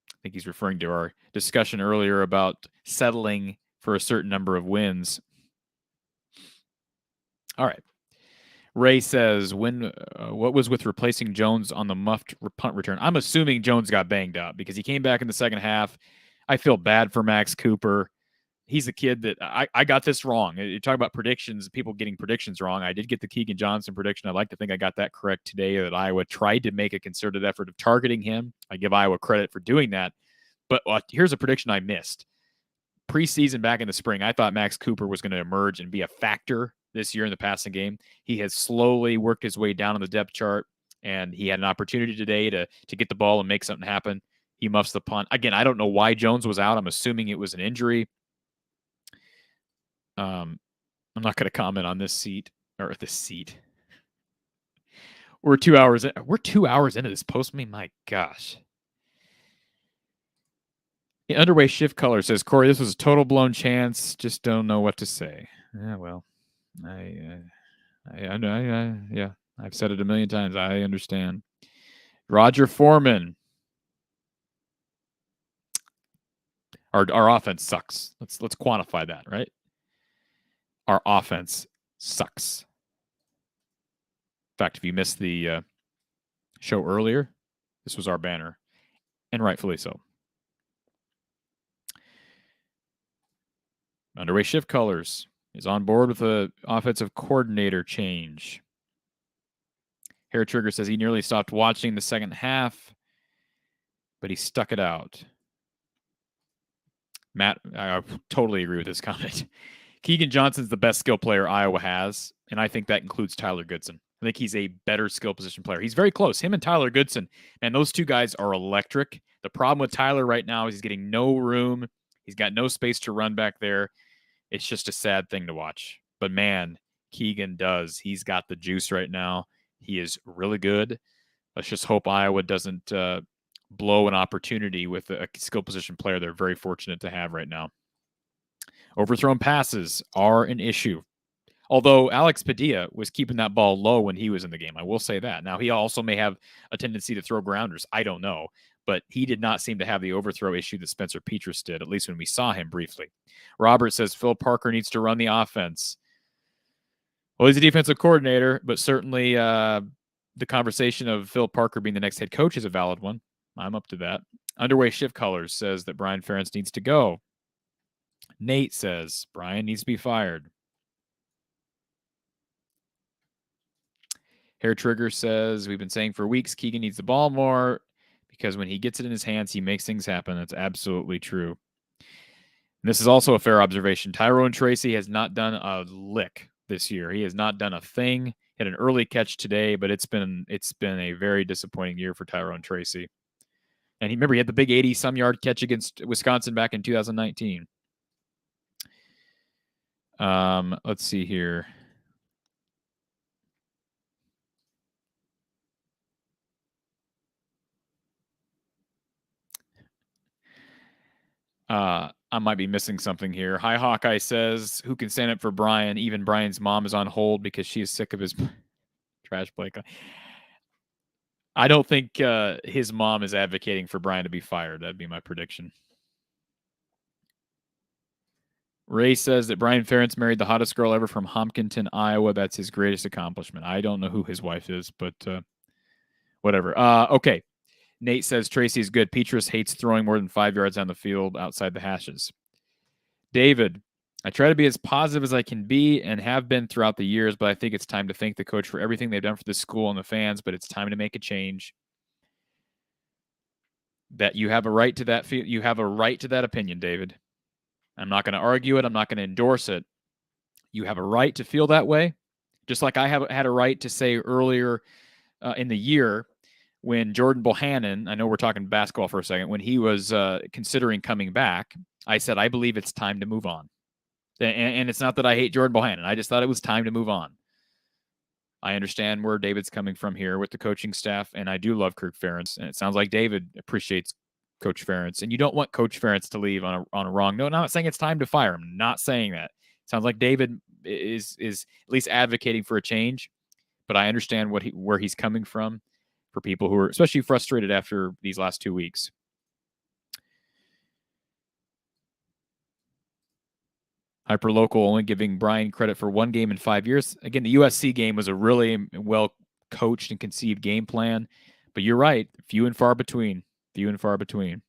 I think he's referring to our discussion earlier about settling for a certain number of wins. All right. Ray says, what was with replacing Jones on the muffed punt return? I'm assuming Jones got banged up because he came back in the second half. I feel bad for Max Cooper. He's a kid that I got this wrong. You talk about predictions, people getting predictions wrong. I did get the Keegan Johnson prediction. I'd like to think I got that correct today, that Iowa tried to make a concerted effort of targeting him. I give Iowa credit for doing that. But here's a prediction I missed. Preseason back in the spring, I thought Max Cooper was going to emerge and be a factor this year in the passing game. He has slowly worked his way down on the depth chart, and he had an opportunity today to get the ball and make something happen. He muffs the punt. Again, I don't know why Jones was out. I'm assuming it was an injury. I'm not going to comment on this seat. We're 2 hours in. We're 2 hours into this post. I mean, my gosh. The underway shift color says, Cory, this was a total blown chance. Just don't know what to say. Yeah, well, I know. Yeah, I've said it a million times. I understand. Roger Foreman. Our offense sucks. Let's quantify that, right? Our offense sucks. In fact, if you missed the show earlier, this was our banner, and rightfully so. Underway shift colors is on board with the offensive coordinator change. Hair Trigger says he nearly stopped watching the second half, but he stuck it out. Matt, I totally agree with this comment. Keegan Johnson's the best skill player Iowa has, and I think that includes Tyler Goodson. I think he's a better skill position player. He's very close. Him and Tyler Goodson, and those two guys are electric. The problem with Tyler right now is he's getting no room. He's got no space to run back there. It's just a sad thing to watch. But man, Keegan does. He's got the juice right now. He is really good. Let's just hope Iowa doesn't blow an opportunity with a skill position player they're very fortunate to have right now. Overthrown passes are an issue. Although Alex Padilla was keeping that ball low when he was in the game. I will say that. Now, he also may have a tendency to throw grounders. I don't know. But he did not seem to have the overthrow issue that Spencer Petras did, at least when we saw him briefly. Robert says Phil Parker needs to run the offense. Well, he's a defensive coordinator, but certainly the conversation of Phil Parker being the next head coach is a valid one. I'm up to that. Underway Shift Colors says that Brian Ferentz needs to go. Nate says Brian needs to be fired. Hair Trigger says, we've been saying for weeks Keegan needs the ball more because when he gets it in his hands, he makes things happen. That's absolutely true. And this is also a fair observation. Tyrone Tracy has not done a lick this year. He has not done a thing. He had an early catch today, but it's been a very disappointing year for Tyrone Tracy. And remember, he had the big 80-some yard catch against Wisconsin back in 2019. Let's see here. I might be missing something here. Hi, Hawkeye says, who can stand up for Brian? Even Brian's mom is on hold because she is sick of his trash play. I don't think his mom is advocating for Brian to be fired. That'd be my prediction. Ray says that Brian Ferentz married the hottest girl ever from Hopkinton, Iowa. That's his greatest accomplishment. I don't know who his wife is, but whatever. Okay. Nate says Tracy is good. Petras hates throwing more than 5 yards down the field outside the hashes. David, I try to be as positive as I can be and have been throughout the years, but I think it's time to thank the coach for everything they've done for the school and the fans, but it's time to make a change. That you have a right to that. You have a right to that opinion, David. I'm not going to argue it. I'm not going to endorse it. You have a right to feel that way, just like I have had a right to say earlier in the year when Jordan Bohannon, I know we're talking basketball for a second, when he was considering coming back, I said, I believe it's time to move on. And it's not that I hate Jordan Bohannon. I just thought it was time to move on. I understand where David's coming from here with the coaching staff, and I do love Kirk Ferentz, and it sounds like David appreciates Coach Ferentz, and you don't want Coach Ferentz to leave on a wrong note. I'm not saying it's time to fire him. I'm not saying that. It sounds like David is at least advocating for a change, but I understand where he's coming from for people who are especially frustrated after these last 2 weeks. Hyperlocal only giving Brian credit for one game in 5 years. Again, the USC game was a really well coached and conceived game plan, but you're right. Few and far between. Few and far between.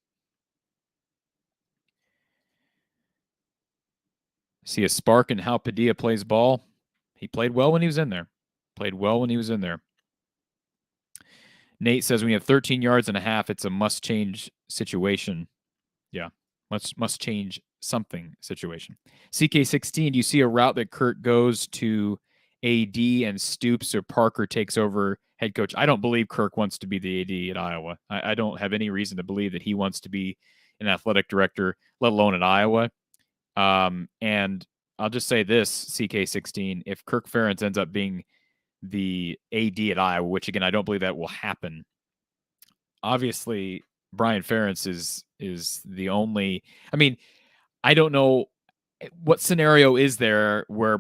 See a spark in how Padilla plays ball. He played well when he was in there. Nate says when you have 13 yards and a half, it's a must-change situation. Yeah, must change something situation. CK16, do you see a route that Kurt goes to AD and Stoops or Parker takes over head coach? I don't believe Kirk wants to be the AD at Iowa. I don't have any reason to believe that he wants to be an athletic director, let alone at Iowa. And I'll just say this, CK16, if Kirk Ferentz ends up being the AD at Iowa, which again, I don't believe that will happen. Obviously, Brian Ferentz is the only, I mean, I don't know what scenario is there where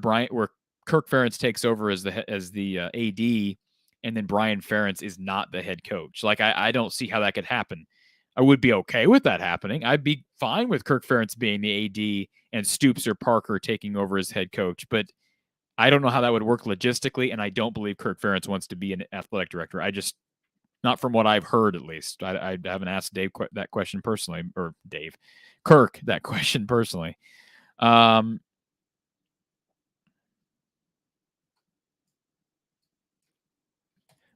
Kirk Ferentz takes over as the AD and then Brian Ferentz is not the head coach. Like, I don't see how that could happen. I would be okay with that happening. I'd be fine with Kirk Ferentz being the AD and Stoops or Parker taking over as head coach, but I don't know how that would work logistically, and I don't believe Kirk Ferentz wants to be an athletic director. Not from what I've heard, at least. I haven't asked Dave that question personally, or Kirk that question personally.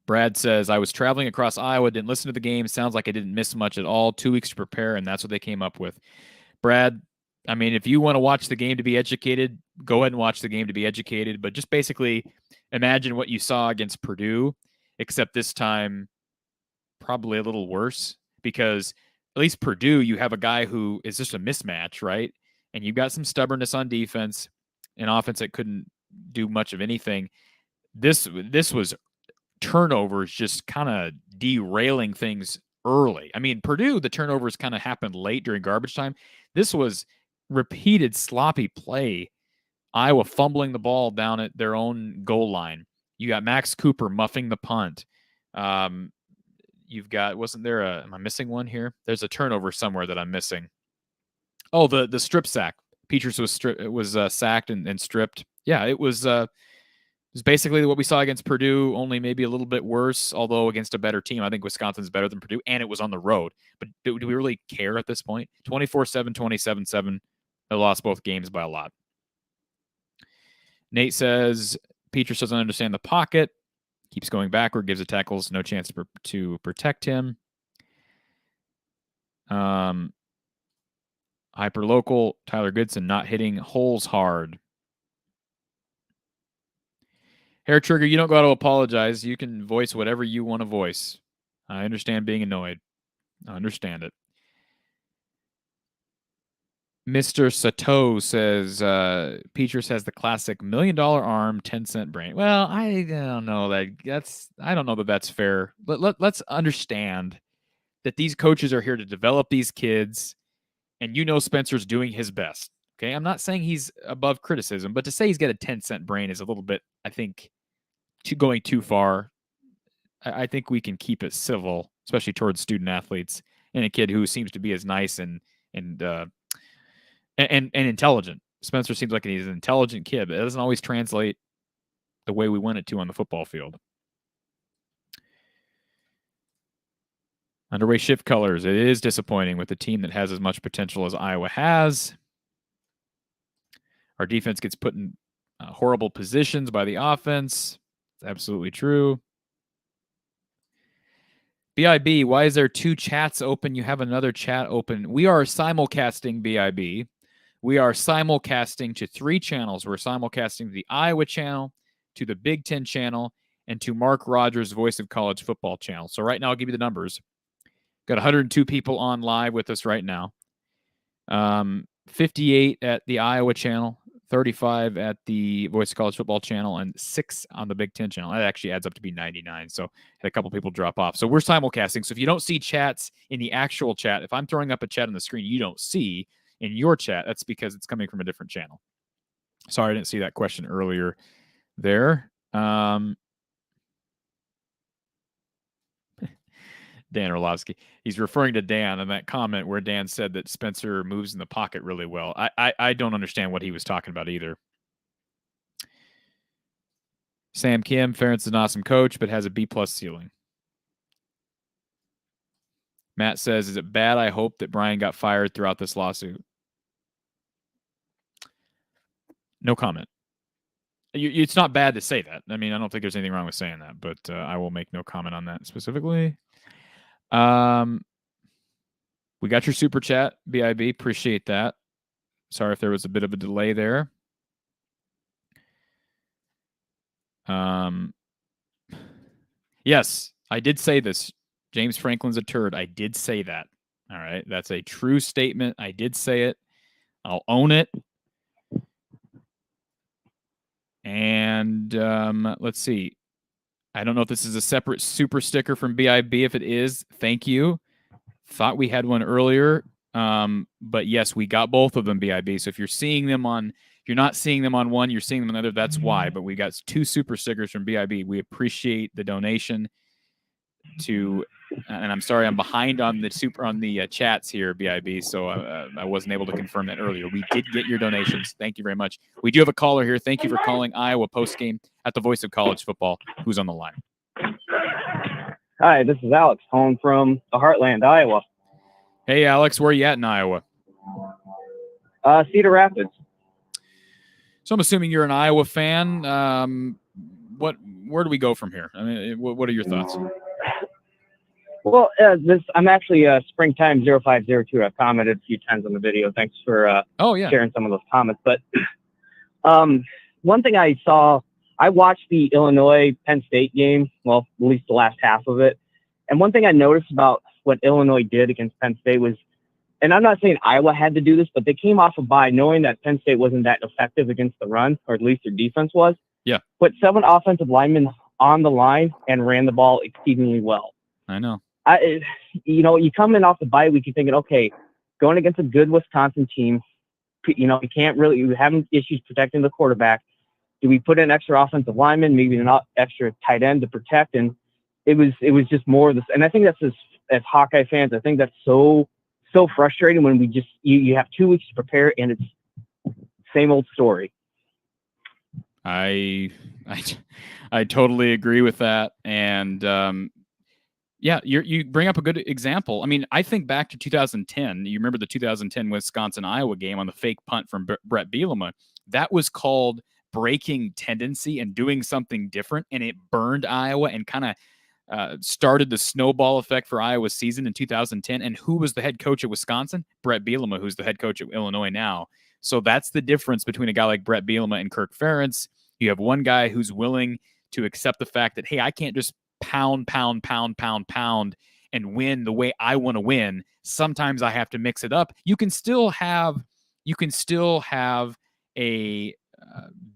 Brad says, I was traveling across Iowa, didn't listen to the game. Sounds like I didn't miss much at all. 2 weeks to prepare, and that's what they came up with. Brad, I mean, if you want to watch the game to be educated, go ahead and watch the game to be educated. But just basically imagine what you saw against Purdue, except this time probably a little worse, because at least Purdue, you have a guy who is just a mismatch, right? And you've got some stubbornness on defense, and offense that couldn't do much of anything. This was turnovers just kind of derailing things early. I mean, Purdue, the turnovers kind of happened late during garbage time. This was repeated sloppy play. Iowa fumbling the ball down at their own goal line. You got Max Cooper muffing the punt. You've got, wasn't there a, am I missing one here? There's a turnover somewhere that I'm missing. Oh, the strip sack. Peters was sacked and stripped. Yeah, it was basically what we saw against Purdue, only maybe a little bit worse, although against a better team. I think Wisconsin's better than Purdue, and it was on the road. But do we really care at this point? 24-7, 27-7. They lost both games by a lot. Nate says, Peters doesn't understand the pocket. Keeps going backward, gives the tackles no chance to protect him. Hyperlocal, Tyler Goodson not hitting holes hard. Hair Trigger, you don't got to apologize. You can voice whatever you want to voice. I understand being annoyed. I understand it. Mr. Sato says, Peters has the classic $1 million arm, 10-cent brain. Well, I don't know I don't know that that's fair. Let's understand that these coaches are here to develop these kids, and Spencer's doing his best. Okay, I'm not saying he's above criticism, but to say he's got a 10-cent brain is a little bit, I think, going too far. I think we can keep it civil, especially towards student athletes and a kid who seems to be as nice and intelligent. Spencer seems like he's an intelligent kid, but it doesn't always translate the way we want it to on the football field. Underway shift colors. It is disappointing with a team that has as much potential as Iowa has. Our defense gets put in horrible positions by the offense. It's absolutely true. BIB, why is there 2 chats open? You have another chat open. We are simulcasting, BIB. We are simulcasting to 3 channels. We're simulcasting to the Iowa channel, to the Big Ten channel, and to Mark Rogers' Voice of College Football channel. So right now, I'll give you the numbers. Got 102 people on live with us right now. 58 at the Iowa channel, 35 at the Voice of College Football channel, and 6 on the Big Ten channel. That actually adds up to be 99. So had a couple people drop off. So we're simulcasting. So if you don't see chats in the actual chat, if I'm throwing up a chat on the screen you don't see in your chat, that's because it's coming from a different channel. Sorry, I didn't see that question earlier there. Dan Orlovsky. He's referring to Dan in that comment where Dan said that Spencer moves in the pocket really well. I don't understand what he was talking about either. Sam Kim, Ferentz is an awesome coach, but has a B+ ceiling. Matt says, is it bad? I hope that Brian got fired throughout this lawsuit. No comment. It's not bad to say that. I mean, I don't think there's anything wrong with saying that, but I will make no comment on that specifically. We got your super chat, BIB. Appreciate that. Sorry if there was a bit of a delay there. Yes, I did say this. James Franklin's a turd. I did say that. All right. That's a true statement. I did say it. I'll own it. And let's see. I don't know if this is a separate super sticker from BIB. If it is, thank you. Thought we had one earlier. But yes, we got both of them, BIB. So if you're seeing them on, if you're not seeing them on one, you're seeing them on another, that's why. But we got 2 super stickers from BIB. We appreciate the donation to, and I'm sorry, I'm behind on the chats here, BIB. So I wasn't able to confirm that earlier. We did get your donations. Thank you very much. We do have a caller here. Thank you for calling Iowa Postgame at the Voice of College Football. Who's on the line? Hi, this is Alex calling from the Heartland, Iowa. Hey, Alex, where are you at in Iowa? Cedar Rapids. So I'm assuming you're an Iowa fan. Where do we go from here? I mean, what are your thoughts? Well, I'm actually springtime0502. I've commented a few times on the video. Thanks for sharing some of those comments. But one thing I saw, I watched the Illinois-Penn State game, well, at least the last half of it. And one thing I noticed about what Illinois did against Penn State was, and I'm not saying Iowa had to do this, but they came off a bye knowing that Penn State wasn't that effective against the run, or at least their defense was. Yeah. Put 7 offensive linemen on the line and ran the ball exceedingly well. I know. You come in off the bye week, you're thinking, okay, going against a good Wisconsin team, you having issues protecting the quarterback. Do we put in extra offensive linemen, maybe not extra tight end to protect? And it was just more of this. And I think that's as Hawkeye fans, I think that's so frustrating when we just you have 2 weeks to prepare and it's same old story. I totally agree with that. And yeah, you bring up a good example. I mean, I think back to 2010. You remember the 2010 Wisconsin-Iowa game on the fake punt from Brett Bielema? That was called breaking tendency and doing something different, and it burned Iowa and kind of started the snowball effect for Iowa's season in 2010. And who was the head coach at Wisconsin? Brett Bielema, who's the head coach at Illinois now. So that's the difference between a guy like Brett Bielema and Kirk Ferentz. You have one guy who's willing to accept the fact that, hey, I can't just pound, and win the way I want to win. Sometimes I have to mix it up. You can still have a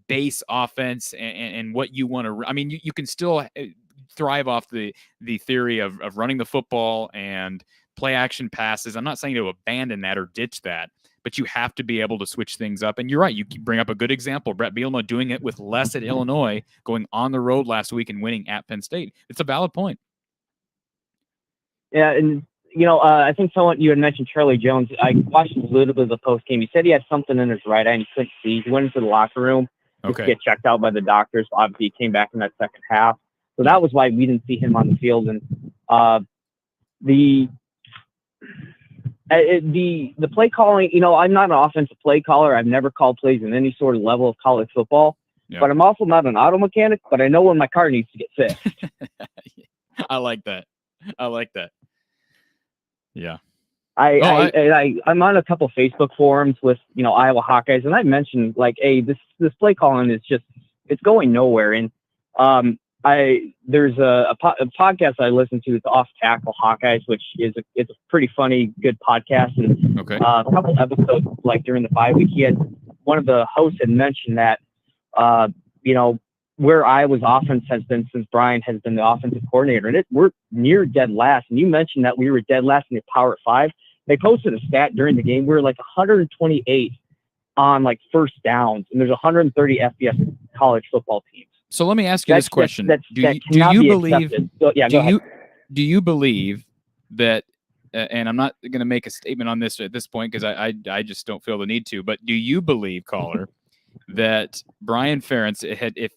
base offense and what you want to. I mean, you can still thrive off the theory of running the football and play action passes. I'm not saying to abandon that or ditch that, but you have to be able to switch things up. And you're right. You bring up a good example. Brett Bielema doing it with less at Illinois, going on the road last week and winning at Penn State. It's a valid point. Yeah, and I think you had mentioned Charlie Jones. I watched a little bit of the post game. He said he had something in his right eye and he couldn't see. He went into the locker room to get checked out by the doctors. Obviously, he came back in that second half. So that was why we didn't see him on the field. And the play calling, I'm not an offensive play caller. I've never called plays in any sort of level of college football. Yeah. But I'm also not an auto mechanic, but I know when my car needs to get fixed. I like that. Yeah. I'm on a couple Facebook forums with, Iowa Hawkeyes, and I mentioned hey, this play calling is it's going nowhere. And there's a podcast I listen to. It's Off Tackle Hawkeyes, which it's a pretty funny, good podcast. And a couple episodes during the bye week, one of the hosts had mentioned that where Iowa's offense has been since Brian has been the offensive coordinator, and we're near dead last. And you mentioned that we were dead last in the Power 5. They posted a stat during the game. We were 128 on first downs, and there's 130 FBS college football teams. So let me ask you this question: Do you believe that? And I'm not going to make a statement on this at this point because I just don't feel the need to. But do you believe, caller, that Brian Ferentz,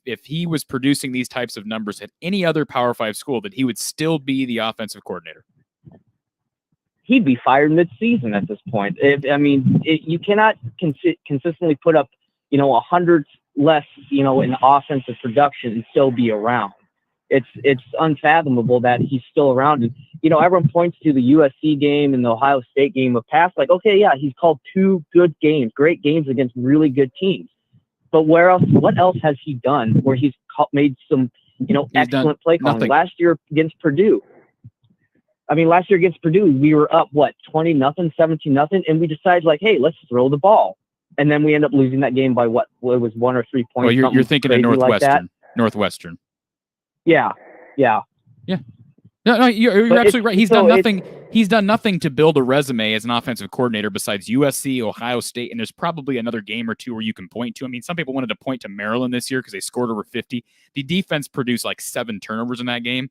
if he was producing these types of numbers at any other Power 5 school, that he would still be the offensive coordinator? He'd be fired mid-season at this point. You cannot consistently put up, 100 less, in offensive production and still be around. It's unfathomable that he's still around. And, everyone points to the USC game and the Ohio State game of past, okay, yeah, he's called 2 good games, great games against really good teams. But what else has he done where he's made some, excellent play calling? Last year against Purdue, we were up, 20-0, 17-0, and we decided, hey, let's throw the ball. And then we end up losing that game by it was 1 or 3 points. Well, you're thinking of Northwestern. Northwestern. Yeah. No, you're absolutely right. He's done nothing. He's done nothing to build a resume as an offensive coordinator besides USC, Ohio State, and there's probably another game or two where you can point to. I mean, some people wanted to point to Maryland this year because they scored over 50. The defense produced 7 turnovers in that game.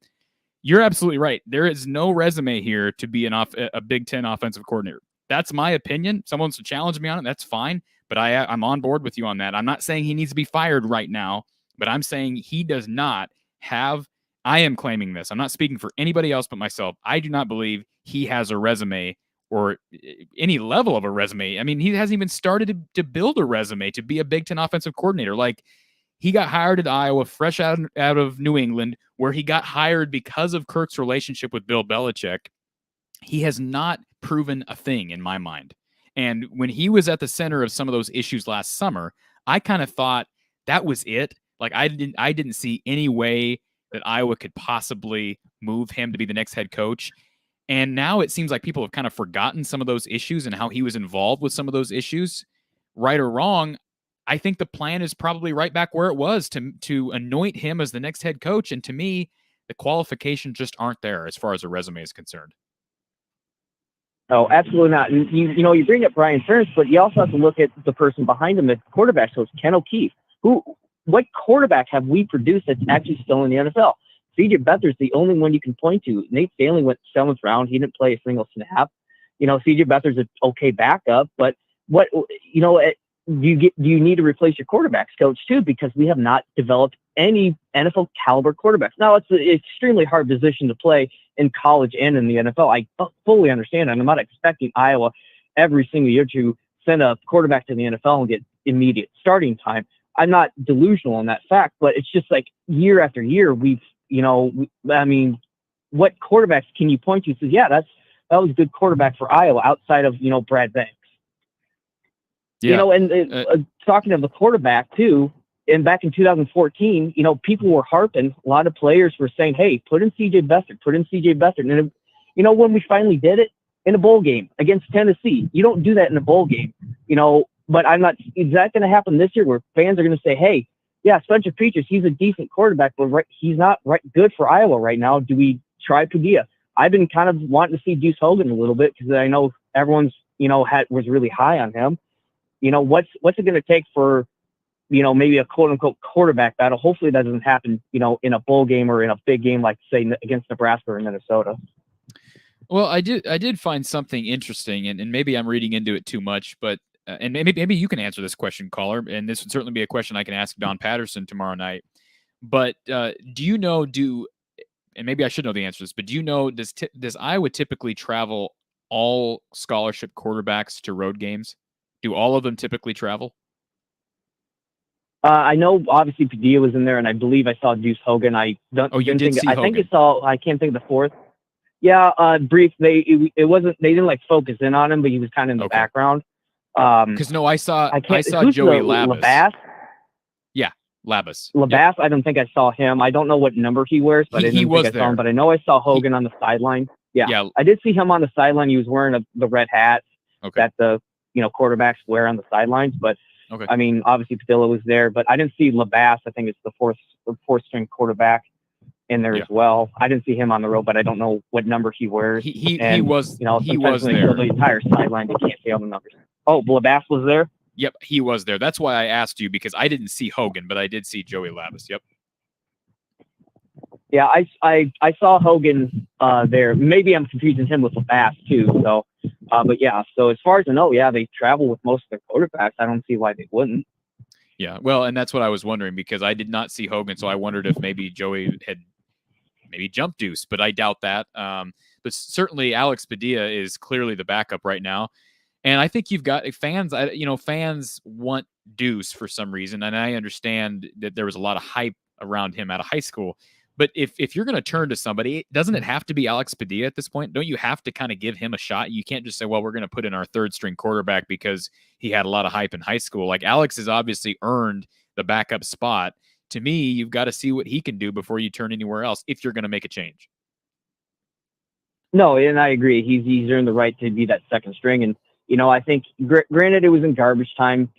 You're absolutely right. There is no resume here to be a Big Ten offensive coordinator. That's my opinion. Someone wants to challenge me on it. That's fine. But I'm on board with you on that. I'm not saying he needs to be fired right now, but I'm saying he does not have. I am claiming this. I'm not speaking for anybody else but myself. I do not believe he has a resume or any level of a resume. I mean, he hasn't even started to build a resume to be a Big Ten offensive coordinator. He got hired at Iowa, fresh out of New England, where he got hired because of Kirk's relationship with Bill Belichick. He has not proven a thing in my mind. And when he was at the center of some of those issues last summer, I kind of thought that was it. Like I didn't see any way that Iowa could possibly move him to be the next head coach. And now it seems like people have kind of forgotten some of those issues and how he was involved with some of those issues. Right or wrong, I think the plan is probably right back where it was to anoint him as the next head coach. And to me, the qualifications just aren't there as far as a resume is concerned. Oh, absolutely not. And you bring up Brian Ferentz, but you also have to look at the person behind him at quarterback. So it's Ken O'Keefe. What quarterback have we produced that's actually still in the NFL? C.J. Beathard's the only one you can point to. Nate Stanley went 7th round. He didn't play a single snap. C.J. Beathard's an okay backup, but do you need to replace your quarterbacks coach too? Because we have not developed any NFL caliber quarterbacks. Now it's an extremely hard position to play in college and in the NFL. I fully understand, and I'm not expecting Iowa every single year to send a quarterback to the NFL and get immediate starting time. I'm not delusional on that fact, but it's just like year after year, what quarterbacks can you point to? Says, yeah, that was a good quarterback for Iowa outside of, Brad Banks. Yeah. Talking of the quarterback too, and back in 2014, people were harping. A lot of players were saying, hey, put in C.J. Beathard. And, when we finally did it in a bowl game against Tennessee, you don't do that in a bowl game, but is that going to happen this year where fans are going to say, hey, yeah, Spencer Petras, he's a decent quarterback, but he's not good for Iowa right now. Do we try Padilla? I've been kind of wanting to see Deuce Hogan a little bit because I know everyone's, was really high on him. What's it going to take for, maybe a quote unquote quarterback battle? Hopefully that doesn't happen, in a bowl game or in a big game, like say against Nebraska or Minnesota. Well, I did find something interesting, and maybe I'm reading into it too much, but and maybe you can answer this question, caller, and this would certainly be a question I can ask Don Patterson tomorrow night. But and maybe I should know the answer to this, but do you know, does Iowa typically travel all scholarship quarterbacks to road games? Do all of them typically travel? I know obviously Padilla was in there, and I believe I saw Deuce Hogan. I can't think of the fourth. Yeah, brief. They didn't focus in on him, but he was kind of in the background. Because I saw Joey Labas. Labas? Yeah, Labas. Labas. Yep. I don't think I saw him. I don't know what number he wears, but I saw him. But I know I saw Hogan on the sideline. Yeah, I did see him on the sideline. He was wearing the red hat that the quarterbacks wear on the sidelines. But I mean, obviously Padilla was there, but I didn't see Labas. I think it's the fourth string quarterback in there as well. I didn't see him on the road, but I don't know what number he wears. He was there. The entire sideline, you can't see all the numbers. Oh, Labas was there? Yep, he was there. That's why I asked you, because I didn't see Hogan, but I did see Joey Labas. Yep. Yeah, I saw Hogan there. Maybe I'm confusing him with Labas too. So, but yeah. So as far as I know, yeah, they travel with most of their quarterbacks. I don't see why they wouldn't. Yeah, well, and that's what I was wondering, because I did not see Hogan, so I wondered if maybe Joey had jumped Deuce, but I doubt that. But certainly Alex Padilla is clearly the backup right now. And I think you've got fans, fans want Deuce for some reason. And I understand that there was a lot of hype around him out of high school. But if you're going to turn to somebody, doesn't it have to be Alex Padilla at this point? Don't you have to kind of give him a shot? You can't just say, well, we're going to put in our third string quarterback because he had a lot of hype in high school. Like, Alex has obviously earned the backup spot. To me, you've got to see what he can do before you turn anywhere else if you're going to make a change. No, and I agree. He's earned the right to be that second string. And, I think, granted, it was in garbage time.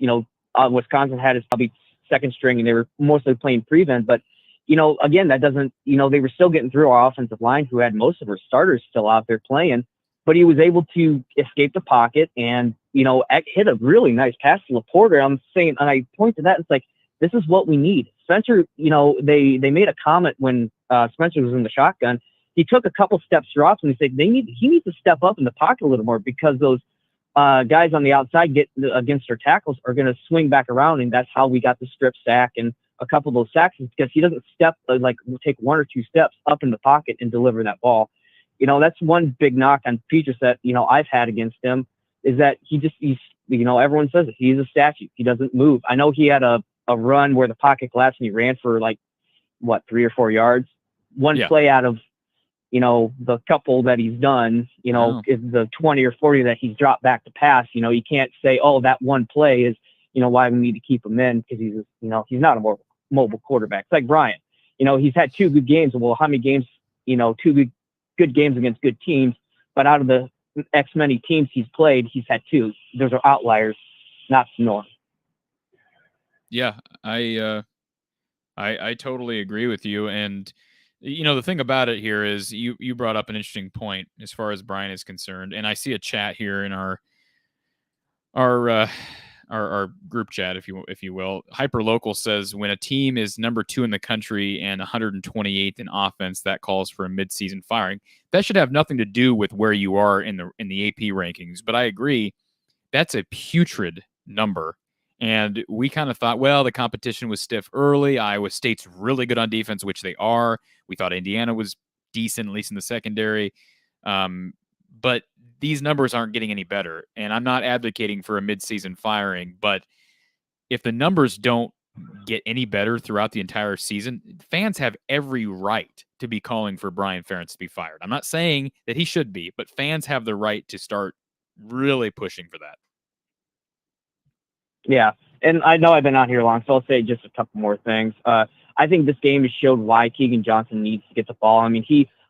Wisconsin had his probably second string, and they were mostly playing prevent. But, again, that doesn't, they were still getting through our offensive line, who had most of our starters still out there playing. But he was able to escape the pocket and, hit a really nice pass to Laporta. I'm saying, and I point to that, it's like, this is what we need. Spencer, they made a comment when Spencer was in the shotgun. He took a couple steps drops, and he said he needs to step up in the pocket a little more, because those guys on the outside get against their tackles are going to swing back around, and that's how we got the strip sack and a couple of those sacks, is because he doesn't take one or two steps up in the pocket and deliver that ball. That's one big knock on Petras that I've had against him, is that he's everyone says it, he's a statue. He doesn't move. I know he had a a run where the pocket collapsed and he ran for like, 3 or 4 yards. One Yeah. play out of, the couple that he's done, Oh. is the 20 or 40 that he's dropped back to pass. You can't say, oh, that one play is, why we need to keep him in, because he's not a more mobile quarterback. It's like Bryant. He's had 2 good games. Well, how many games, 2 good games against good teams, but out of the X many teams he's played, he's had 2. Those are outliers, not the norm. Yeah, I totally agree with you. And the thing about it here is you brought up an interesting point as far as Brian is concerned. And I see a chat here in our group chat, if you will. Hyperlocal says when a team is number 2 in the country and 128th in offense, that calls for a midseason firing. That should have nothing to do with where you are in the AP rankings. But I agree, that's a putrid number. And we kind of thought, well, the competition was stiff early. Iowa State's really good on defense, which they are. We thought Indiana was decent, at least in the secondary. But these numbers aren't getting any better. And I'm not advocating for a midseason firing, but if the numbers don't get any better throughout the entire season, fans have every right to be calling for Brian Ferentz to be fired. I'm not saying that he should be, but fans have the right to start really pushing for that. Yeah, and I know I've been out here long, so I'll say just a couple more things. I think this game has showed why Keegan Johnson needs to get the ball. I mean,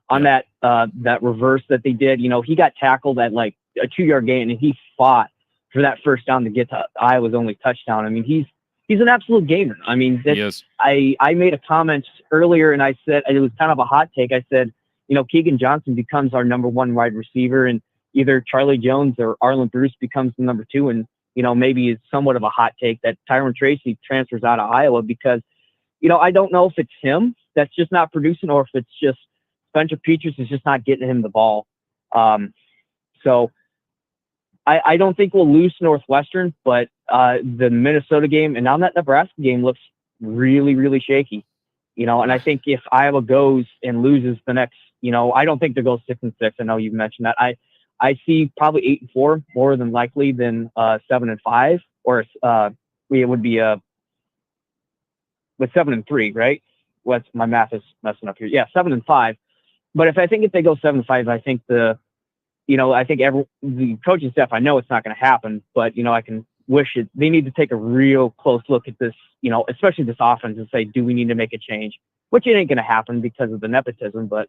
that reverse that they did, he got tackled at like a 2-yard gain, and he fought for that first down to get to Iowa's only touchdown. I mean, he's an absolute gamer. I mean, He is. I made a comment earlier, and I said it was kind of a hot take. I said, Keegan Johnson becomes our number 1 wide receiver, and either Charlie Jones or Arlen Bruce becomes the number 2, and maybe it's somewhat of a hot take that Tyron Tracy transfers out of Iowa because, I don't know if it's him that's just not producing or if it's just Spencer Petras is just not getting him the ball. So I don't think we'll lose Northwestern, but the Minnesota game and now that Nebraska game looks really, really shaky. And I think if Iowa goes and loses the next, I don't think they'll go 6-6. I know you've mentioned that. I see probably 8-4 more than likely than 7-5, or it would be with 7-3, right? What's my math is messing up here? Yeah, 7-5. But if they go 7-5, I think the coaching staff. I know it's not going to happen, but I can wish it. They need to take a real close look at this, especially this offense, and say, do we need to make a change? Which it ain't going to happen because of the nepotism, but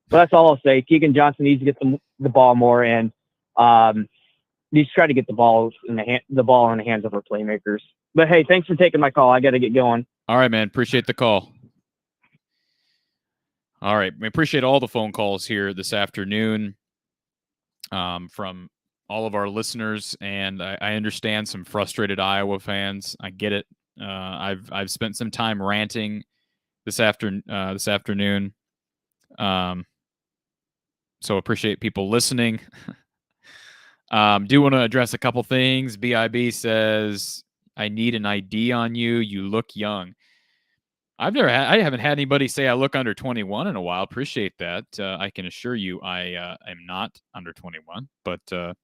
that's all I'll say. Keegan Johnson needs to get the ball more, and needs to try to get the ball in the hands of our playmakers. But hey, thanks for taking my call. I got to get going. All right, man. Appreciate the call. All right, we appreciate all the phone calls here this afternoon from all of our listeners, and I understand some frustrated Iowa fans. I get it. I've spent some time ranting this afternoon. So appreciate people listening. Do want to address a couple things. BIB says, I need an ID on you. You look young. I haven't had anybody say I look under 21 in a while. Appreciate that. I can assure you I am not under 21, but in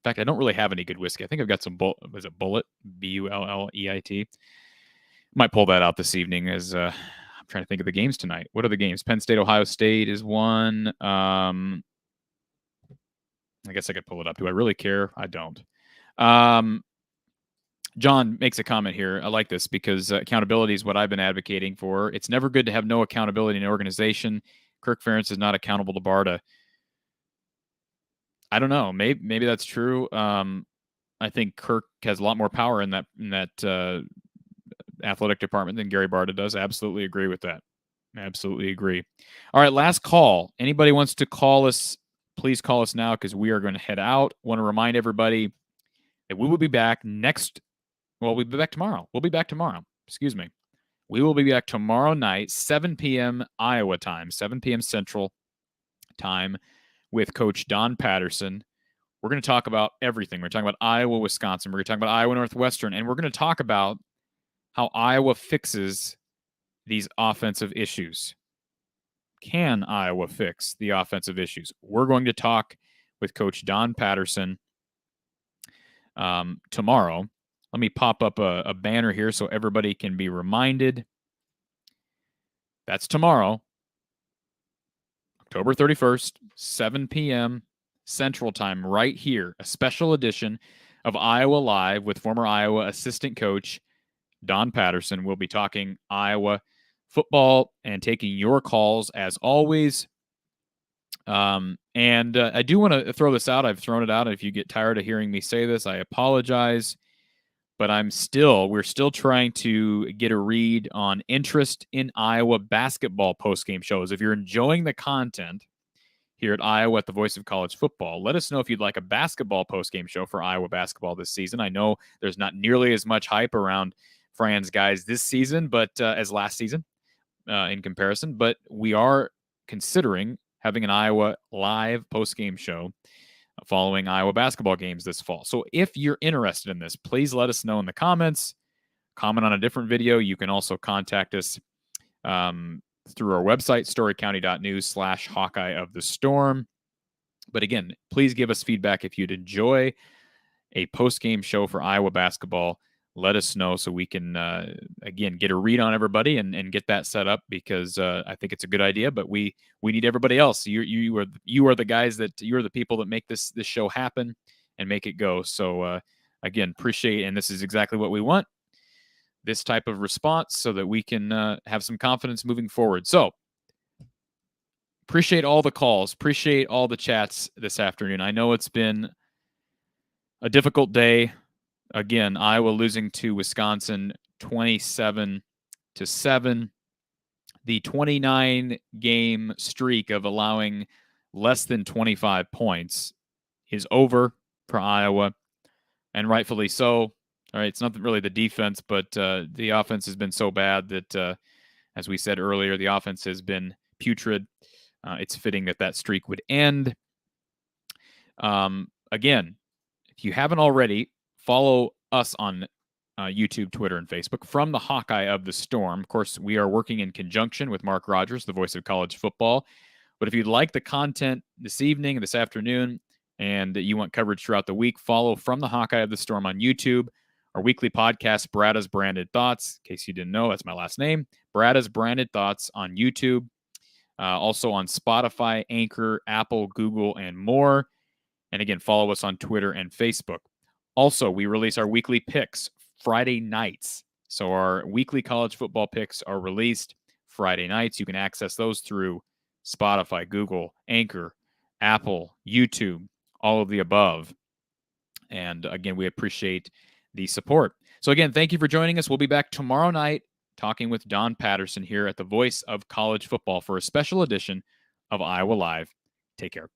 fact, I don't really have any good whiskey. I think I've got some was it Bullet, Bulleit. Might pull that out this evening as I'm trying to think of the games tonight. What are the games? Penn State, Ohio State is one. I guess I could pull it up. Do I really care? I don't. John makes a comment here. I like this because accountability is what I've been advocating for. It's never good to have no accountability in an organization. Kirk Ferentz is not accountable to Brada. I don't know. Maybe that's true. I think Kirk has a lot more power in that athletic department than Gary Brada does. I absolutely agree with that. Absolutely agree. All right, last call. Anybody wants to call us, please call us now because we are going to head out. Want to remind everybody that we will be back we'll be back tomorrow. Excuse me. We will be back tomorrow night, 7 p.m. Iowa time, 7 p.m. Central time with Coach Don Patterson. We're going to talk about everything. We're talking about Iowa, Wisconsin. We're going to talk about Iowa Northwestern, and we're going to talk about how Iowa fixes these offensive issues. Can Iowa fix the offensive issues? We're going to talk with Coach Don Patterson tomorrow Let me pop up a banner here so everybody can be reminded. That's tomorrow, October 31st, 7 p.m. Central Time, right here. A special edition of Iowa Live with former Iowa assistant coach Don Patterson. We'll be talking Iowa football and taking your calls as always. I do want to throw this out. I've thrown it out. If you get tired of hearing me say this, I apologize. But we're still trying to get a read on interest in Iowa basketball postgame shows. If you're enjoying the content here at Iowa at the Voice of College Football, let us know if you'd like a basketball postgame show for Iowa basketball this season. I know there's not nearly as much hype around Fran's guys this season, but as last season in comparison. But we are considering having an Iowa live postgame show following Iowa basketball games this fall. So if you're interested in this, please let us know in the comments. Comment on a different video. You can also contact us through our website, storycounty.news/Hawkeye of the Storm. But again, please give us feedback if you'd enjoy a post-game show for Iowa basketball. Let us know so we can, again, get a read on everybody and get that set up, because I think it's a good idea, but we need everybody else. You are the guys you're the people that make this show happen and make it go. So, again, appreciate, and this is exactly what we want, this type of response so that we can have some confidence moving forward. So, appreciate all the calls. Appreciate all the chats this afternoon. I know it's been a difficult day. Again, Iowa losing to Wisconsin 27-7. The 29-game streak of allowing less than 25 points is over for Iowa, and rightfully so. All right, it's not really the defense, but the offense has been so bad that, as we said earlier, the offense has been putrid. It's fitting that streak would end. Again, if you haven't already, follow us on YouTube, Twitter, and Facebook, From the Hawkeye of the Storm. Of course, we are working in conjunction with Mark Rogers, the voice of college football. But if you'd like the content this evening, this afternoon, and you want coverage throughout the week, follow From the Hawkeye of the Storm on YouTube. Our weekly podcast, Brada's Branded Thoughts. In case you didn't know, that's my last name. Brada's Branded Thoughts on YouTube. Also on Spotify, Anchor, Apple, Google, and more. And again, follow us on Twitter and Facebook. Also, we release our weekly picks Friday nights. So our weekly college football picks are released Friday nights. You can access those through Spotify, Google, Anchor, Apple, YouTube, all of the above. And again, we appreciate the support. So again, thank you for joining us. We'll be back tomorrow night talking with Don Patterson here at the Voice of College Football for a special edition of Iowa Live. Take care.